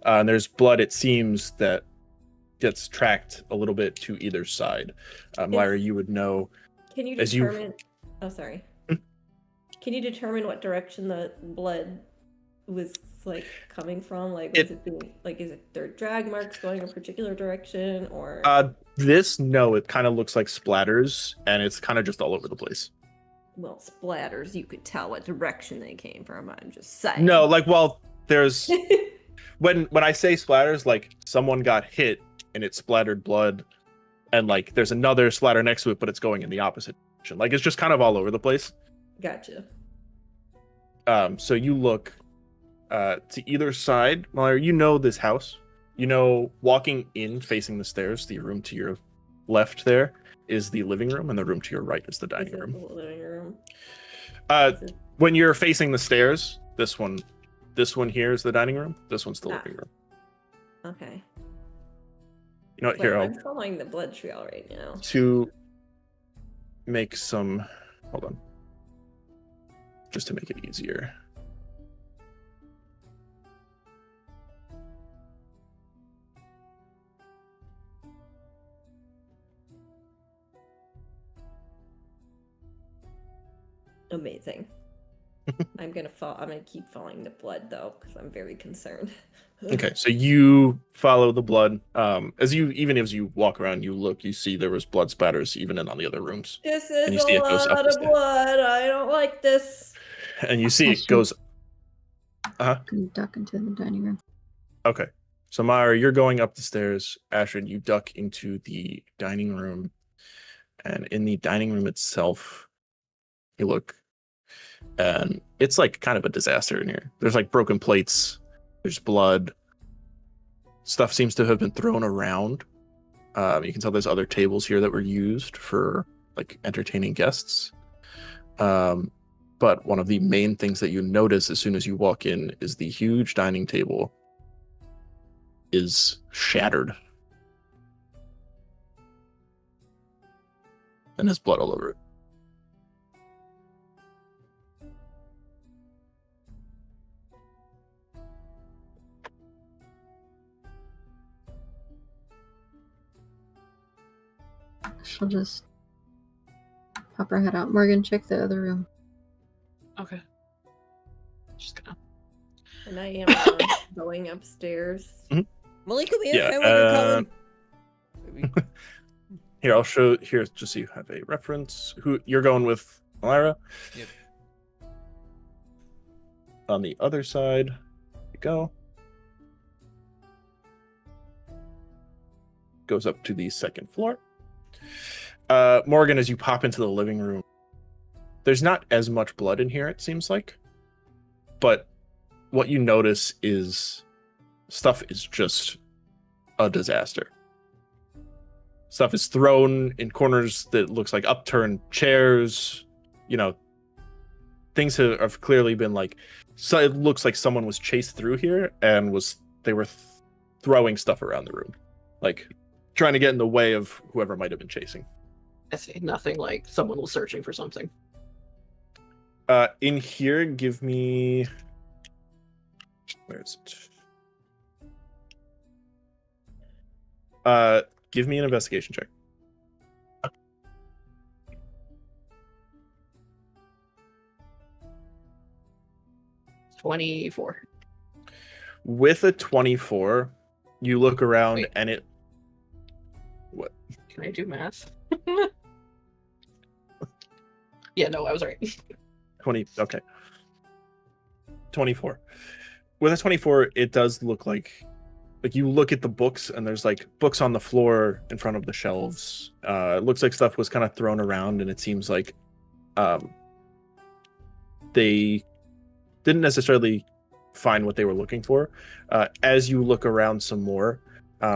And there's blood, it seems, that gets tracked a little bit to either side. Lyra, you would know. Can you As you- determine Oh sorry. Can you determine what direction the blood was like coming from? Like was it being like is it their drag marks going a particular direction or It kind of looks like splatters, and it's kind of just all over the place. well, splatters, you could tell what direction they came from. I'm just saying. No, like, well, there's when I say splatters, like someone got hit and it splattered blood, and like there's another splatter next to it, but it's going in the opposite direction. Like it's just kind of all over the place. Gotcha. So you look to either side. Well, you know this house. You know, walking in, facing the stairs, the room to your left there is the living room, and the room to your right is the dining Is it room. the living room? When you're facing the stairs, this one here is the dining room. This one's the living room. Okay. You know what? Wait, Here, I'm following the blood trail right now. to make some. Hold on. Just to make it easier. Amazing. I'm gonna keep following the blood though, because I'm very concerned. Okay, so you follow the blood. As you walk around, you look, you see there was blood splatters even on the other rooms, This And is you see a it goes up lot the of stairs. blood. I don't like this. and you see it goes Can duck into the dining room. Okay. So Myra, you're going up the stairs. Ashrid, you duck into the dining room. And in the dining room itself, you look, and it's like kind of a disaster in here. There's like broken plates, there's blood. Stuff seems to have been thrown around. You can tell there's other tables here that were used for like entertaining guests. But one of the main things that you notice as soon as you walk in is the huge dining table is shattered. And there's blood all over it. She'll just pop her head out. Morgan, check the other room. Okay. Just gonna. And I am going upstairs. Molly, come here. Yeah, Fenwick are coming. Here, I'll show here just so you have a reference. Who you're going with, Myra? Yep. On the other side, you go. Goes up to the second floor. Morgan, as you pop into the living room, there's not as much blood in here, it seems like. But what you notice is stuff is just a disaster. Stuff is thrown in corners that looks like upturned chairs. You know, things have clearly been like, so it looks like someone was chased through here and they were throwing stuff around the room, like trying to get in the way of whoever might have been chasing. I see. Nothing like someone was searching for something. In here, give me. Where is it? Give me an investigation check. 24. With a 24, you look around. Wait. And it. What? Can I do math? Yeah, no, I was right. 20. Okay. 24. With a 24, it does look like you look at the books and there's like books on the floor in front of the shelves. It looks like stuff was kind of thrown around, and it seems like they didn't necessarily find what they were looking for. As you look around some more,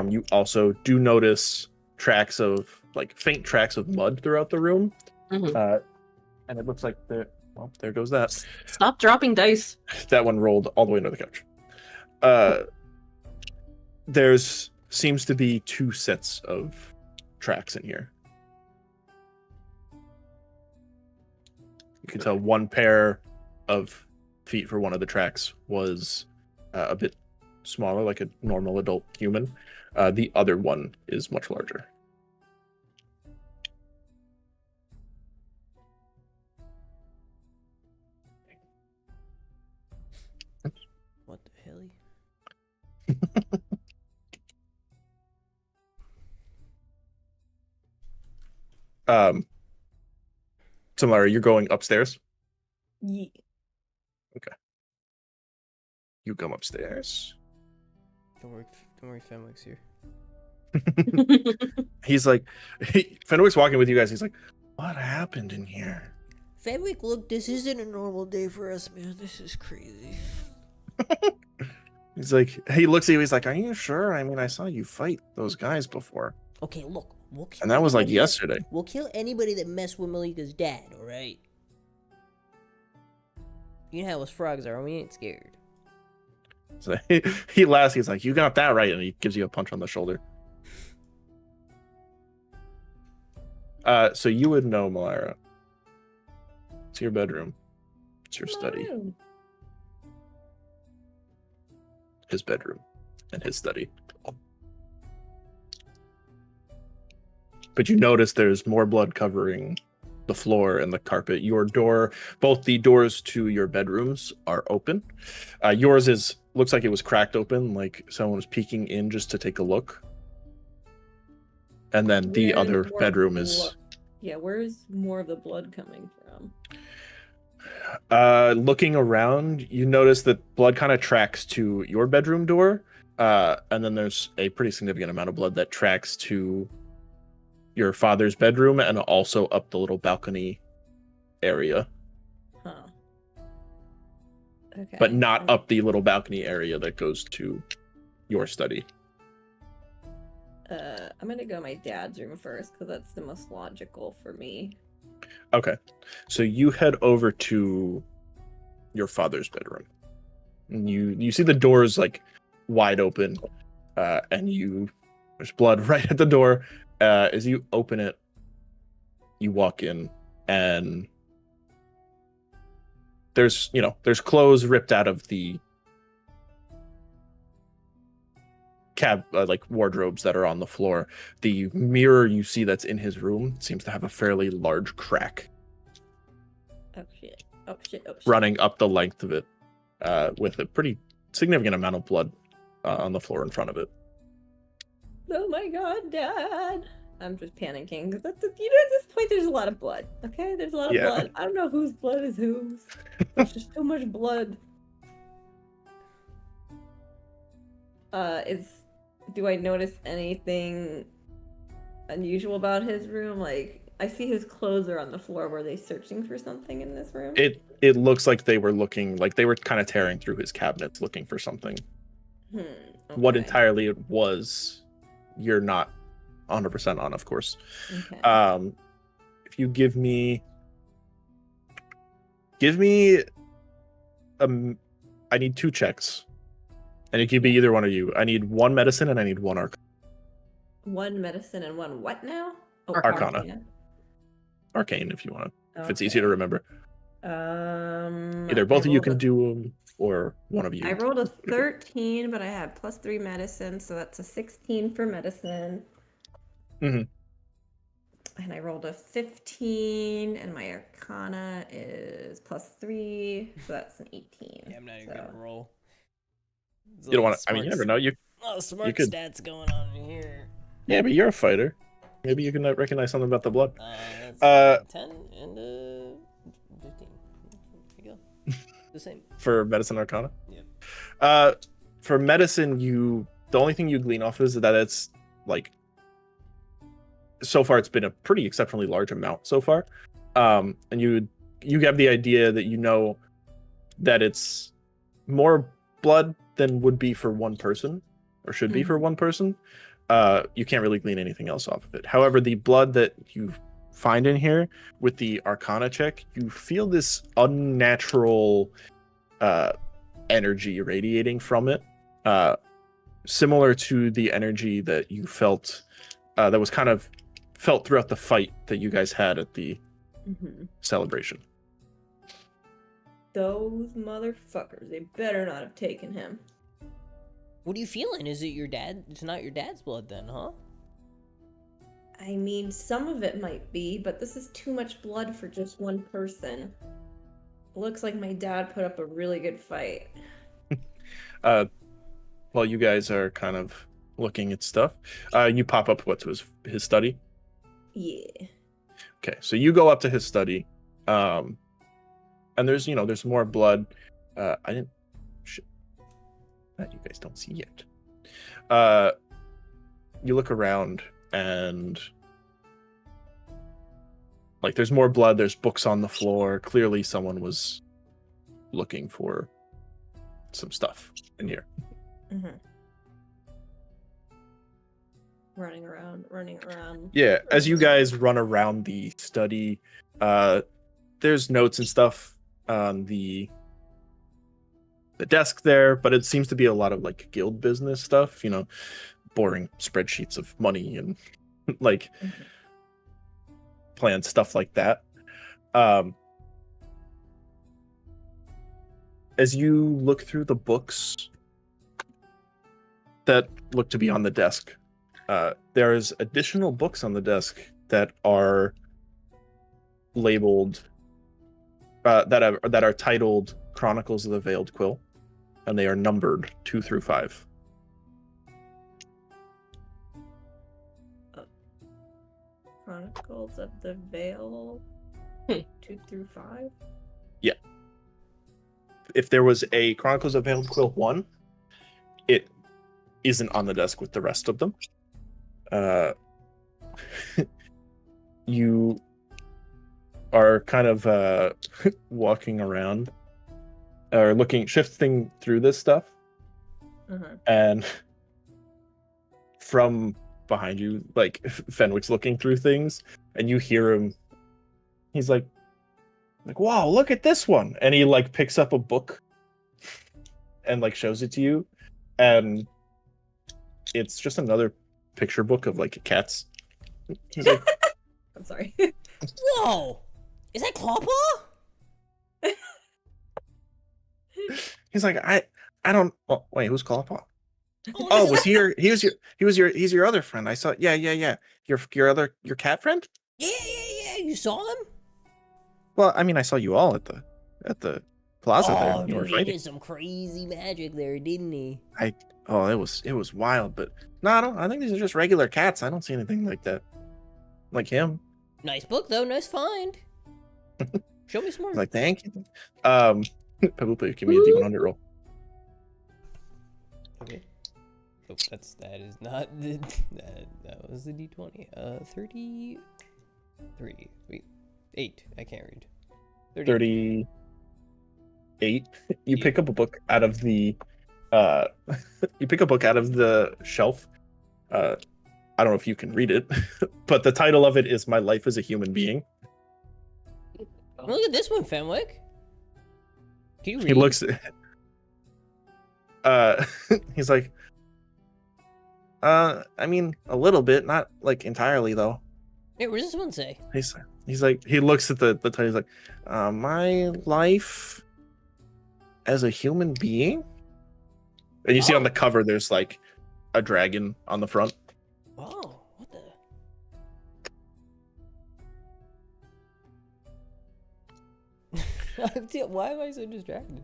you also do notice tracks of like faint tracks of mud throughout the room. Mhm. And it looks like there goes that. Stop dropping dice. That one rolled all the way under the couch. There's seems to be 2 sets of tracks in here. You can tell one pair of feet for one of the tracks was a bit smaller, like a normal adult human. The other one is much larger. What the hell? So Lara, you're going upstairs? Yeah. You come upstairs. Don't worry, Fenwick's here. He's like, Fenwick's walking with you guys. He's like, what happened in here? Fenwick, look, this isn't a normal day for us, man. This is crazy. He's like, he looks at you. He's like, are you sure? I mean, I saw you fight those guys before. Okay, look, we'll kill And that was like anybody that- yesterday. We'll kill anybody that messed with Malika's dad, alright? You know how us frogs are, we ain't scared. So he laughs. He's like, you got that right. And he gives you a punch on the shoulder. So you would know, Malira. It's your bedroom. It's your study. No. His bedroom and his study. But you notice there's more blood covering the floor and the carpet. Your door, both the doors to your bedrooms are open. Yours looks like it was cracked open, like someone was peeking in just to take a look. And then the Where's other more bedroom is... Yeah, where's more of the blood coming from? Looking around, you notice that blood kind of tracks to your bedroom door, and then there's a pretty significant amount of blood that tracks to your father's bedroom and also up the little balcony area, Huh. Okay. but not up the little balcony area that goes to your study. I'm gonna go my dad's room first because that's the most logical for me. Okay, so you head over to your father's bedroom, and you see the doors like wide open, and there's blood right at the door. As you open it, you walk in, and there's clothes ripped out of the like wardrobes that are on the floor. The mirror you see that's in his room seems to have a fairly large crack Oh shit. Oh shit. Oh shit. running up the length of it, with a pretty significant amount of blood on the floor in front of it. Oh my god, Dad! I'm just panicking because at this point there's a lot of blood. Okay, there's a lot of Yeah. blood. I don't know whose blood is whose. There's just so much blood. Do I notice anything unusual about his room? Like, I see his clothes are on the floor. Were they searching for something in this room? It looks like they were looking, like they were kind of tearing through his cabinets looking for something. What Okay. entirely it was, you're not 100% on, of course. Okay. If you give me I need 2 checks, and it could be either one of you. I need 1 medicine and I need 1 arcana. 1 medicine and 1 what now? Oh, Arcana. Arcane, if you want to, if it's easier to remember. Either both of you can do them, or one of you. I rolled a 13, but I had +3 medicine, so that's a 16 for medicine. Mhm. And I rolled a 15, and my Arcana is +3, so that's an 18. Yeah, I'm not even so. gonna roll. You don't want to. I mean, you never know. Smart could- stats going on in here. Yeah, but you're a fighter. Maybe you can recognize something about the blood. That's 10 and 15. There you go. The same. For medicine arcana. Yeah. For medicine, the only thing you glean off is that it's like, so far it's been a pretty exceptionally large amount so far, and you have the idea that that it's more blood than would be for one person, or should be for one person. You can't really glean anything else off of it. However, the blood that you find in here with the Arcana check, you feel this unnatural energy radiating from it, similar to the energy that you felt, that was kind of felt throughout the fight that you guys had at the celebration. Those motherfuckers, they better not have taken him. What are you feeling? Is it your dad? It's not your dad's blood then, huh? I mean, some of it might be, but this is too much blood for just one person. Looks like my dad put up a really good fight. While you guys are kind of looking at stuff, you pop up to his study. Yeah. Okay, so you go up to his study, and there's more blood. That you guys don't see yet. You look around, and like there's more blood. There's books on the floor. Clearly, someone was looking for some stuff in here. Running around. Yeah, as you guys run around the study, there's notes and stuff on the desk there, but it seems to be a lot of like guild business stuff, boring spreadsheets of money and like planned stuff like that. As you look through the books that look to be on the desk, there's additional books on the desk that are labeled, that are titled Chronicles of the Veiled Quill, and they are numbered 2 through 5. Chronicles of the Veil 2 through 5. If there was a Chronicles of Veiled Quill 1, it isn't on the desk with the rest of them. You are kind of walking around or shifting through this stuff, and from behind you, like Fenwick's looking through things, and you hear him. He's like, wow, look at this one, and he like picks up a book and like shows it to you, and it's just another picture book of like cats. He's like, I'm sorry. Whoa! Is that Clawpaw? he's like, I don't. Oh, wait, who's Clawpaw? Oh, Oh, was he your? He's your other friend. I saw. Yeah. Your cat friend. Yeah. You saw him? Well, I mean, I saw you all at the plaza there. Oh, You were dude, he fighting. did some crazy magic there, didn't he? Oh, it was wild, but no, I think these are just regular cats. I don't see anything like that, like him. Nice book though, nice find. Show me some more. Like, thank you. Pabupa, give me a D100 roll. Okay. Oh, that is not the that was the D20. 33. Wait, 8. I can't read. 38. You Yeah. pick up a book out of the shelf. I don't know if you can read it, but the title of it is "My Life as a Human Being." Look at this one, Fenwick. Can you read? He looks. He's like, I mean, a little bit, not like entirely though. Hey, what does this one say? He's like, he looks at the title. He's like, my life as a human being. And you see on the cover, there's like a dragon on the front. Oh, what the? Why am I so distracted?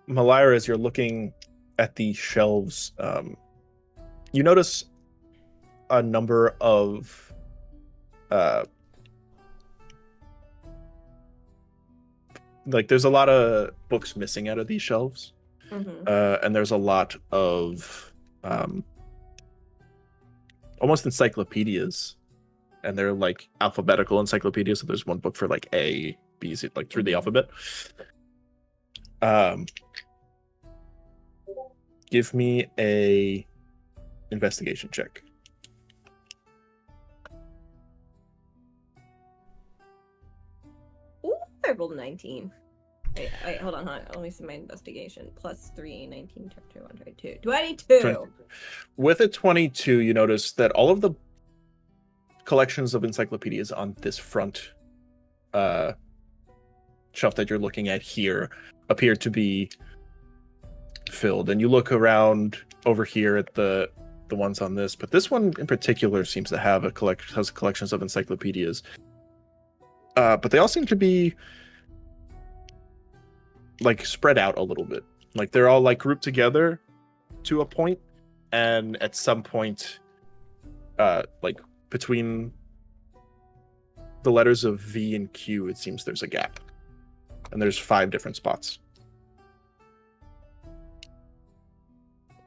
Malira, as you're looking at the shelves, you notice a number of like there's a lot of books missing out of these shelves, and there's a lot of almost encyclopedias, and they're like alphabetical encyclopedias. So there's one book for like A, B, C, like through the alphabet. Give me a investigation check. Ooh, I rolled a 19. Wait, hold on. Let me see my investigation. Plus 3, 19, 21, 22. 22! With a 22, you notice that all of the collections of encyclopedias on this front shelf that you're looking at here appear to be filled. And you look around over here at the ones on this, but this one in particular seems to have has collections of encyclopedias. But they all seem to be like spread out a little bit. Like they're all like grouped together to a point, and at some point, like between the letters of V and Q, it seems there's a gap, and there's 5 different spots.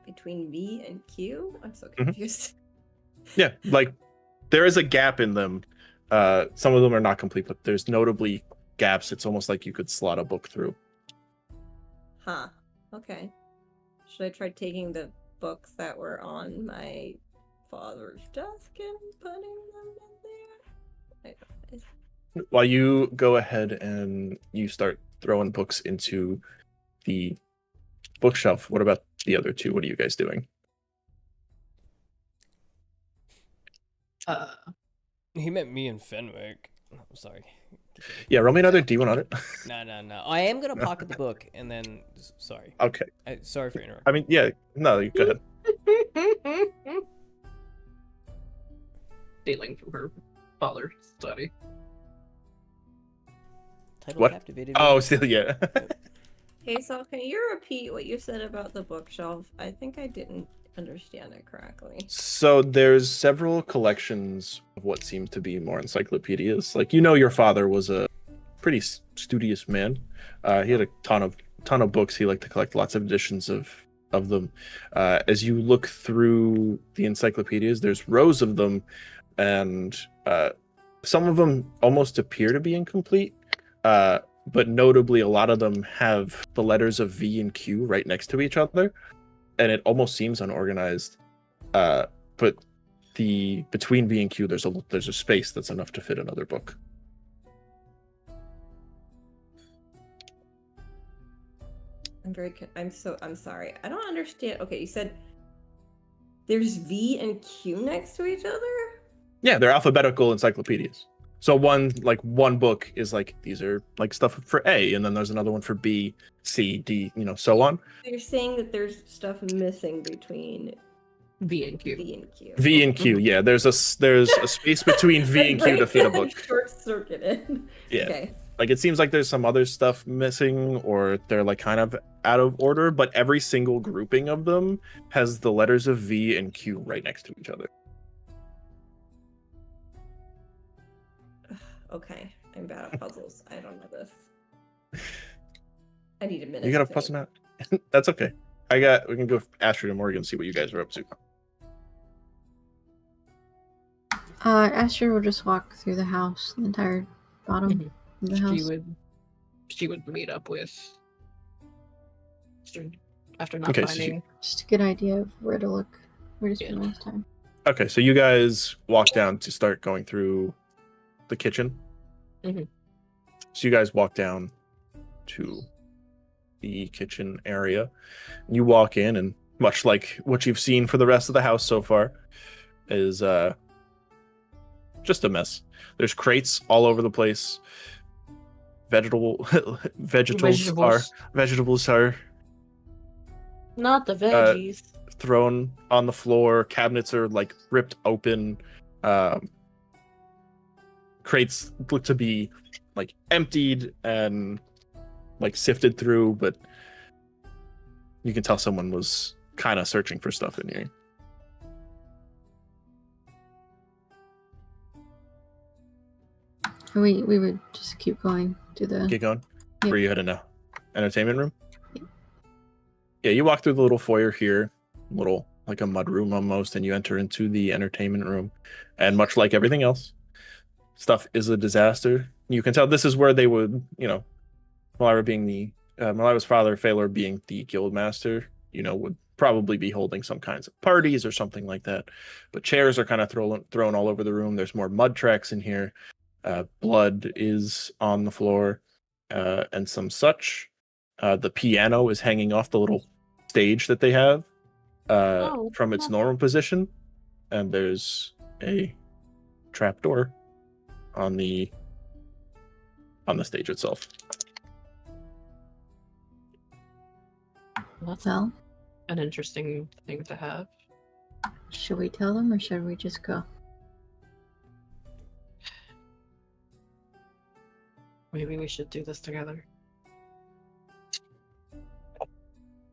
Between V and Q? I'm so confused. Yeah, like there is a gap in them. Some of them are not complete, but there's notably gaps. It's almost like you could slot a book through. Huh. Okay. Should I try taking the books that were on my father's desk and putting them in there? While you go ahead and you start throwing books into the bookshelf, what about the other 2? What are you guys doing? He meant me and Fenwick. I'm sorry. Yeah, roll me another D1 on it. No. I am gonna pocket the book and then. Sorry. Okay. Sorry for interrupting. I mean, yeah. No, go ahead. Stealing from her father's study. Title What? captivated me. Oh, still, yeah. Hey, Saul, can you repeat what you said about the bookshelf? I think I didn't understand it correctly. So there's several collections of what seem to be more encyclopedias. Like, you know, your father was a pretty studious man. He had a ton of books. He liked to collect lots of editions of them. As you look through the encyclopedias, there's rows of them, and some of them almost appear to be incomplete. But notably, a lot of them have the letters of V and Q right next to each other, and it almost seems unorganized. But between V and Q, there's a space that's enough to fit another book. I'm sorry. I don't understand. Okay, you said there's V and Q next to each other? Yeah, they're alphabetical encyclopedias. So one book is like, these are like stuff for A, and then there's another one for B, C, D, so on. You're saying that there's stuff missing between V and Q. V and Q, yeah. There's a space between V and Q to fit a book. Short circuited. Yeah. Okay. Like, it seems like there's some other stuff missing, or they're like kind of out of order, but every single grouping of them has the letters of V and Q right next to each other. Okay, I'm bad at puzzles. I don't know this. I need a minute. You gotta puzzle them out. That's okay. We can go Astrid and Morgan, see what you guys are up to. Astrid will just walk through the house, the entire bottom of the house. She would meet up with after not Okay, finding. Just a good idea of where to look, where to spend last time. Okay, so you guys walk down to start going through the kitchen. So you guys walk down to the kitchen area. You walk in, and much like what you've seen for the rest of the house so far, is just a mess. There's crates all over the place. Vegetables are Not the veggies. thrown on the floor. Cabinets are like ripped open. Crates look to be like emptied and like sifted through, but you can tell someone was kind of searching for stuff in here. We would just keep going to the. Get going. Yeah. Where are you heading now? Entertainment room? Yeah. Yeah, you walk through the little foyer here, little like a mud room almost, and you enter into the entertainment room. And much like everything else, stuff is a disaster. You can tell this is where they would, Malira's father, Phalor, being the guild master, would probably be holding some kinds of parties or something like that. But chairs are kind of thrown all over the room. There's more mud tracks in here. Blood is on the floor, and some such. The piano is hanging off the little stage that they have from its normal position, and there's a trapdoor on the stage itself. That's Well, an interesting thing to have. should we tell them or should we just go? Maybe we should do this together.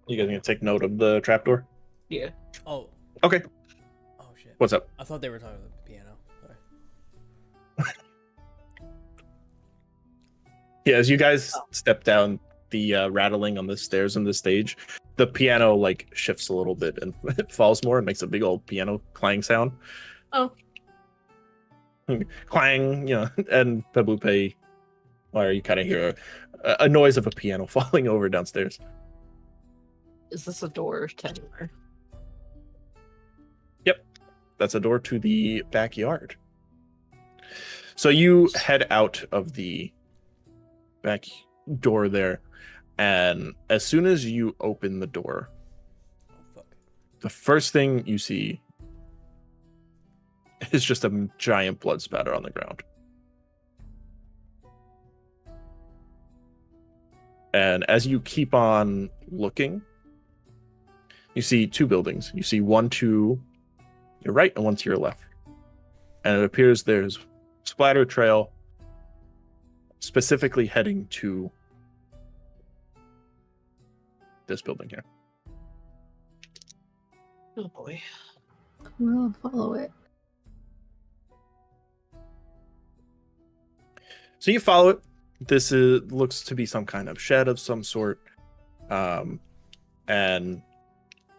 You guys gonna take note of the trapdoor? Yeah. Oh. Okay. Oh shit. What's up? I thought they were talking about the piano. Sorry. Yeah, as you guys step down the rattling on the stairs on the stage, the piano like shifts a little bit and it falls more and makes a big old piano clang sound. Oh. Clang, and Peblupe, you kind of hear a noise of a piano falling over downstairs. Is this a door to anywhere? Yep, that's a door to the backyard. So you head out of the back door there, and as soon as you open the door, the first thing you see is just a giant blood spatter on the ground. And as you keep on looking, you see two buildings. You see one to your right and one to your left. And it appears there's splatter trail specifically heading to this building here. Oh boy. We'll follow it. So you follow it, this looks to be some kind of shed of some sort, and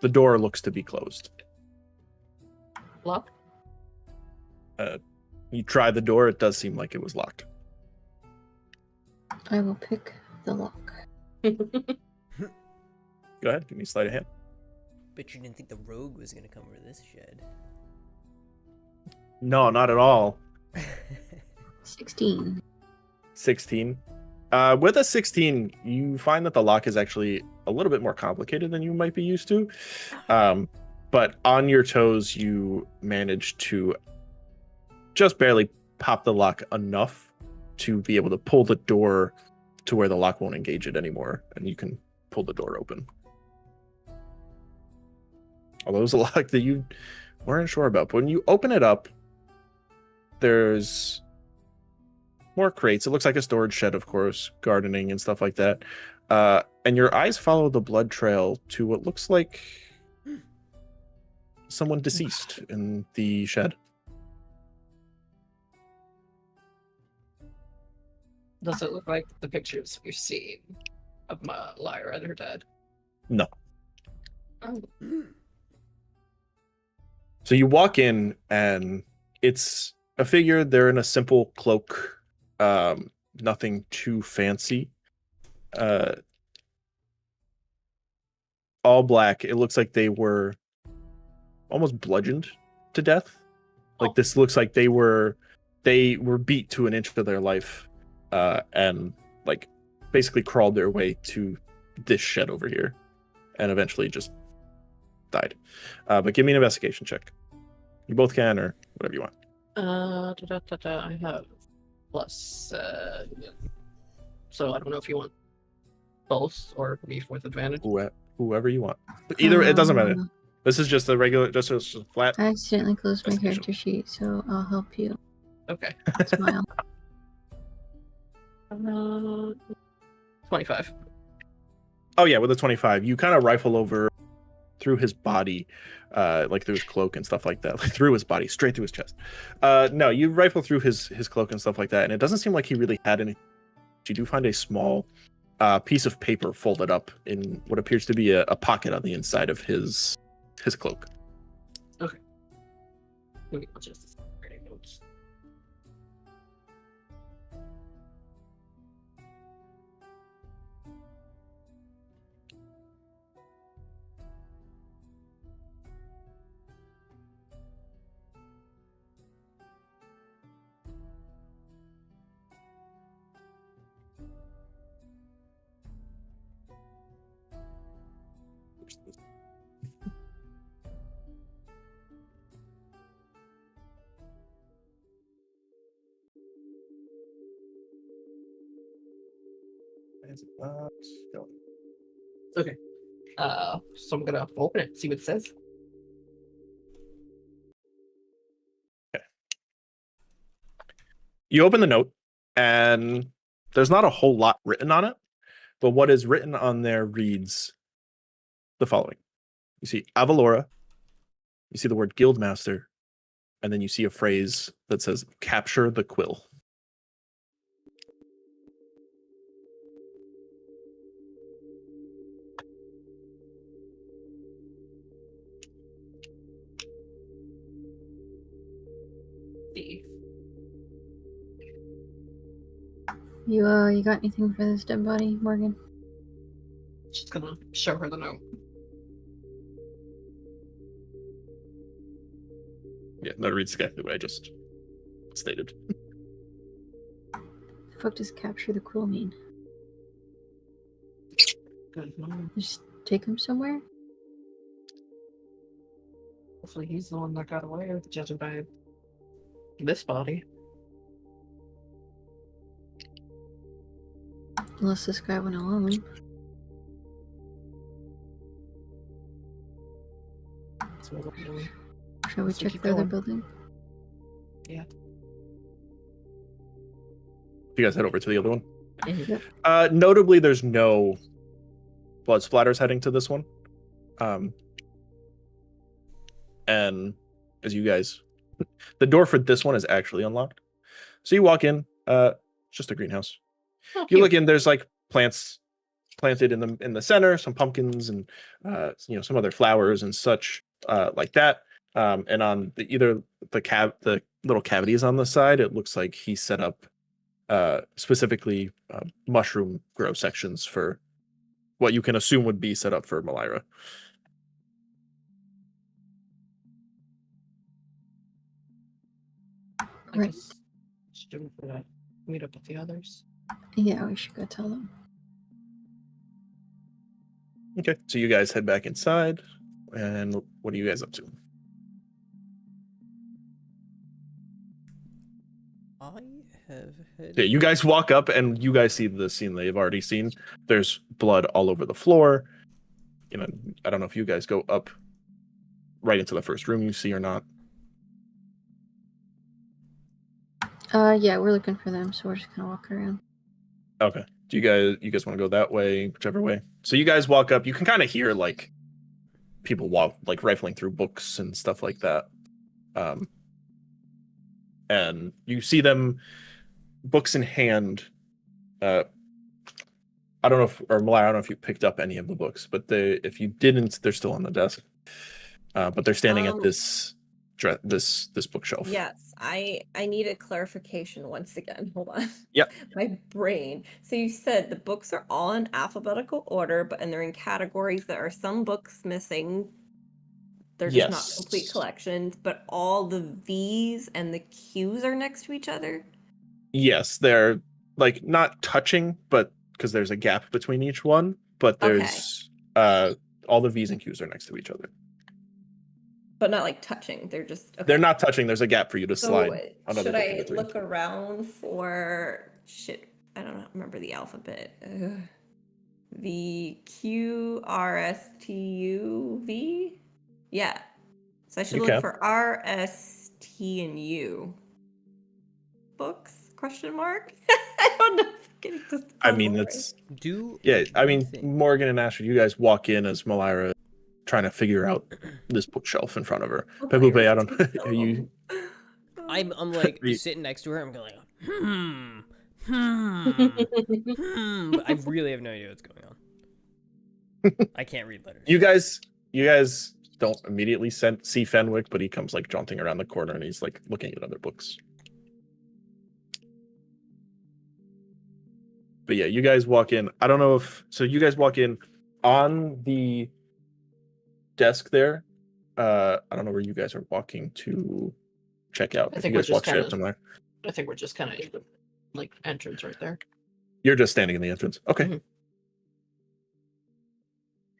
the door looks to be closed. Lock. You try the door; it does seem like it was locked. I will pick the lock. Go ahead, give me a sleight of hand. Bet you didn't think the rogue was gonna come over this shed. No, not at all. 16. 16. With a 16, you find that the lock is actually a little bit more complicated than you might be used to. But on your toes, you manage to just barely pop the lock enough to be able to pull the door to where the lock won't engage it anymore, and you can pull the door open. Although it was a lock that you weren't sure about. But when you open it up, there's more crates. It looks like a storage shed, of course, gardening and stuff like that. And your eyes follow the blood trail to what looks like someone deceased in the shed. Does it look like the pictures we've seen of Lyra and her dad? No. Oh. So you walk in, and it's a figure. They're in a simple cloak, nothing too fancy. All black. It looks like they were almost bludgeoned to death. Like, this looks like they were beat to an inch of their life, and like basically crawled their way to this shed over here, and eventually just died. But give me an investigation check. You both can, or whatever you want. I have plus. So I don't know if you want both or me with advantage. Whoever you want. But either, it doesn't matter. Um, This is just a regular, just a flat. I accidentally closed my Investigation. character sheet, so I'll help you. Okay. Smile. 25. Oh yeah, with a 25, you kind of rifle over through his body, like through his cloak and stuff like that, like through his body, straight through his chest. No, you rifle through his cloak and stuff like that, and it doesn't seem like he really had any. You do find a small piece of paper folded up in what appears to be a pocket on the inside of his cloak. Okay. Wait, I'll just writing notes. Is it not going? Okay. So I'm gonna open it, see what it says. You open the note, and there's not a whole lot written on it, but what is written on there reads the following. You see Avalora, you see the word Guildmaster, and then you see a phrase that says, "Capture the quill." See. You got anything for this dead body, Morgan? She's gonna show her the note. Yeah, that reads exactly what I just stated. The fuck does capture the quill mean? Good. Just take him somewhere? Hopefully he's the one that got away, judging by this body. Unless this guy went alone. So we'll really- Shall we So check keep the other going. building? You guys head over to the other one. Mhm. Notably, there's no blood splatters heading to this one. And as you guys, the door for this one is actually unlocked. So you walk in, it's just a greenhouse. Oh, You cute. look in. There's like plants planted in the center, some pumpkins and some other flowers and such like that. And on either the little cavities on the side, it looks like he set up specifically mushroom grow sections for what you can assume would be set up for Malira. I Right. guess should we meet up with the others? Yeah, we should go tell them. Okay, so you guys head back inside, and what are you guys up to? I have had. Yeah, you guys walk up, and you guys see the scene they've already seen. There's blood all over the floor. I don't know if you guys go up right into the first room you see or not. Yeah, we're looking for them, so we're just gonna walk around. Okay. Do you guys want to go that way, whichever way? So you guys walk up. You can kind of hear like people like rifling through books and stuff like that. And you see them, books in hand. I don't know Malaya, I don't know if you picked up any of the books, but if you didn't, they're still on the desk. But they're standing at this bookshelf. Yes, I need a clarification once again. Hold on. Yep. My brain. So you said the books are all in alphabetical order, and they're in categories. There are some books missing. They're just not complete collections, but all the V's and the Q's are next to each other. Yes, they're like not touching, but because there's a gap between each one, but there's all the V's and Q's are next to each other. But not like touching. They're just They're not touching. There's a gap for you to slide. Should I look around for shit? I don't remember the alphabet. V Q R S T U V. Yeah. So I should look for R S T and U. Books? Question mark. I don't know. I mean, that's Morgan and Astrid, you guys walk in as Malira trying to figure out this bookshelf in front of her. Pepe, I don't know. You. I'm like sitting next to her. I'm going, I really have no idea what's going on. I can't read letters. You guys don't immediately see Fenwick, but he comes like jaunting around the corner and he's like looking at other books. But yeah, you guys walk in. I don't know you guys walk in on the desk there. I don't know where you guys are walking to check out. I think we're just kind of in the like entrance right there. You're just standing in the entrance. Okay. Mm-hmm.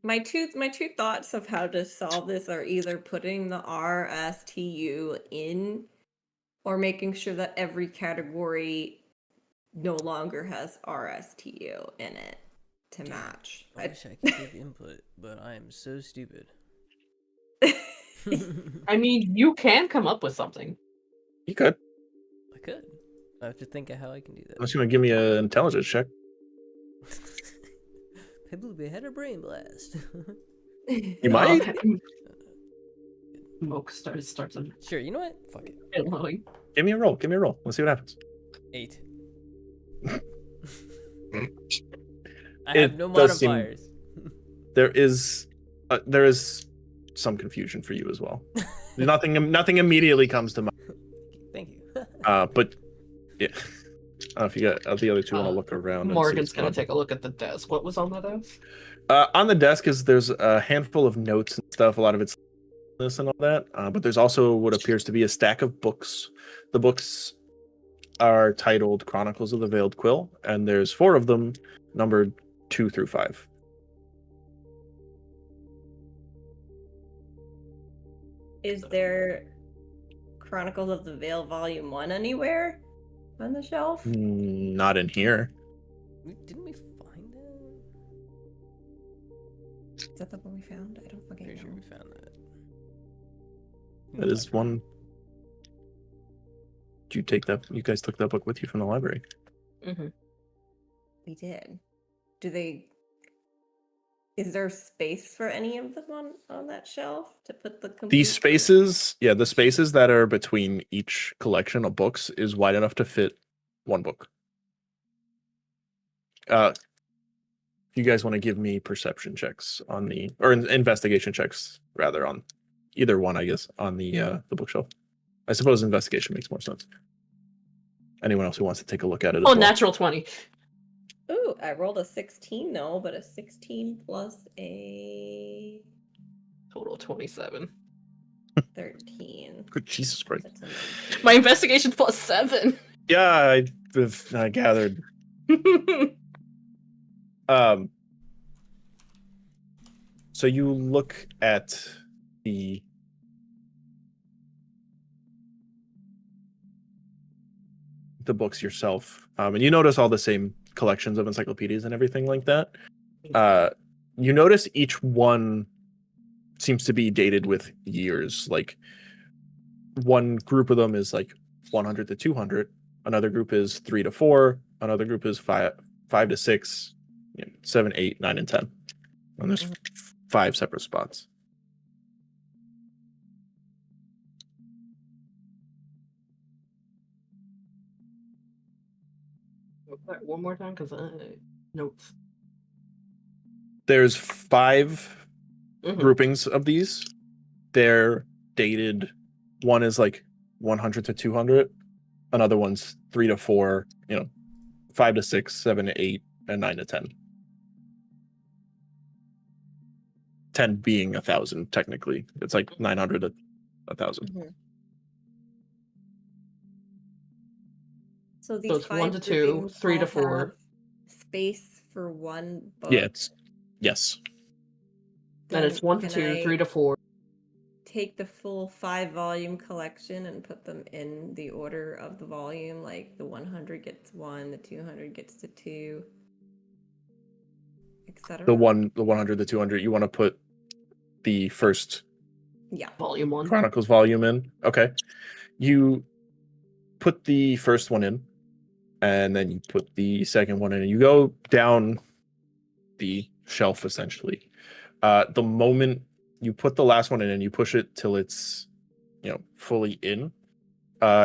My two thoughts of how to solve this are either putting the RSTU in or making sure that every category no longer has RSTU in it to match. I wish I could give input, but I am so stupid. I mean, you can come up with something. You could. I could. I have to think of how I can do that. I'm just gonna give me an intelligence check. Pepe had a brain blast. You might. Smoke starts. Sure. You know what? Fuck it. Give me a roll. Let's see what happens. 8. I have no modifiers. There is some confusion for you as well. Nothing immediately comes to mind. Thank you. But yeah, if you got the other two want to look around. Morgan's gonna take a look at the desk. What was on the desk? On the desk there's a handful of notes and stuff. A lot of it's this and all that. But there's also what appears to be a stack of books. The books are titled Chronicles of the Veiled Quill, and there's 4 of them, numbered 2 through 5. Is there Chronicles of the Veil Volume 1 anywhere on the shelf? Not in here. Didn't we find that? Is that the one we found? I don't fucking know. Pretty sure we found that. That is one. Did you take that? You guys took that book with you from the library. Mm-hmm. We did. Is there space for any of them on that shelf to put the complete These spaces, the spaces that are between each collection of books is wide enough to fit one book. If you guys want to give me perception checks on the, or investigation checks rather, on either one, I guess, on the bookshelf. I suppose investigation makes more sense. Anyone else who wants to take a look at it? Oh, as well? natural 20. Ooh, I rolled a 16, no, but a 16 plus a Total 27. 13. Good Jesus Christ. That's amazing. My investigation plus 7. Yeah, I gathered. So you look at the books yourself, and you notice all the same collections of encyclopedias and everything like that. You notice each one seems to be dated with years. Like one group of them is like 100 to 200. Another group is 3 to 4. Another group is 5 to 6, 7, 8, 9, and 10. And there's 5 separate spots. One more time, because notes. There's 5 Mhm. groupings of these. They're dated. One is like 100 to 200. Another one's 3 to 4. 5 to 6, 7 to 8, and 9 to 10. 10 being 1,000 technically. It's like 900 to 1,000. Mhm. So these So it's 1 to 2, groupings 3 to all 4. have space for one book. Yeah, yes. Then it's 1 to can 2, I 3 to 4. take the full 5-volume collection and put them in the order of the volume, like the 100 gets 1, the 200 gets to 2, etc. The 100 to 200. You want to put the first Yeah. Volume 1. Chronicles volume in. Okay. You put the first one in, and then you put the second one in, and you go down the shelf essentially. The moment you put the last one in and you push it till it's fully in,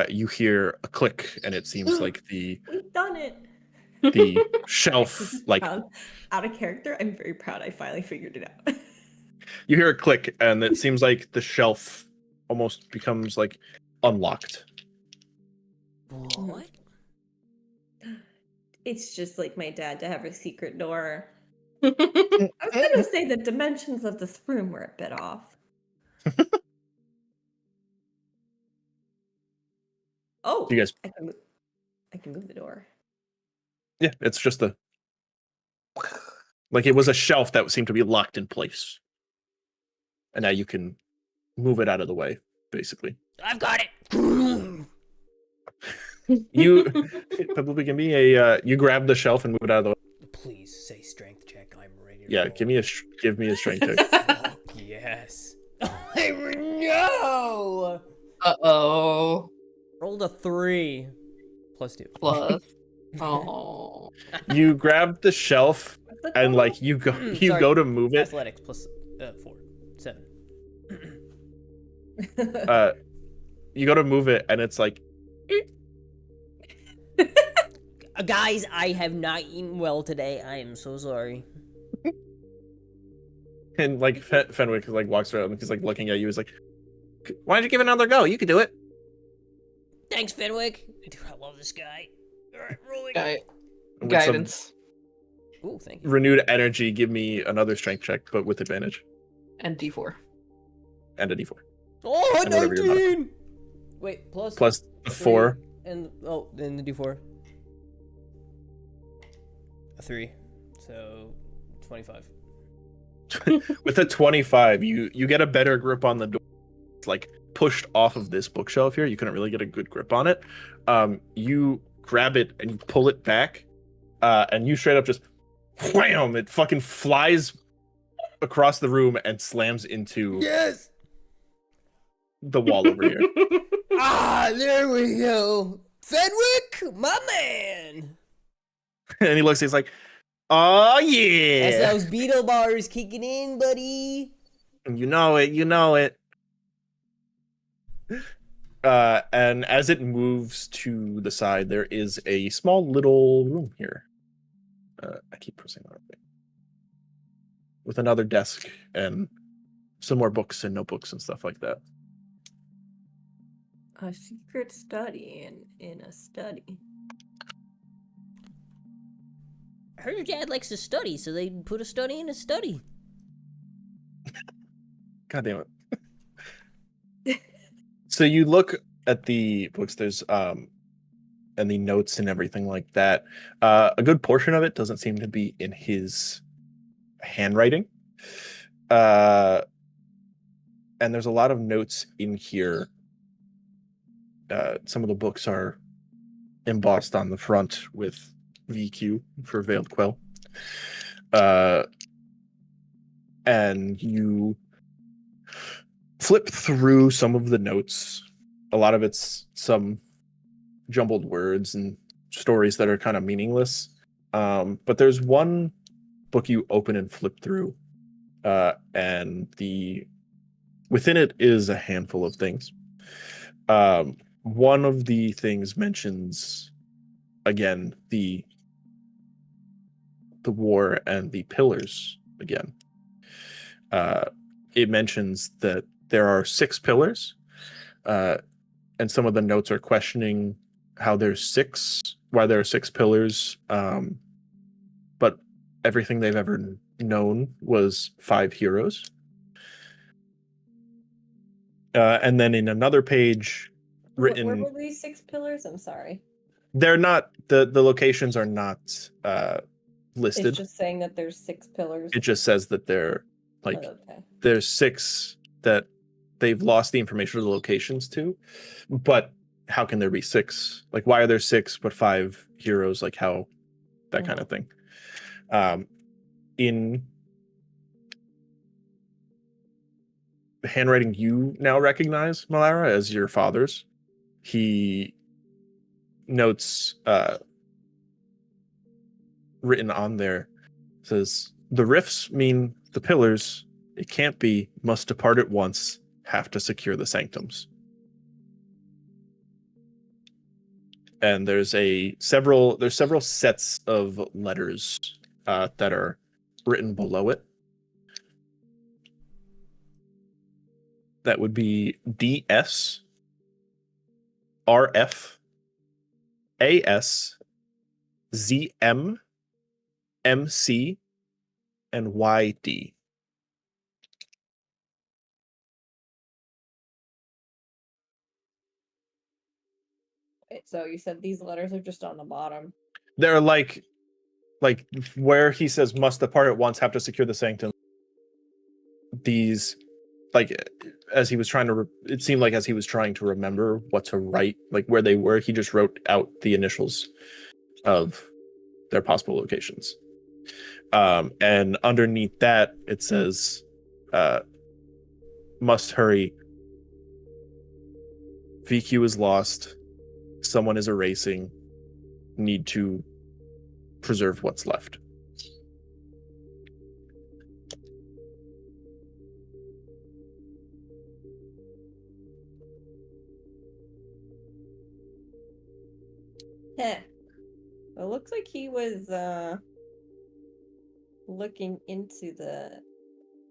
you hear a click, and it seems like the We've done it. Shelf, like, out of character, I'm very proud I finally figured it out. you hear a click, and it seems like the shelf almost becomes like unlocked. What? It's just like my dad to have a secret door. I was gonna say the dimensions of this room were a bit off. Oh, You guys, I can move the door. yeah, it's just like it was a shelf that seemed to be locked in place, and now you can move it out of the way, basically. I've got it. You probably give me a you grab the shelf and move it out of the way. Please say strength check. I'm ready. To Yeah, roll. give me a strength check. Fuck yes. No. Uh-oh. Rolled a 3 plus 2. Plus. Oh. You grab the shelf and like you go Sorry. go to move it. Athletics plus 4, 7. You go to move it and it's like Guys, I have not eaten well today. I am so sorry. and like Fenwick like walks around and he's like looking at you. He's like, "Why don't you give it another go? You can do it." Thanks, Fenwick. Dude, I love this guy. All right, rolling. With Guidance. Ooh, thank you. renewed energy, give me another strength check, but with advantage And D4. and a d4 Oh, And whatever your 19! Wait, plus plus the 4. and then the D4. A 3, so 25. With a 25, you get a better grip on the door. It's like pushed off of this bookshelf here. You couldn't really get a good grip on it. You grab it and you pull it back, and you straight up just wham! It fucking flies across the room and slams into Yes. the wall over here. There we go. Fenwick, my man. And he looks, he's like, "Oh yeah, That's those beetle bars kicking in, buddy. you know it, you know it." And as it moves to the side, there is a small little room here. I keep pressing that thing. With another desk and some more books and notebooks and stuff like that. A secret study in a study. I heard your dad likes to study, so they put a study in a study. God damn it. So you look at the books, there's and the notes and everything like that. A good portion of it doesn't seem to be in his handwriting. And there's a lot of notes in here. Some of the books are embossed on the front with VQ for Veiled Quell. And you flip through some of the notes. A lot of it's some jumbled words and stories that are kind of meaningless. But there's one book you open and flip through, and within it is a handful of things. One of the things mentions again the war and the pillars again. It mentions that there are 6 pillars, and some of the notes are questioning how there's 6, why there are 6 pillars, but everything they've ever known was 5 heroes. And then in another page written, Where were these 6 pillars? I'm sorry. they're not, the locations are not listed. It's just saying that there's 6 pillars. It just says that they're like, Oh, okay. there's 6 that they've lost the information of the locations to, but how can there be 6? Like, why are there 6 but 5 heroes? Like, how, that kind of thing. In the handwriting you now recognize, Malara, as your father's, he notes written on there, says, the rifts mean the pillars, it can't be, must depart at once, have to secure the sanctums. And there's several sets of letters that are written below it. That would be DS, RF, AS, ZM, MC, and YD. So you said these letters are just on the bottom. They're like where he says must depart at once, have to secure the sanctum. These, like, as he was trying to, it seemed like as he was trying to remember what to write, like where they were, he just wrote out the initials of their possible locations. And underneath that, it says, must hurry. VQ is lost. Someone is erasing. Need to preserve what's left. Heh. It looks like he was looking into the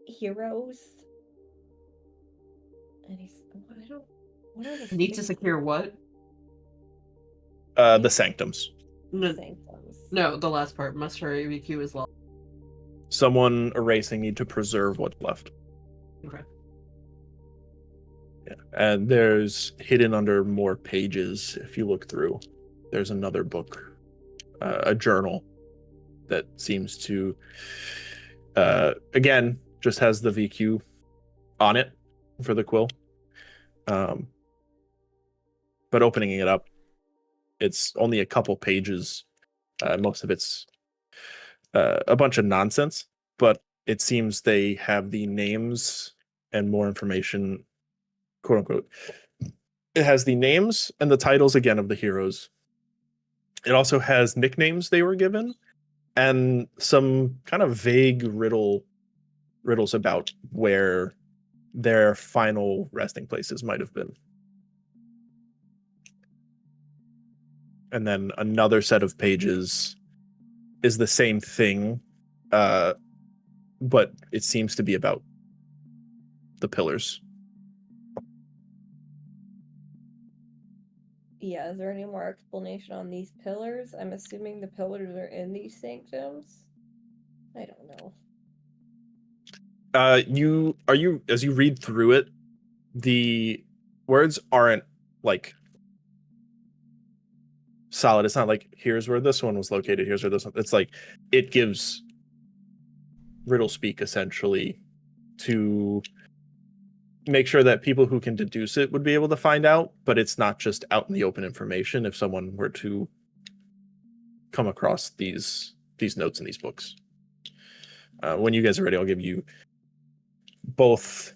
heroes. And he's what are the Need to 6 secure what? The sanctums. sanctums? No, the last part. Must hurry. VQ is lost. Someone erasing, need to preserve what's left. Okay. Yeah. And there's hidden under more pages, if you look through, there's another book, a journal that seems to, again, just has the VQ on it for the quill. But opening it up, it's only a couple pages. Most of it's a bunch of nonsense, but it seems they have the names and more information, quote unquote. It has the names and the titles again of the heroes. It also has nicknames they were given and some kind of vague riddles about where their final resting places might have been. And then another set of pages is the same thing, but it seems to be about the pillars. Yeah, is there any more explanation on these pillars? I'm assuming the pillars are in these sanctums. I don't know. As you read through it, the words aren't like solid. It's not like here's where this one was located, here's where this one. It's like it gives riddle speak essentially to make sure that people who can deduce it would be able to find out, but it's not just out in the open information if someone were to come across these notes in these books. When you guys are ready, I'll give you both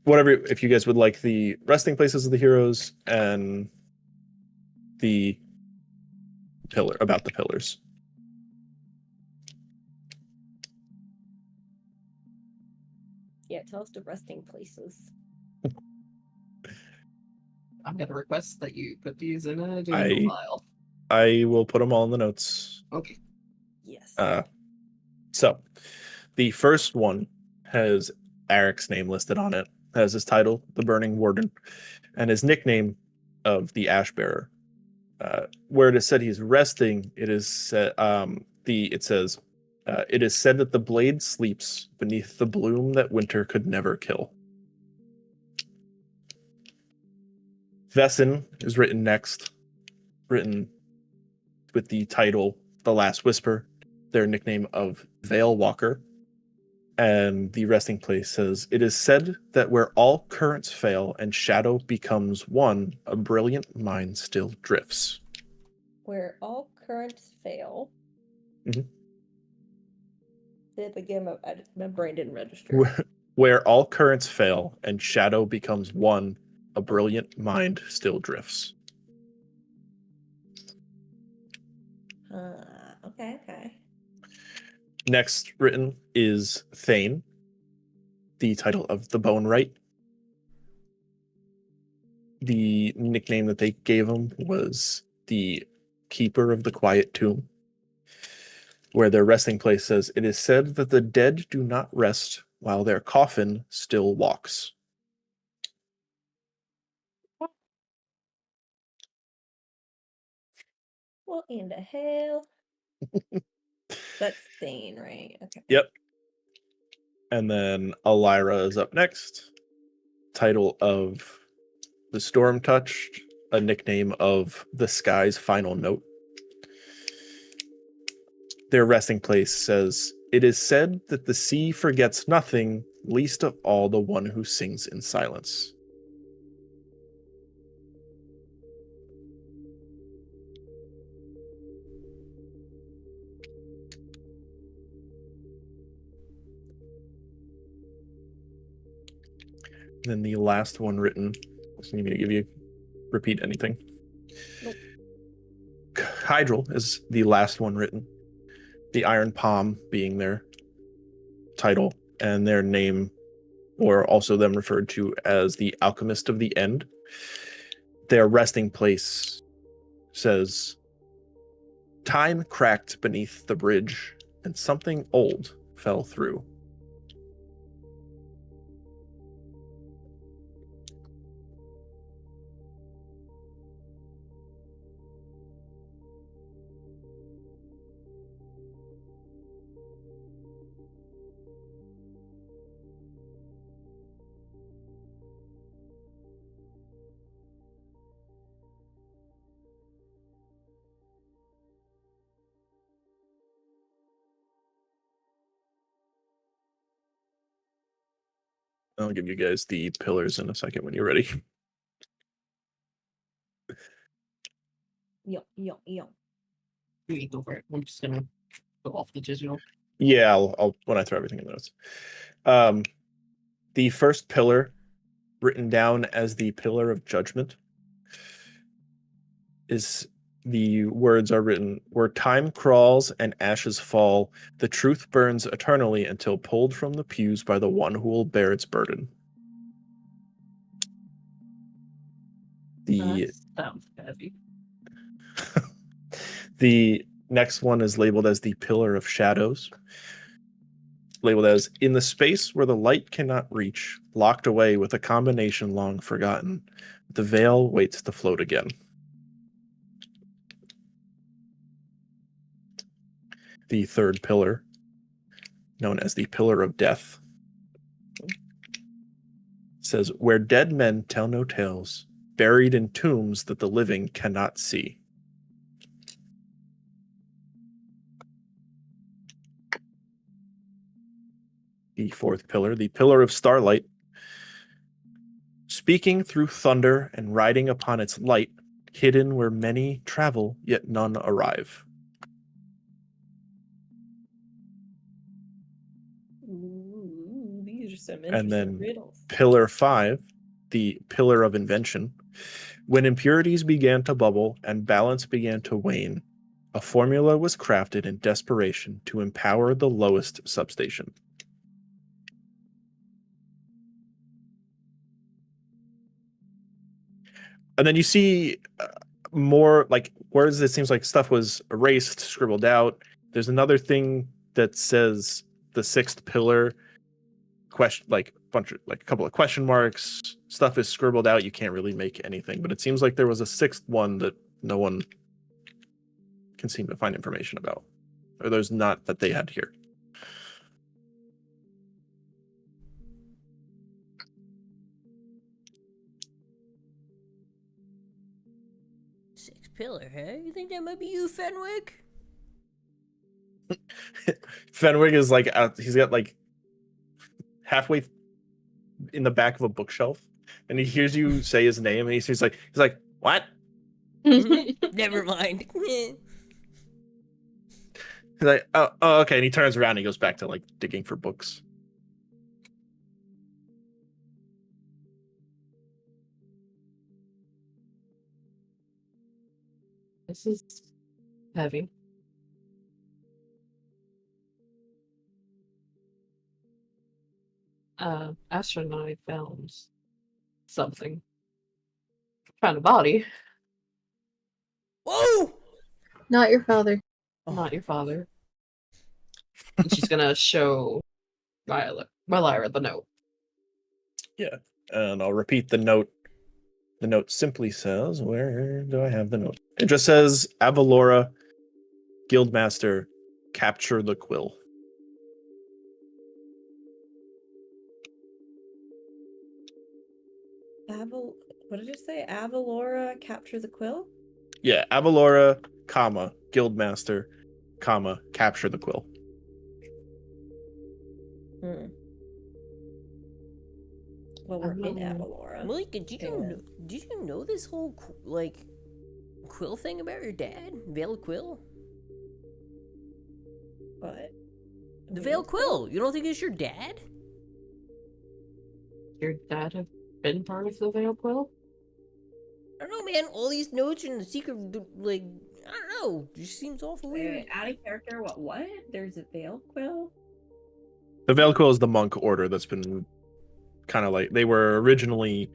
whatever, if you guys would like the resting places of the heroes and the about the pillars. Yeah, tell us the resting places. I'm gonna request that you put these in a digital file. I will put them all in the notes. Okay. Yes. So the first one has Eric's name listed on it, has his title, the Burning Warden, and his nickname of the Ash Bearer. Where it is said he's resting, it is said, it says, it is said that the blade sleeps beneath the bloom that winter could never kill. Vesson is written next, written with the title The Last Whisper, their nickname of Veil Walker. And the resting place says, it is said that where all currents fail and shadow becomes one, a brilliant mind still drifts. Where all currents fail. Mhm. Say it again, my brain didn't register. Where all currents fail and shadow becomes one, a brilliant mind still drifts. Okay. Next written is Thane, the title of the Bone Right. The nickname that they gave him was the Keeper of the Quiet Tomb, where their resting place says, it is said that the dead do not rest while their coffin still walks. What in the hell? That's Thane, right? Okay. Yep. And then Elira is up next. Title of the Storm Touched, a nickname of the Sky's Final Note. Their resting place says, it is said that the sea forgets nothing, least of all the one who sings in silence. And then the last one written, doesn't need me to give you, repeat anything. Nope. Hydral is the last one written. The Iron Palm being their title, and their name, or also them referred to as the Alchemist of the End. Their resting place says, time cracked beneath the bridge, and something old fell through. I'll give you guys the pillars in a second when you're ready. Yo. You can go for it. I'm just gonna go off the digital. Yeah, I'll when I throw everything in the notes. The first pillar, written down as the Pillar of Judgment, is the words are written, where time crawls and ashes fall, the truth burns eternally until pulled from the pews by the one who will bear its burden. That sounds heavy. The next one is labeled as the Pillar of Shadows. Labeled as in the space where the light cannot reach, locked away with a combination long forgotten. The veil waits to float again. The third pillar, known as the Pillar of Death, says, where dead men tell no tales, buried in tombs that the living cannot see. The fourth pillar, the Pillar of Starlight, speaking through thunder and riding upon its light, hidden where many travel, yet none arrive. Ooh, these are some And interesting then riddles. Pillar 5, the Pillar of Invention. When impurities began to bubble and balance began to wane, a formula was crafted in desperation to empower the lowest substation. And then you see more like words that seems like stuff was erased, scribbled out. There's another thing that says the sixth pillar, question, like a couple of question marks. Stuff is scribbled out. You can't really make anything, but it seems like there was a sixth one that no one can seem to find information about, or there's not that they had here. Sixth pillar, huh? You think that might be you, Fenwick? Fenwick is like he's got like halfway in the back of a bookshelf, and he hears you say his name, and he's like what? Never mind. He's like, oh, okay, and he turns around and he goes back to like digging for books. This is heavy. Astrid and I found something. Found a body. Whoa! Not your father. Not your father. And she's gonna show Mylyra the note. And I'll repeat the note. The note simply says, where do I have the note? It just says, Avalora, Guildmaster, capture the quill. What did it say? Avalora, capture the quill? Yeah, Avalora, comma, Guildmaster, comma, capture the quill. Well, we're in Avalora. Malika, did you know this whole quill thing about your dad, Veil Quill? What? The Veil Quill. You don't think it's your dad? Your dad have been part of the Veil Quill? I don't know, man. All these notes and the secret, like, I don't know. It just seems awful weird. Wait, out of character, what? There's a Veil Quill? The Veil Quill is the monk order that's been kind of like, they were originally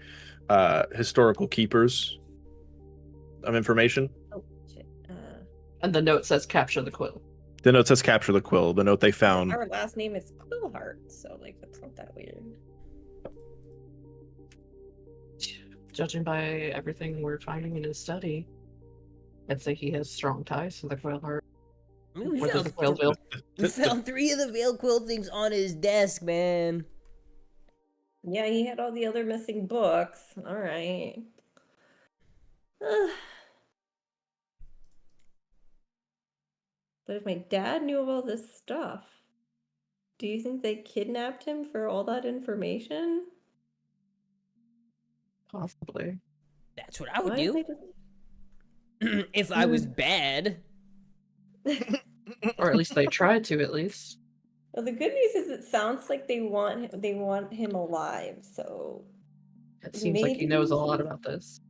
historical keepers of information. Oh, shit. And the note says capture the quill. The note says capture the quill. The note they found. Our last name is Quillheart, so like that's not that weird. Judging by everything we're finding in his study, I'd say he has strong ties to the Quill Heart. I mean, Or the Quill Veil. we found 3 of the Veil Quill things on his desk, man. Yeah, he had all the other missing books. All right. But if my dad knew of all this stuff, do you think they kidnapped him for all that information? Possibly. That's what I would Why do. did they If I was bad. Or at least they tried to, at least. Well, the good news is it sounds like they want him alive. So It seems like he knows a lot maybe- about this.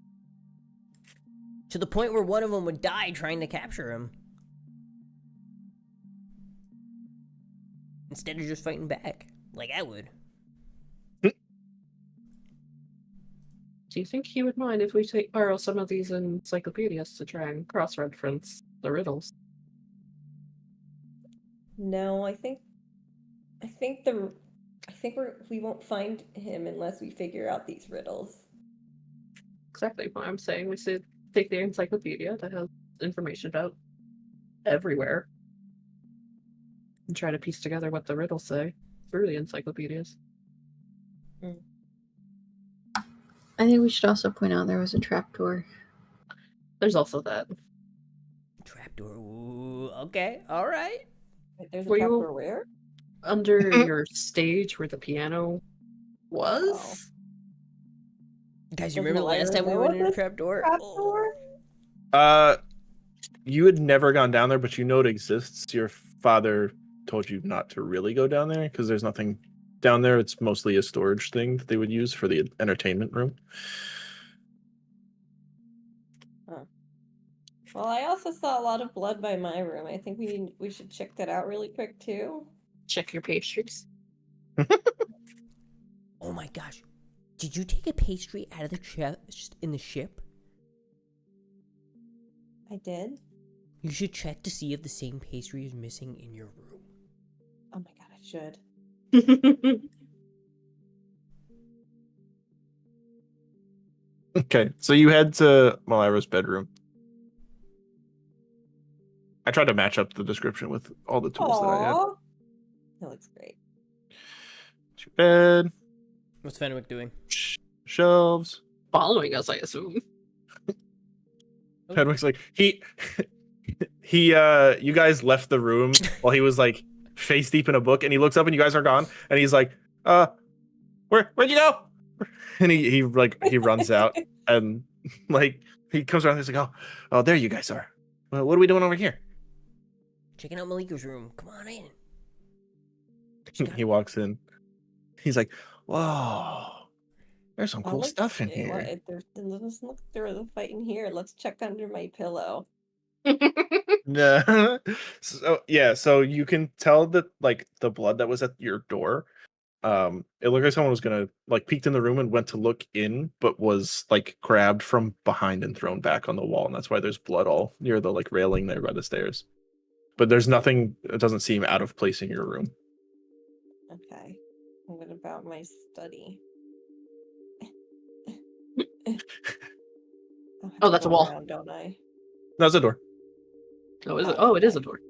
To the point where one of them would die trying to capture him. Instead of just fighting back. Like I would. Do you think he would mind if we borrow some of these encyclopedias to try and cross-reference the riddles? No, I think we won't find him unless we figure out these riddles. Exactly what I'm saying. We should take the encyclopedia that has information about everywhere and try to piece together what the riddles say through the encyclopedias. I think we should also point out there was a trapdoor. There's also that. Trapdoor. Ooh, okay, all right. Wait, there's a Were you- trapdoor where? Under your stage where the piano was? Guys, you Does remember the last Malira time we know went of in a this trapdoor? trapdoor? You had never gone down there, but you know it exists. Your father told you not to really go down there because there's nothing down there. It's mostly a storage thing that they would use for the entertainment room. Well, I also saw a lot of blood by my room. I think we should check that out really quick too. Check your pastries. Oh my gosh. Did you take a pastry out of the chest in the ship? I did. You should check to see if the same pastry is missing in your room. Oh my god, I should. Okay, so you head to Malira's bedroom. I tried to match up the description with all the tools that I had. Aww. That looks great. It's your bed, What's Fenwick doing? shelves. Following us, I assume. Fenwick's like you guys left the room while he was like face deep in a book, and he looks up and you guys are gone, and he's like, where'd you go? And he runs out and like he comes around and he's like, oh, there you guys are. Well, what are we doing over here? Checking out Malika's room. Come on in. He walks in. He's like, whoa, there's some cool stuff in here. Doesn't look there was a fight in here. Let's check under my pillow. No. So you can tell that like the blood that was at your door, it looked like someone was gonna like peeked in the room and went to look in, but was like grabbed from behind and thrown back on the wall, and that's why there's blood all near the like railing there by the stairs. But there's nothing, it doesn't seem out of place in your room. Okay. What about my study? Oh, that's a wall. Around, don't I? That's a door. Oh, is it? Oh, it is a door.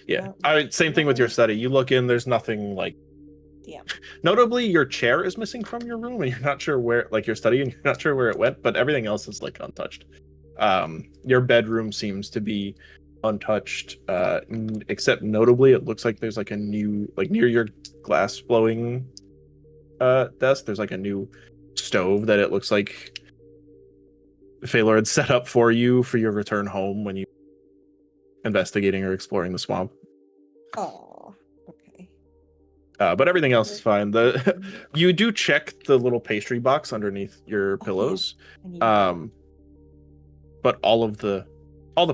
Yeah. Oh. Same thing with your study. You look in, there's nothing like. Yeah. Notably, your chair is missing from your room, and you're not sure where, like your study, and you're not sure where it went, but everything else is like untouched. Your bedroom seems to be untouched, except notably, it looks like there's like a new, like near your glass blowing desk, there's like a new stove that it looks like Phalor had set up for you for your return home when you investigating or exploring the swamp. Oh, okay. But everything else is fine. You do check the little pastry box underneath your pillows. I need that. But all the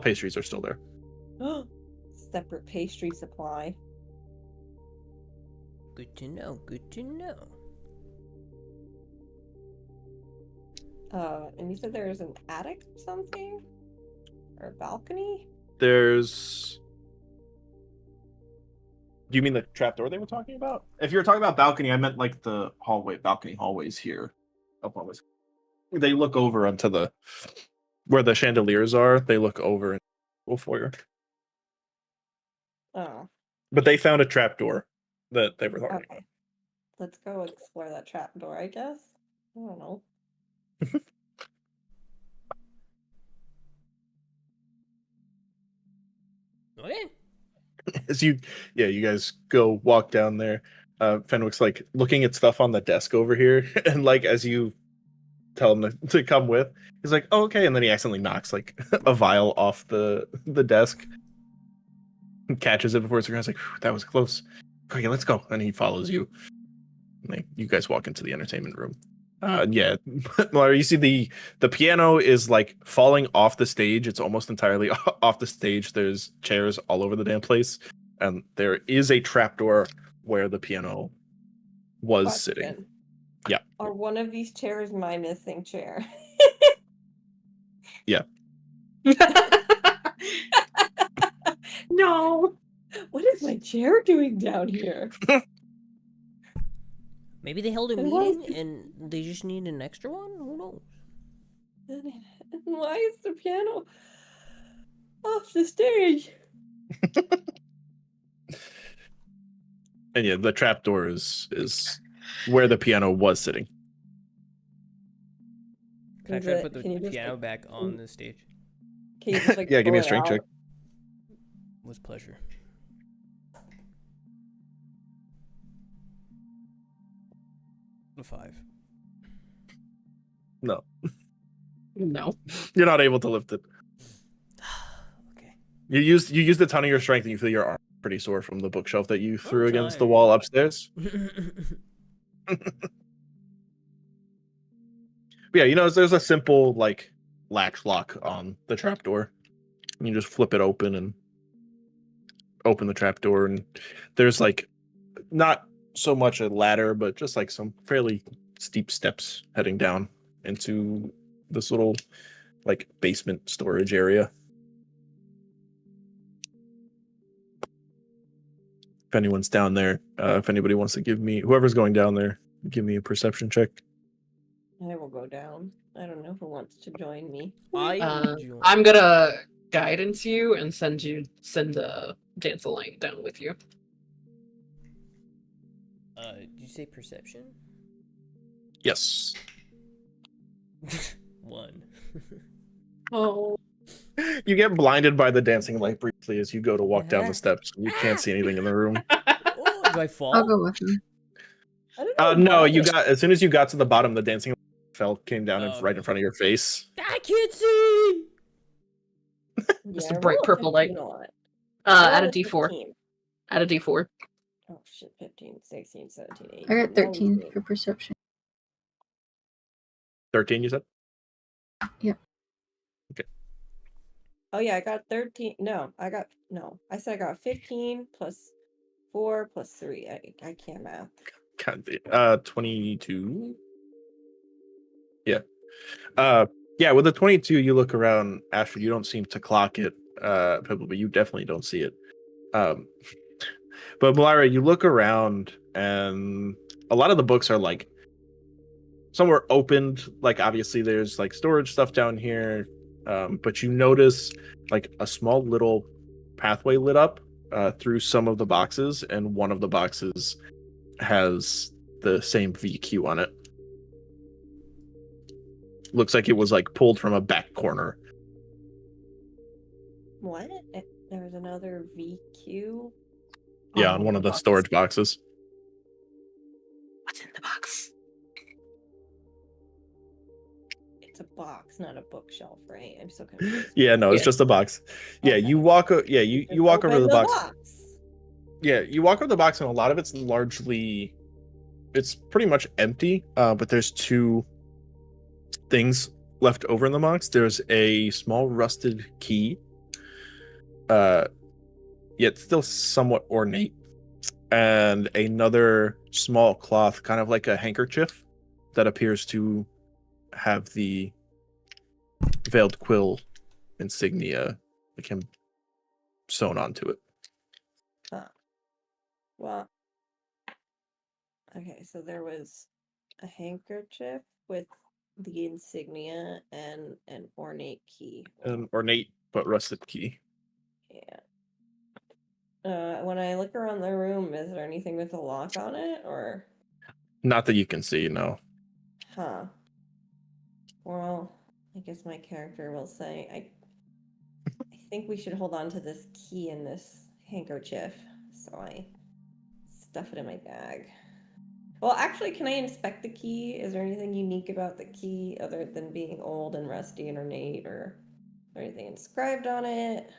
pastries are still there. Separate pastry supply. Good to know. Good to know. And you said there's an attic or something? Or a balcony? There's. Do you mean the trapdoor they were talking about? If you were talking about balcony, I meant like the balcony hallways here. Up hallways. They look over onto the where the chandeliers are. They look over into the foyer. Oh, But they found a trapdoor that they were talking about. okay. Let's go explore that trapdoor, I guess. I don't know. Okay. As you guys go walk down there. Fenwick's like looking at stuff on the desk over here, and like as you tell him to come with, he's like, oh, okay, and then he accidentally knocks like a vial off the desk, and catches it before it's gone. He's like, that was close. Okay, let's go. And he follows you. And, like, you guys walk into the entertainment room. Yeah, Malira, you see the piano is like falling off the stage. It's almost entirely off the stage. There's chairs all over the damn place, and there is a trapdoor where the piano was sitting. Question. Yeah. Are one of these chairs my missing chair? No. What is my chair doing down here? Maybe they held a And why is meeting and they just need an extra one? Who knows? And why is the piano off the stage? And yeah, the trapdoor is where the piano was sitting. Can I Is try to it- put the can you just, piano like, back on the stage? Can you just like Yeah, give me a pull it strength check. out? With pleasure. A 5. No, No. you're not able to lift it. Okay. You used a ton of your strength, and you feel your arm pretty sore from the bookshelf that you threw against the tired. wall upstairs. But yeah, there's a simple like latch lock on the trapdoor. You just flip it open and open the trapdoor, and there's like not so much a ladder, but just like some fairly steep steps heading down into this little like basement storage area. If anyone's down there, if anybody wants to give me, whoever's going down there, give me a perception check. I will go down. I don't know who wants to join me. I Uh, will join. I'm gonna guidance you and send the Danceline down with you. Did you say perception? Yes. 1. Oh. You get blinded by the dancing light briefly as you go to walk down the steps. You can't see anything in the room. Oh, do I I'll fall? go with him. I don't know No, why you this- got as soon as you got to the bottom, the dancing light came down Oh, right okay. in front of your face. I can't see! Just Yeah, a I bright roll purple light. 15 a lot. Add a Roll D4. 15. Add a D4. Oh shit, 15, 16, 17, 18. I got 13 19. for perception. 13, you said? Oh yeah, I got 13. I said I got 15 plus 4 plus 3. I can't math. God, 22. Yeah. Yeah, with the 22, you look around, Ashford, you don't seem to clock it, Pibble, but you definitely don't see it. But Malira, you look around, and a lot of the books are like, some are opened, like obviously there's like storage stuff down here, but you notice like a small little pathway lit up through some of the boxes, and one of the boxes has the same VQ on it. Looks like it was like pulled from a back corner. What? There was another VQ? Yeah, Oh, on one of the box. storage boxes. What's in the box? It's a box, not a bookshelf, right? I'm so confused. Yeah, no, it's Yeah. just a box. Yeah, Okay. you walk. Yeah, you walk over to the box. box. Yeah, you walk over the box, and a lot of it's it's pretty much empty. But there's two things left over in the box. There's a small rusted key, yet still somewhat ornate, and another small cloth, kind of like a handkerchief, that appears to have the veiled quill insignia, like him, sewn onto it. Well, okay, so there was a handkerchief with the insignia and an ornate key. An ornate but rusted key. Yeah. When I look around the room, is there anything with a lock on it, or? Not that you can see, no. Huh. Well, I guess my character will say, I think we should hold on to this key and this handkerchief. So I stuff it in my bag. Well, actually, can I inspect the key? Is there anything unique about the key other than being old and rusty and ornate, or anything inscribed on it?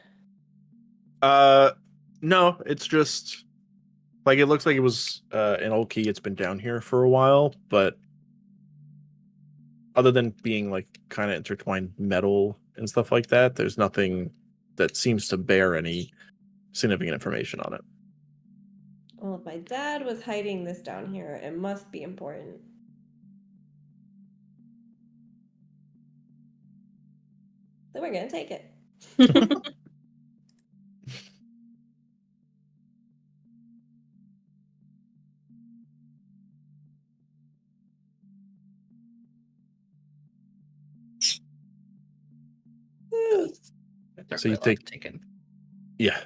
No, it's just like it looks like it was an old key. It's been down here for a while, but other than being like kind of intertwined metal and stuff like that, there's nothing that seems to bear any significant information on it. Well, if my dad was hiding this down here, it must be important. So we're gonna take it. They're So you quite a lot take- to take in. Yeah.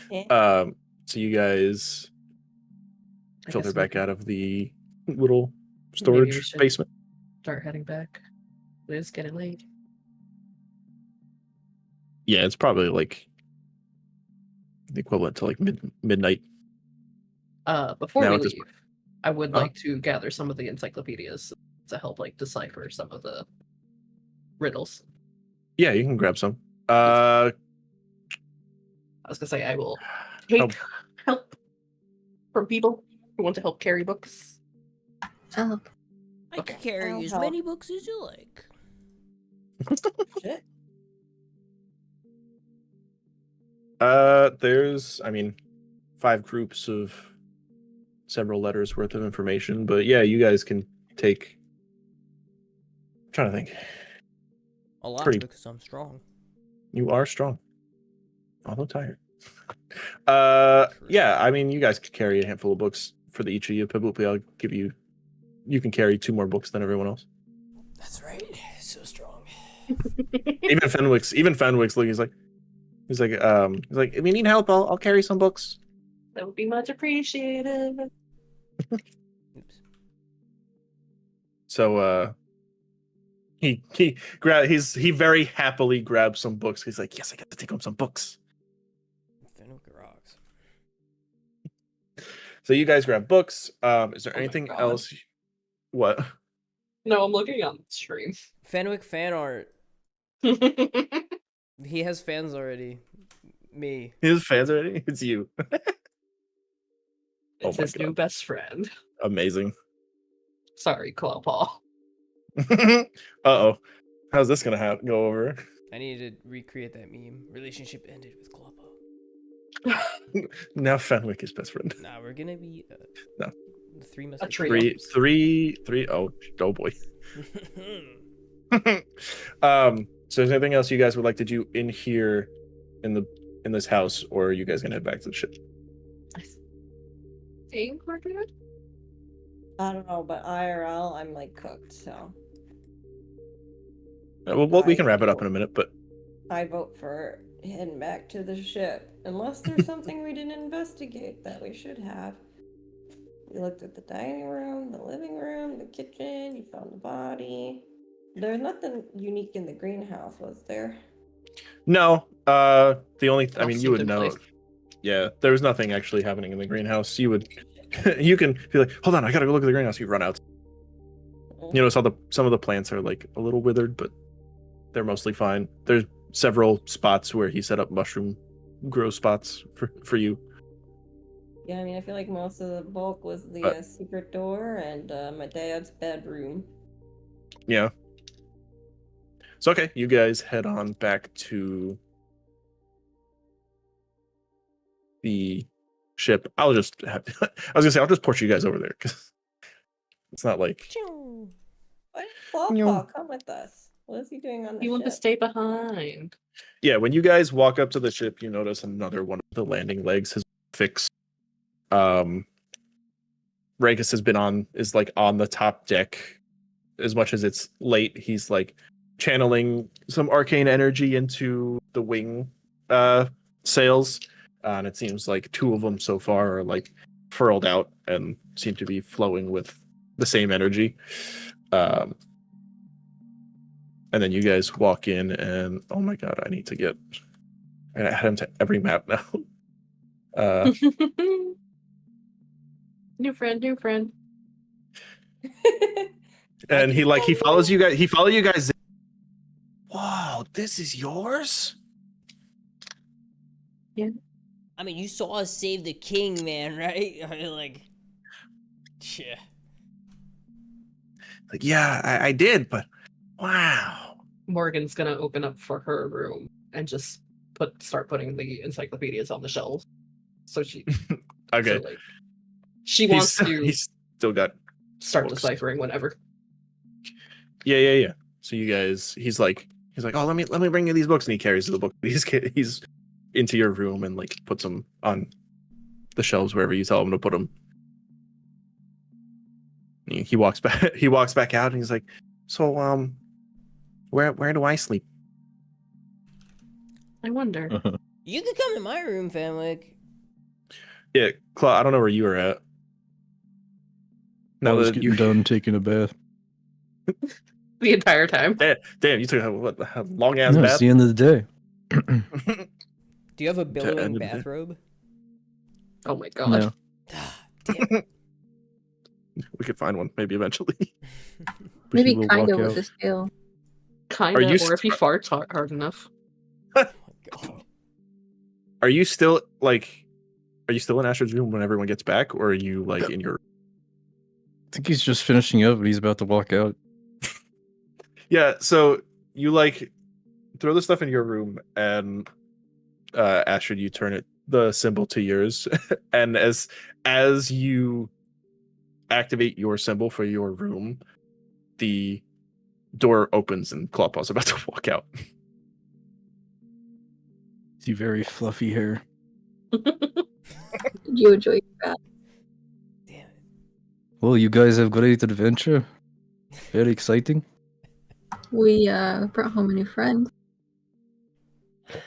Yeah. So you guys I filter guess we back can out of the little we storage should- basement. start heading back. It is getting late. Yeah, it's probably like the equivalent to like midnight. Before Now we at this leave, I would Huh? like to gather some of the encyclopedias to help like decipher some of the riddles. Yeah, you can grab some. I was gonna say I will take help from people who want to help carry books. Oh, I Okay. can carry I'll as help. many books as you like. Shit. There's, I mean, 5 groups of several letters worth of information, but yeah, you guys can take. I'm trying to think. A lot Pretty- because I'm strong. You are strong, although tired. Yeah, I mean, you guys could carry a handful of books for the each of you. Probably, I'll give you. You can carry 2 more books than everyone else. That's right. So strong. Even Fenwick's looking. He's like, if you need help, I'll carry some books. That would be much appreciated. Oops. So he very happily grabs some books. He's like, yes, I got to take home some books. Fenwick rocks. So you guys grab books. Is there Oh my anything God. else? What? No, I'm looking on the stream. Fenwick fan art. He has fans already. Me. His fans already? It's you. It's my his new God. best friend. Amazing. Sorry, Clawpaw. Uh-oh. How's this gonna go over? I need to recreate that meme. Relationship ended with Kloppo. Now Fenwick is best friend. Nah, we're gonna be No. the 3 trio. Musketeers. Three. Oh boy. So is there anything else you guys would like to do in here in this house, or are you guys gonna head back to the ship? I think we're good. I don't know, but IRL, I'm like cooked, so Well, we can wrap it up in a minute, but I vote for heading back to the ship. Unless there's something we didn't investigate that we should have. You looked at the dining room, the living room, the kitchen, you found the body. There's nothing unique in the greenhouse, was there? no. The only I All mean, you seemed would in know. place. Yeah, there was nothing actually happening in the greenhouse. You would, you can be like, hold on, I gotta go look at the greenhouse. You run out. You notice some of the plants are like a little withered, but they're mostly fine. There's several spots where he set up mushroom grow spots for you. Yeah, I mean, I feel like most of the bulk was the But- secret door and my dad's bedroom. Yeah. So okay, you guys head on back to the ship. I was gonna say I'll just port you guys over there because it's not like Why did Clawpaw come with us? What is he doing on the You want to ship? stay behind. yeah. When you guys walk up to the ship, you notice another one of the landing legs has fixed. Ragus is like on the top deck. As much as it's late, he's like channeling some arcane energy into the wing sails, and it seems like 2 of them so far are like furled out and seem to be flowing with the same energy. And then you guys walk in, and oh my god, I need to add him to every map now. New friend. And he follows you guys. He follow you guys. Whoa, this is yours? I mean, you saw us save the king, man, right? I mean, like, yeah. Like, yeah, I did, but wow. Morgan's gonna open up for her room and just start putting the encyclopedias on the shelves. So she Okay. so, like, she wants to He's still got. start books. deciphering whenever. Yeah. So you guys, he's like, oh, let me bring you these books, and he carries the book. He's into your room and like puts them on the shelves wherever you tell him to put them. He walks back. He walks back out, and he's like, so where do I sleep? I wonder. You could come in my room, Fenwick. Yeah, Claw, I don't know where you were at. I Now was that getting you done taking a bath. The entire time. damn, you took a long ass No, it's bath. the end of the day. Do you have a end billowing of the day. bathrobe? Oh my god. No. Damn it. We could find one maybe eventually. But Maybe he will kind walk of out. with a scale. Kinda, Are you or if he farts hard enough. Oh my god. Are you still in Astrid's room when everyone gets back, or are you like in your? I think he's just finishing up, but he's about to walk out. Yeah, so you like throw the stuff in your room, and Astrid, you turn the symbol to yours, and as you activate your symbol for your room, the door opens and Clawpaw's about to walk out. See very fluffy hair. Did you enjoy your bath? Damn it. Well, you guys have great adventure. Very exciting. We brought home a new friend.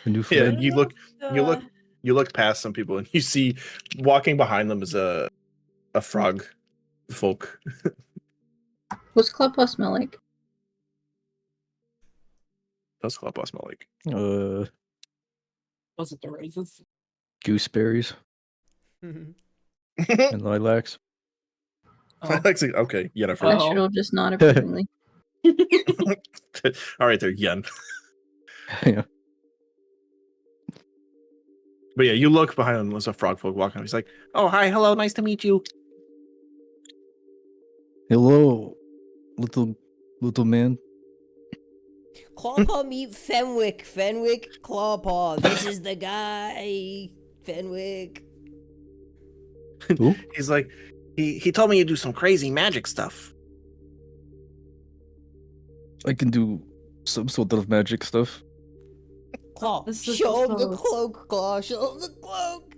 A new Yeah, friend. you look past some people, and you see walking behind them is a frog folk. What's Clubhouse smell like? Does Clawpaw smell like? Was it the raisins? Gooseberries and lilacs. Oh. Okay, yeah, I forgot. Oh. Astrid will just nod approvingly. All right, there, Yen. Yeah. But yeah, you look behind him. There's a frog folk walking up. He's like, "Oh, hi, hello, nice to meet you." Hello, little man. Clawpaw meet Fenwick. Fenwick, Clawpaw. This is the guy. Fenwick. Who? He's like, he told me you do some crazy magic stuff. I can do some sort of magic stuff. Claw, This is show him the so- cloak, Claw. Show him the cloak.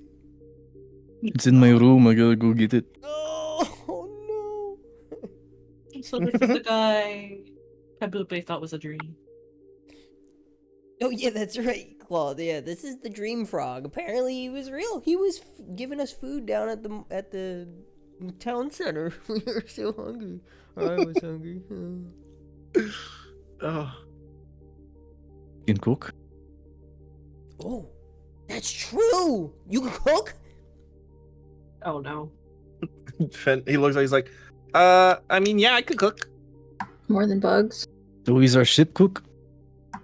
It's in my room. I gotta go get it. Oh So this is the guy Pebbleblade thought was a dream. no. Oh yeah, that's right, Claw. Yeah, this is the dream frog. Apparently, he was real. He was giving us food down at the town center. We were so hungry. I was hungry. Oh, You can cook. Oh, that's true. You can cook. Oh no. He looks like he's like, I mean, yeah, I could cook. More than bugs? So he's our ship cook.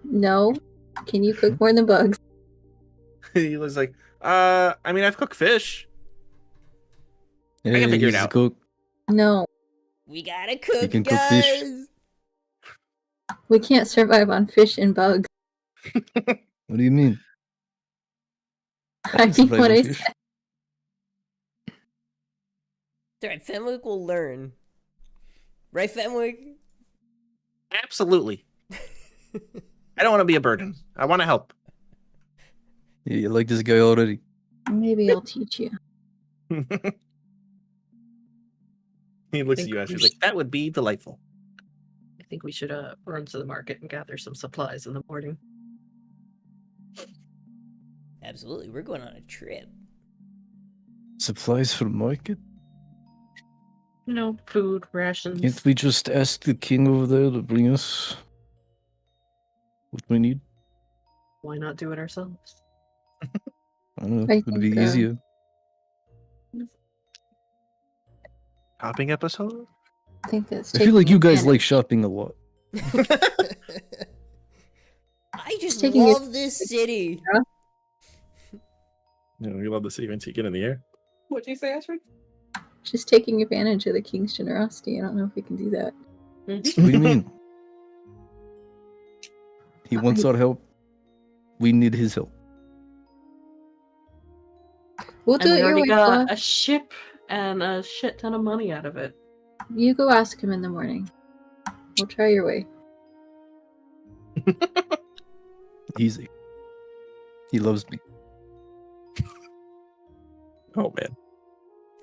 No. Can you cook more than bugs? He looks like, I mean, I've cooked fish. Yeah, can figure it he's a out. cook. No. We gotta cook, can cook guys. fish. We can't survive on fish and bugs. What do you mean? I mean Survival what I fish? said. Alright, Fenwick will learn. Right, Fenwick? Absolutely. I don't want to be a burden. I want to help. Yeah, you like this guy already? Maybe I'll teach you. He looks at Think you, we Ashley's should- like, that would be delightful. I think we should run to the market and gather some supplies in the morning. Absolutely, we're going on a trip. Supplies for market? You know, food, rations. Can't we just ask the king over there to bring us what we need? Why not do it ourselves? I don't know. I It would be think, easier. Shopping episode? I think that's I feel like taking you guys advantage. like shopping a lot. I just taking it- love this city. You know, you love the city once you get in the air. What'd you say, Astrid? Just taking advantage of the king's generosity. I don't know if we can do that. What do you mean? He wants our help. We need his help. We'll do And we it your already way, got Flo. a ship and a shit ton of money out of it. You go ask him in the morning. We'll try your way. Easy. He loves me. Oh, man.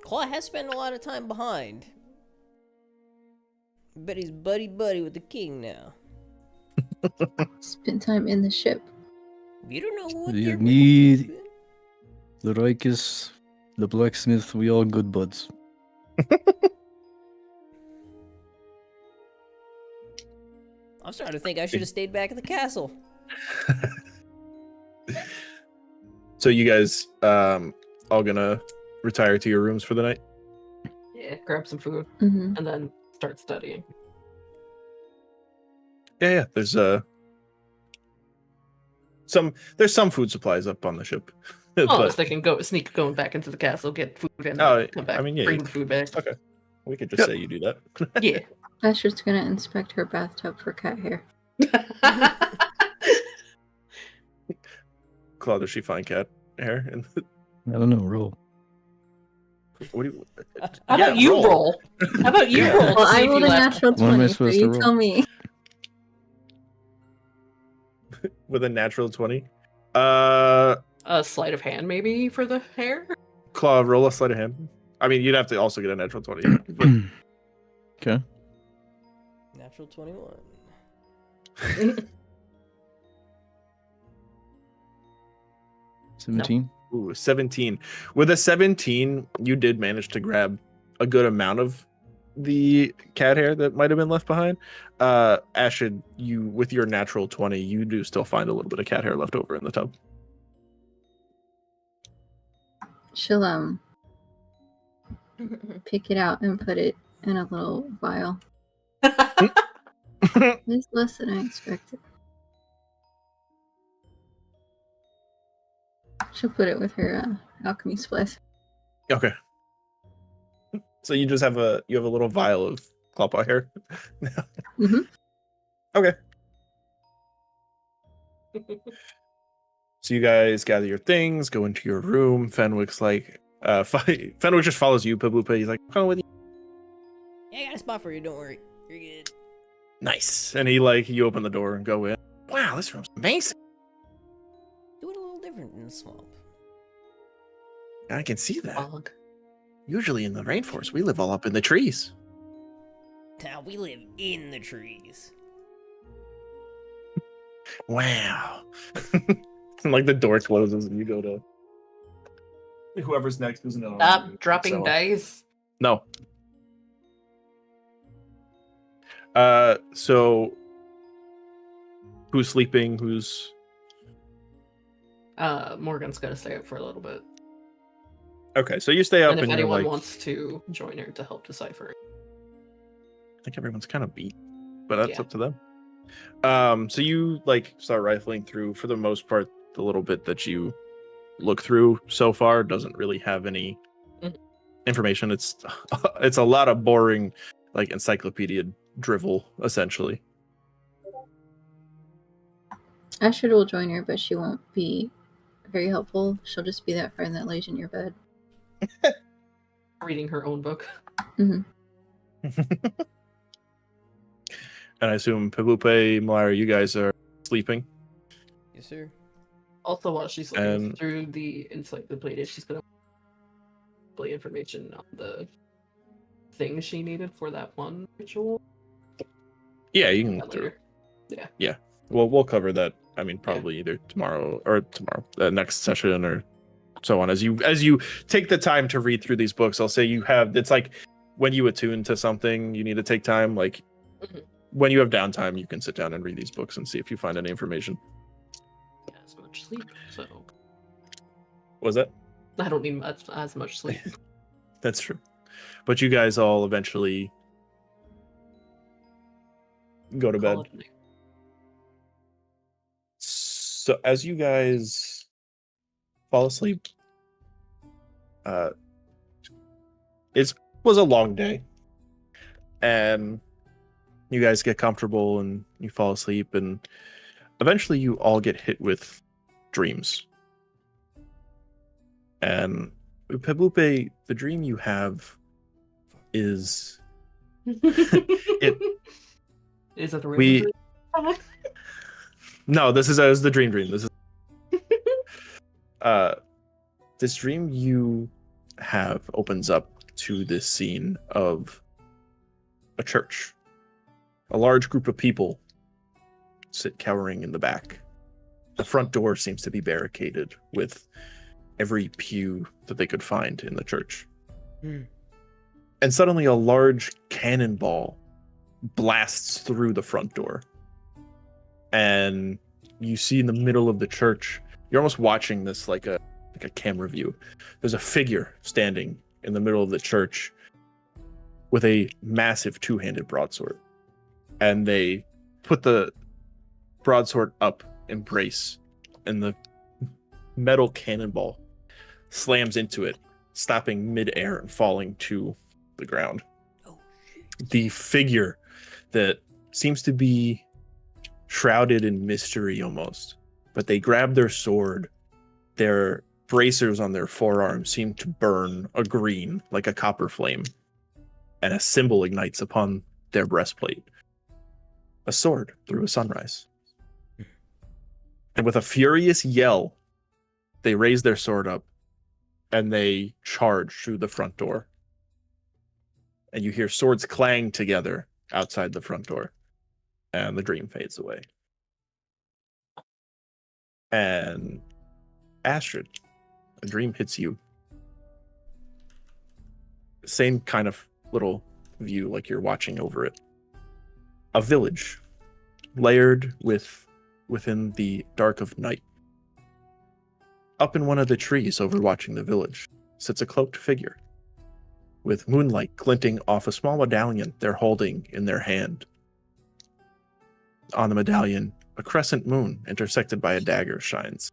Claw has spent a lot of time behind. Bet he's buddy-buddy with the king now. Spend time in the ship. You don't know what Yeah, they're me- doing. The Rikus, the blacksmith, we all good buds. I'm starting to think I should have stayed back at the castle. So you guys all gonna retire to your rooms for the night? Yeah, grab some food Hmm. and then start studying. Yeah. There's some food supplies up on the ship. Oh, I was but thinking going back into the castle, get food, and Oh, come back. I mean, yeah, bring you- the food back. okay. We could just Yep. say you do that. Yeah. Asher's gonna inspect her bathtub for cat hair. Claude, does she find cat hair? And I don't know, roll. what do you? How Yeah, about you roll? How about you Yeah. roll? to Well, see I if rolled you a left natural What am I 20, so supposed to you roll? tell me. With a natural 20? a sleight of hand, maybe for the hair. Claude, roll a sleight of hand. I mean, you'd have to also get a natural 20. But Okay. Natural 21. 17. ooh, 17. With a 17, you did manage to grab a good amount of the cat hair that might have been left behind. Ashid, you with your natural 20, you do still find a little bit of cat hair left over in the tub. She'll pick it out and put it in a little vial. It's less than I expected. She'll put it with her alchemy splice. Okay. So you just have a little vial of clawpaw hair. Mhm. Okay. So you guys gather your things, go into your room. Fenwick's like, Fenwick just follows you. Pablupe, he's like, come with you. Yeah, I got a spot for you. Don't worry. You're good. Nice. And you open the door and go in. Wow, this room's amazing. Do it a little different in the swamp. I can see that. Fog. Usually in the rainforest, we live all up in the trees. Now we live in the trees. Wow. And like the door closes and you go to whoever's next who's in Stop dropping dice. No. So who's sleeping? Who's Morgan's gonna stay up for a little bit. okay? So you stay up And if and you're anyone like, wants to join her to help decipher it. I think everyone's kind of beat, but that's Yeah. up to them. So you start rifling through. For the most part, the little bit that you look through so far doesn't really have any Mhm. information. It's a lot of boring, encyclopedia drivel, essentially. Asher will join her, but she won't be very helpful. She'll just be that friend that lays in your bed. Reading her own book. And I assume Pablupe, Malira, you guys are sleeping. Yes, sir. Also, while she's looking And- through the encyclopedia, she's gonna play information on the things she needed for that one ritual. Yeah, you can. That later. Well, we'll cover that. I mean, probably either tomorrow, next session, or so on. As you take the time to read through these books, I'll say it's like when you attune to something, you need to take time. When you have downtime, you can sit down and read these books and see if you find any information. As much sleep, so Was that? I don't need as much sleep. That's true. But you guys all eventually go to bed. Call it a night. So as you guys fall asleep, it was a long day, and you guys get comfortable and you fall asleep, and eventually you all get hit with dreams. And Pablupe, the dream you have is Is it a real We- dream? no, this is the dream. This is this dream you have opens up to this scene of a church. A large group of people sit cowering in the back. The front door seems to be barricaded with every pew that they could find in the church. And suddenly a large cannonball blasts through the front door. And you see in the middle of the church, you're almost watching this like a camera view. There's a figure standing in the middle of the church with a massive two-handed broadsword. And they put the broadsword up in brace, and the metal cannonball slams into it, stopping midair and falling to the ground. The figure that seems to be shrouded in mystery almost, but they grab their sword. Their bracers on their forearms seem to burn a green, like a copper flame, and a symbol ignites upon their breastplate. A sword through a sunrise. And with a furious yell, they raise their sword up and they charge through the front door. And you hear swords clang together outside the front door. And the dream fades away. And Astrid, a dream hits you. Same kind of little view, like you're watching over it. A village, layered within the dark of night. Up in one of the trees overwatching the village sits a cloaked figure, with moonlight glinting off a small medallion they're holding in their hand. On the medallion, a crescent moon intersected by a dagger shines.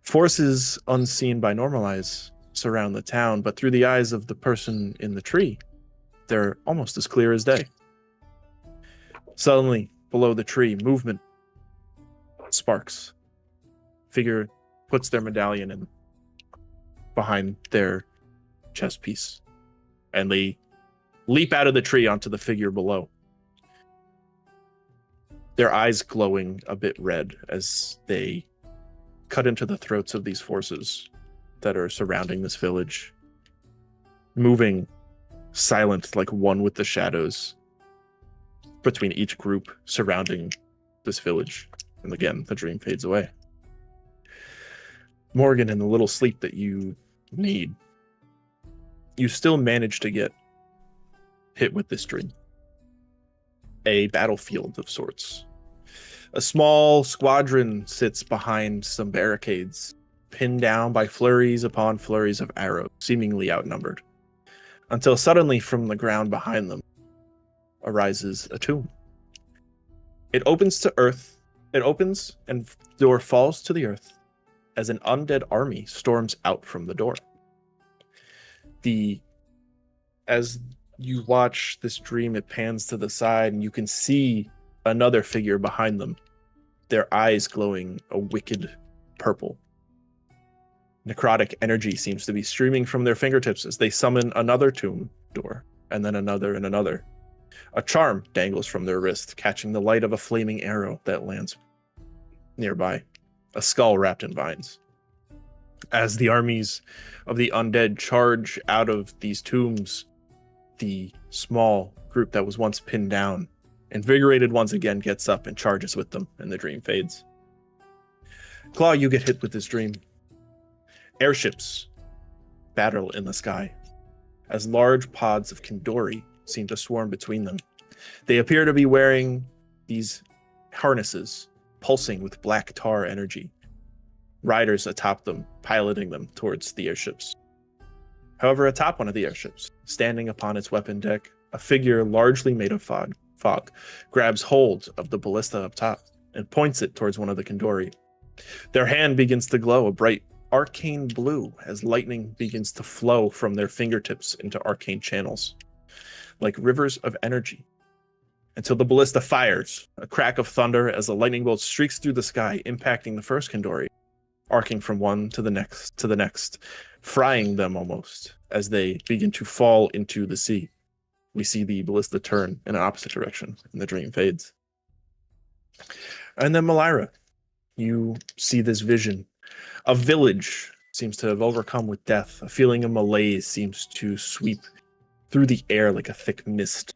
Forces unseen by normal eyes surround the town, but through the eyes of the person in the tree, they're almost as clear as day. Suddenly, below the tree, movement sparks. Figure puts their medallion in behind their chest piece, and they leap out of the tree onto the figure below. Their eyes glowing a bit red as they cut into the throats of these forces that are surrounding this village, moving silent like one with the shadows between each group surrounding this village. And again, the dream fades away. Morgan, in the little sleep that you need, you still manage to get hit with this dream. A battlefield of sorts. A small squadron sits behind some barricades, pinned down by flurries upon flurries of arrows, seemingly outnumbered. Until suddenly from the ground behind them arises a tomb. It opens to earth. It opens and the door falls to the earth as an undead army storms out from the door. As you watch this dream, it pans to the side and you can see another figure behind them, their eyes glowing a wicked purple. Necrotic energy seems to be streaming from their fingertips as they summon another tomb door, and then another and another. A charm dangles from their wrist, catching the light of a flaming arrow that lands nearby, a skull wrapped in vines. As the armies of the undead charge out of these tombs, the small group that was once pinned down, invigorated once again, gets up and charges with them, and the dream fades. Claw, you get hit with this dream. Airships battle in the sky, as large pods of Kindori seem to swarm between them. They appear to be wearing these harnesses, pulsing with black tar energy. Riders atop them, piloting them towards the airships. However, atop one of the airships, standing upon its weapon deck, a figure largely made of fog grabs hold of the ballista up top and points it towards one of the Kindori. Their hand begins to glow a bright arcane blue as lightning begins to flow from their fingertips into arcane channels, like rivers of energy, until the ballista fires, a crack of thunder as a lightning bolt streaks through the sky, impacting the first Kindori, arcing from one to the next, frying them almost as they begin to fall into the sea. We see the ballista turn in an opposite direction, and the dream fades. And then Malira, you see this vision. A village seems to have overcome with death. A feeling of malaise seems to sweep through the air like a thick mist.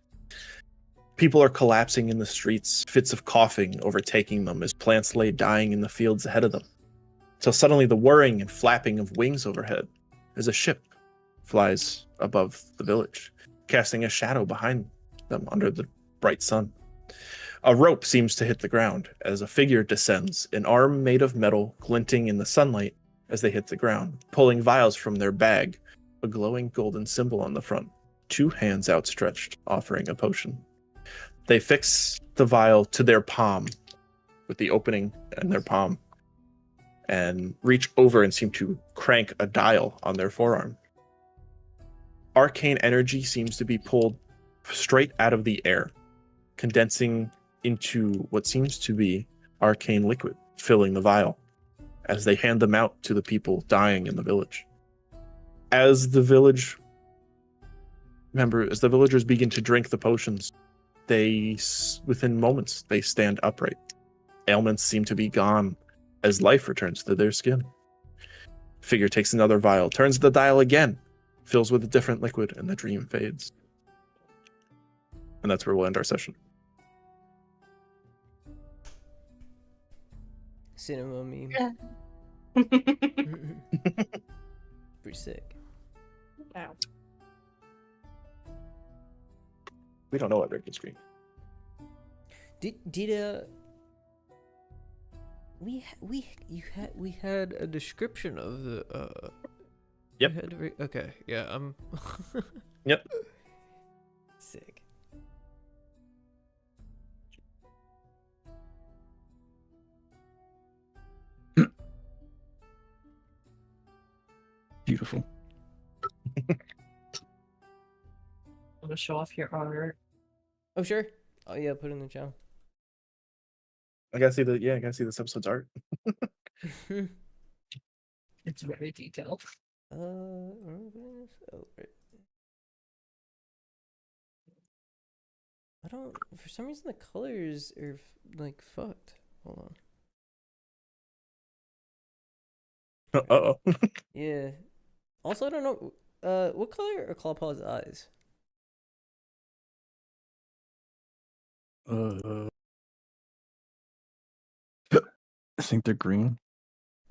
People are collapsing in the streets, fits of coughing overtaking them as plants lay dying in the fields ahead of them. Till suddenly the whirring and flapping of wings overhead as a ship flies above the village, casting a shadow behind them under the bright sun. A rope seems to hit the ground as a figure descends, an arm made of metal glinting in the sunlight as they hit the ground, pulling vials from their bag, a glowing golden symbol on the front, 2 hands outstretched, offering a potion. They fix the vial to their palm, with the opening in their palm, and reach over and seem to crank a dial on their forearm. Arcane energy seems to be pulled straight out of the air, condensing into what seems to be arcane liquid, filling the vial, as they hand them out to the people dying in the village. As the villagers begin to drink the potions, within moments, they stand upright. Ailments seem to be gone as life returns to their skin. Figure takes another vial, turns the dial again, fills with a different liquid, and the dream fades. And that's where we'll end our session. Cinema meme. Yeah. Pretty sick. Wow. We don't know what Rick is screen. We had a description of the Yep. Okay, yeah, Yep. Sick. Beautiful. I'm gonna show off your art. Oh sure. Oh yeah, put it in the channel. I gotta see this episode's art. It's very detailed. Oh, right. I don't. For some reason, the colors are like fucked. Hold on. Uh-oh. Yeah. Also, I don't know. What color are Clawpaw's eyes? I think they're green.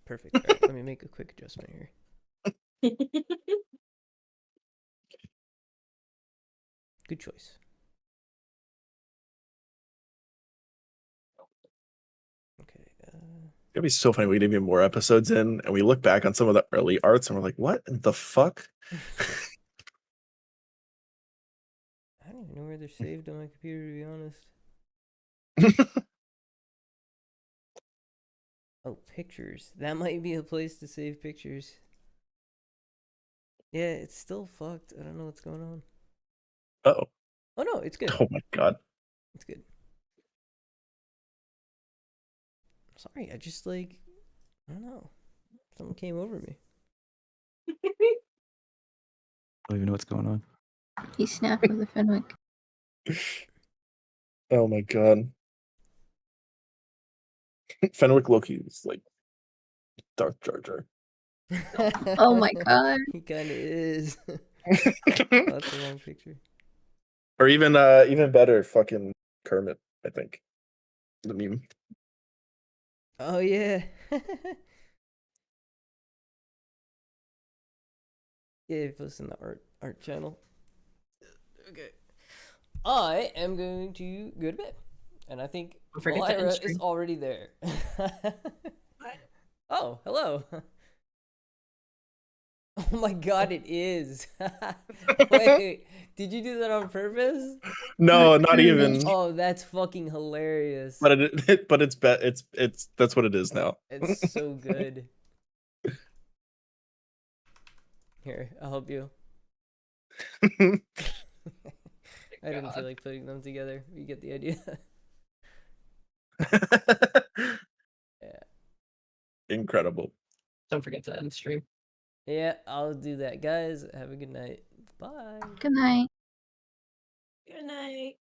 Perfect. All right, let me make a quick adjustment here. Good choice. Okay. It'd be so funny. We get even more episodes in, and we look back on some of the early arts, and we're like, "What the fuck?" I don't even know where they're saved on my computer, to be honest. Oh, pictures. That might be a place to save pictures. Yeah, it's still fucked. I don't know what's going on. Oh. Oh no, it's good. Oh my god. It's good. Sorry, I just I don't know. Something came over me. I don't even know what's going on. He snapped with the Fenwick. Oh my god. Fenwick Loki is like Darth Jar Jar. Oh my god. He kind of is. That's the wrong picture. Or even better, fucking Kermit, I think. The meme. Oh yeah. Yeah, post in the art channel. Okay. I am going to go to bed. And I think Don't forget to end Lyra stream. is already there. Oh, hello. Oh my god, it is. Wait, did you do that on purpose? No, not even. Oh, that's fucking hilarious. But it's that's what it is now. It's so good. Here, I'll help you. I didn't feel like putting them together. You get the idea. Yeah. Incredible. Don't forget to end stream. Yeah, I'll do that. Guys, have a good night. Bye. Good night. Good night.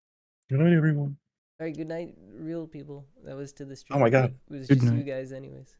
Good night, everyone. All right, good night, real people. That was to the stream. Oh my god. It was Good just you night. guys anyways.